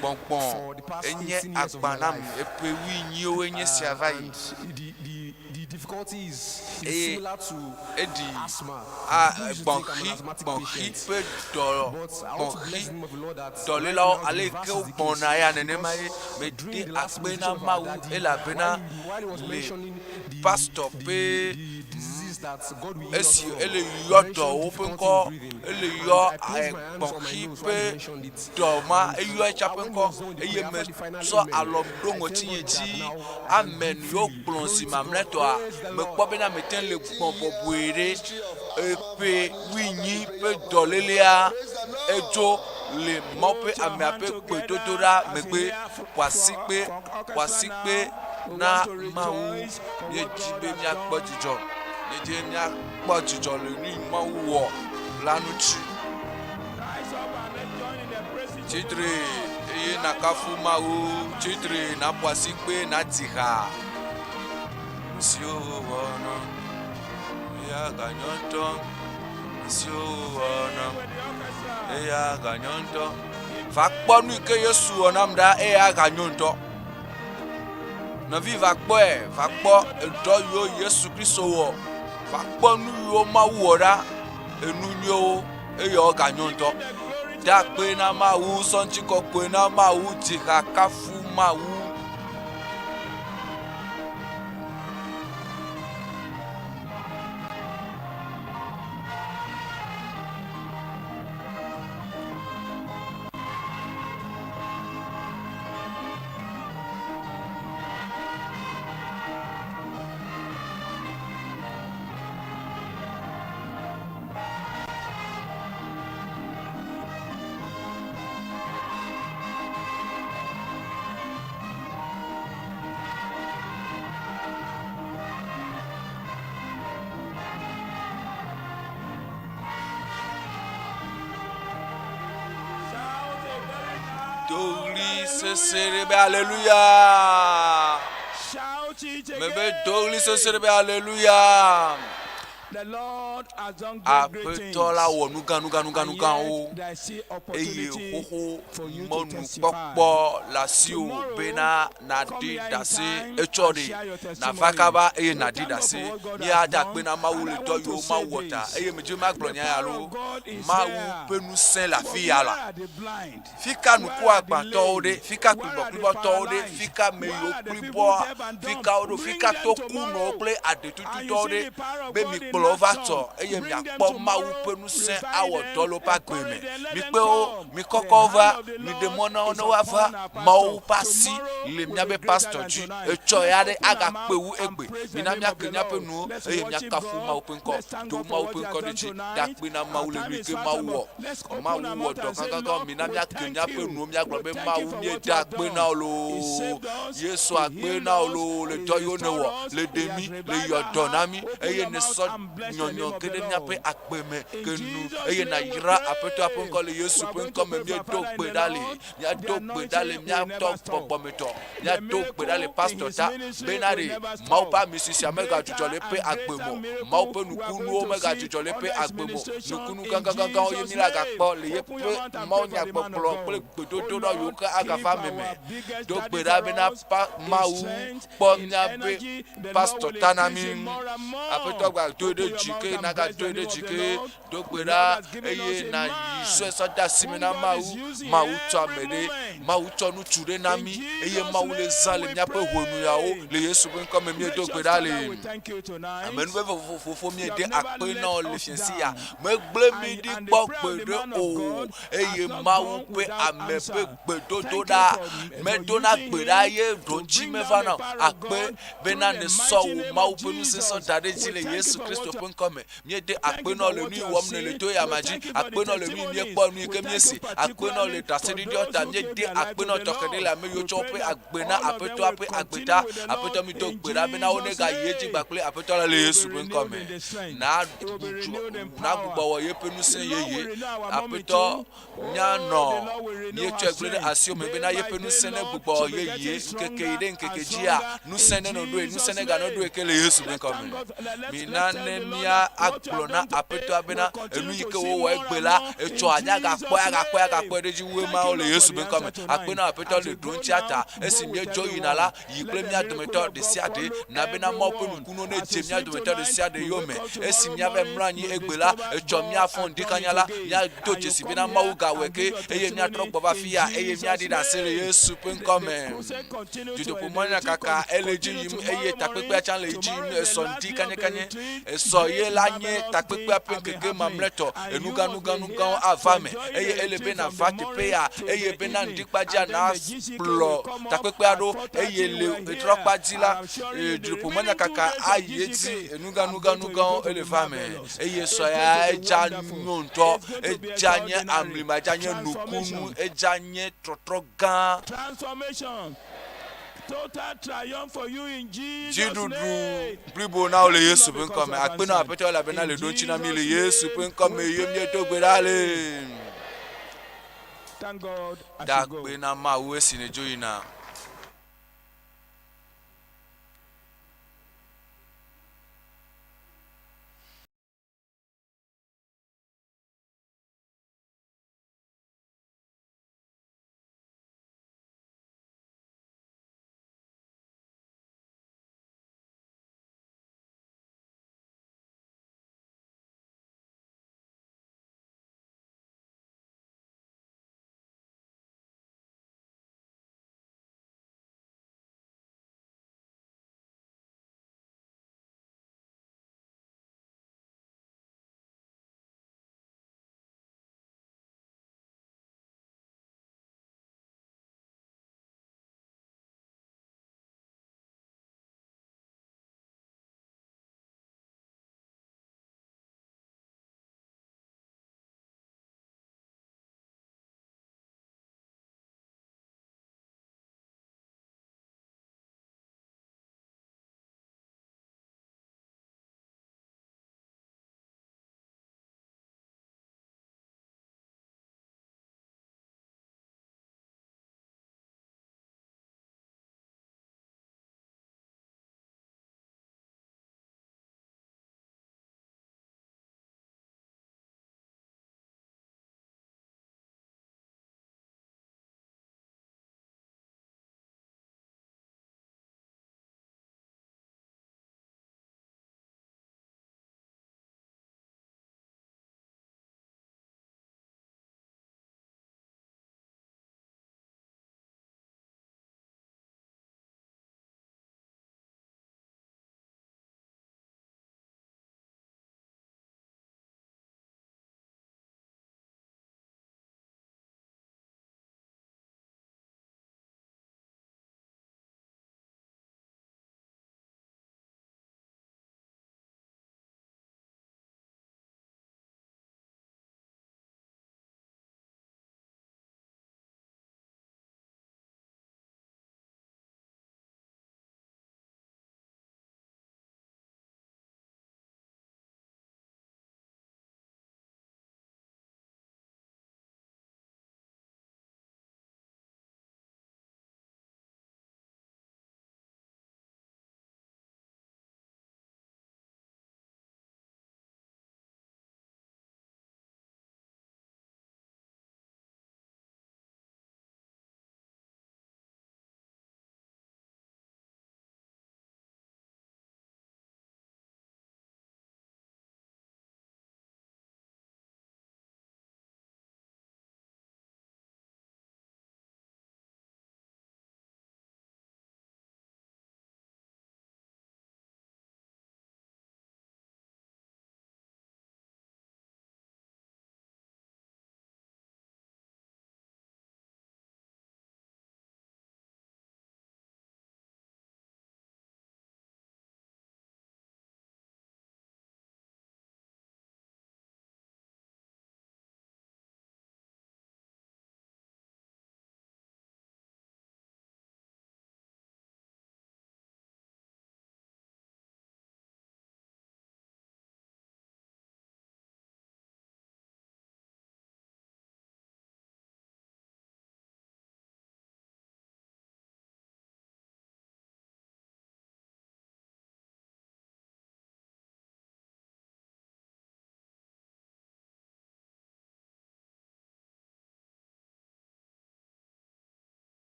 A: bonbon. Enye akpanam epewi nyo enye siavai.
U: The difficulty is similar to asthma.
A: Bonchi pe dolelo ale ke bona ya nene mai me di akpena mau ela bena pastor pe esi ele yodo openko ele yo bonchi pe doma eyo echapenko eye me so alomdongo tinyeji amen yo plonsi mamleto a me kpo bena meten le pompo buere epe winyi pe dolelia ejo le mope ame ape pedodora megbe kwasi pe na mawu ye jibe mi akpojijo Nye mia kpɔ dzidzɔ le nu Mawu wɔ la ŋuti. Tsitre eye nakafu Mawu, tsitre naƒo asikpe nadi ha. Siwo wɔna eya ganyɔ ŋutɔ. Siwo wɔna eya ganyɔ ŋutɔ. Va kpɔ nu ke Yesu wɔ nam ɖa eya ganyɔ ŋutɔ. Nɔvi va kpɔe, va kpɔ edɔ yiwo Yesu Kristo wɔ. Va kpɔ nu yiwo Mawu wɔ ɖa enu nyuiwo eye wo ganyɔ ŋutɔ. Da kpe na Mawu, sɔŋtsi kɔkɔe na Mawu, dziha kafu Mawu. Dogli seserebe alléluia. Mebe dogli seserebe alléluia. Aƒetɔ la wɔ nuga wo eye xoxo mɔnu kpɔkpɔ le asiwò bena naɖi ɖase etsɔ ɖe nava kaba eye naɖi ɖase míada kpe na Mawu le dɔ yiwo Mawu wɔ ta eye medze magblɔ nya ya lo Mawu ƒe ŋusẽ le afi ya la fika nuku agbãtɔwo ɖe fika kplibɔkplibɔtɔwo ɖe fika me yiwo kplibɔa fikawo ɖo fika to kunɔwo kple aɖetututɔwo ɖe be mi kplɔ va tɔ eye miakpɔ Mawu ƒe ŋusẽ awɔ dɔ le woƒe agbe me mikpewo mikɔkɔ va mi ɖe mɔ na wo ne woava Mawu ƒe asi le miabe pastor dzi etsɔ ya ɖe agakpe wu egbe mina miake miaƒe nuwo eye miakafu Mawu ƒe ŋkɔ do Mawu ƒe ŋkɔ ɖe dzi dakpe na Mawu le nu yi ke Mawu wɔ dɔ kakaka mina miake miaƒe nuwo miagblɔ be Mawu mieda akpe na wo loo Yesu akpe na wo loo le dɔ yiwo ne wɔ le ɖe mi le yɔ dɔ na mi eye ne sɔ nyɔnyɔ ke ɖe miaƒe agbe me ke nu eye nayra aƒetɔ ƒe ŋkɔ le Yesu ƒe ŋkɔ me miedo gbe ɖa le miado gbe ɖa le miatɔ gbɔgbɔmetɔ miado gbe ɖa le pastor ta bena ɖe Mawu ƒe amisisi megadzudzɔ le eƒe agbe mo Mawu ƒe nukunuwo megadzudzɔ le eƒe agbe mo nukunu gãgãgãgãwo ye mi la gakpɔ le yeƒe Mawu nyagbɔgblɔ kple gbedodo ɖɔ yiwo ke agafa meme do gbe ɖa bena Mawu kpɔ miabe pastor ta na mi aƒetɔ gba do ɖe dzi ke naga do ɖe dzi ke do gbe ɖa eye na yi sue sɔ da si me na Mawu tsɔ ame ɖe Mawu tsɔ nutsu ɖe na mi eye Mawu le zã le miaƒe ʋɔnuyawo le Yesu ƒe ŋkɔ me miedo gbe ɖa le ame nu be fofo miede akpe na wo le fiesi ya megble mi ɖi kpɔ gbe ɖe o eye Mawu ƒe ame ƒe gbedodo ɖa medona gbe ɖa ye ɖoŋtsi meva na akpe bena ne sɔ wo Mawu ƒe nusesɔ da ɖe dzi le Yesu Kristo ƒe ŋkɔ me miede akpe na le nu wɔm ne le to yama dzi akpe na le nu miekpɔ nu yi ke miesi akpe na le ɖaseɖiɖi ta miede akpe na tɔxe ɖe le ame yiwo tsɔ woƒe agbe na aƒetɔa ƒe agbeta aƒetɔ mi do gbe ɖa bena wo ne gayi edzi gbakple aƒetɔ la le Yesu ƒe ŋkɔ me na gbugbɔ wɔ yeƒe ŋusẽ yeye aƒetɔ mianɔ mietsɔe gblẽ ɖe asiwo me bena yeƒe ŋusẽ ne gbugbɔ yeye nkeke yi ɖe nkeke dzia ŋusẽ ne nɔ ɖoe ŋusẽ ne ganɔ ɖoe ke le Yesu ƒe ŋkɔ me mina ne mia agblɔ na aƒetɔa bena enu yi ke wowɔ egbe la etsɔ agakpɔe ɖe dzi wu emawo le Yesu ƒe ŋkɔ me akpe na aƒetɔ le ɖo ŋutia ta esi míedzo yina la yi kple mía dometɔ ɖe sia ɖe na bena Mawu ƒe nukunuwo ne dze mía dometɔ ɖe sia ɖe yome esi míava mlɔ anyi egbe la etsɔ mía fɔ ŋdikanya la míado dzesi bena Mawu gawɔe ke eye míatrɔ gbɔ va fi ya eye míaɖi ɖe asi le Yesu ƒe ŋkɔ me dzodoƒe mɔnya kaka ele dzi yim eye takpekpea tsã le dzi yim esɔ ŋdi kanyekanye esɔ ye la nye takpekpea ƒe nkeke mamlɛtɔ enuganuganugawo ava me eye ele bena va teƒe ya eye bena ŋdikpadzia na kplɔ takpekpea ɖo eye le etrɔkpa dzi la dzodoƒe mɔnya kaka ayi edzi enuganuganugawo ele va me eye sɔ ya edza nyo ŋutɔ edza nye amlima edza nye nukunu edza nye trɔtrɔ gã
F: Total triumph for you in Jesus'
A: Jidudu
F: name.
A: blibo na ole Yesu pe nko me akpe na apete ola be na le don china mi le Yesu pe nko me yem ye to gbe dale.
F: Thank God.
A: Da pe na ma we si ne joyina.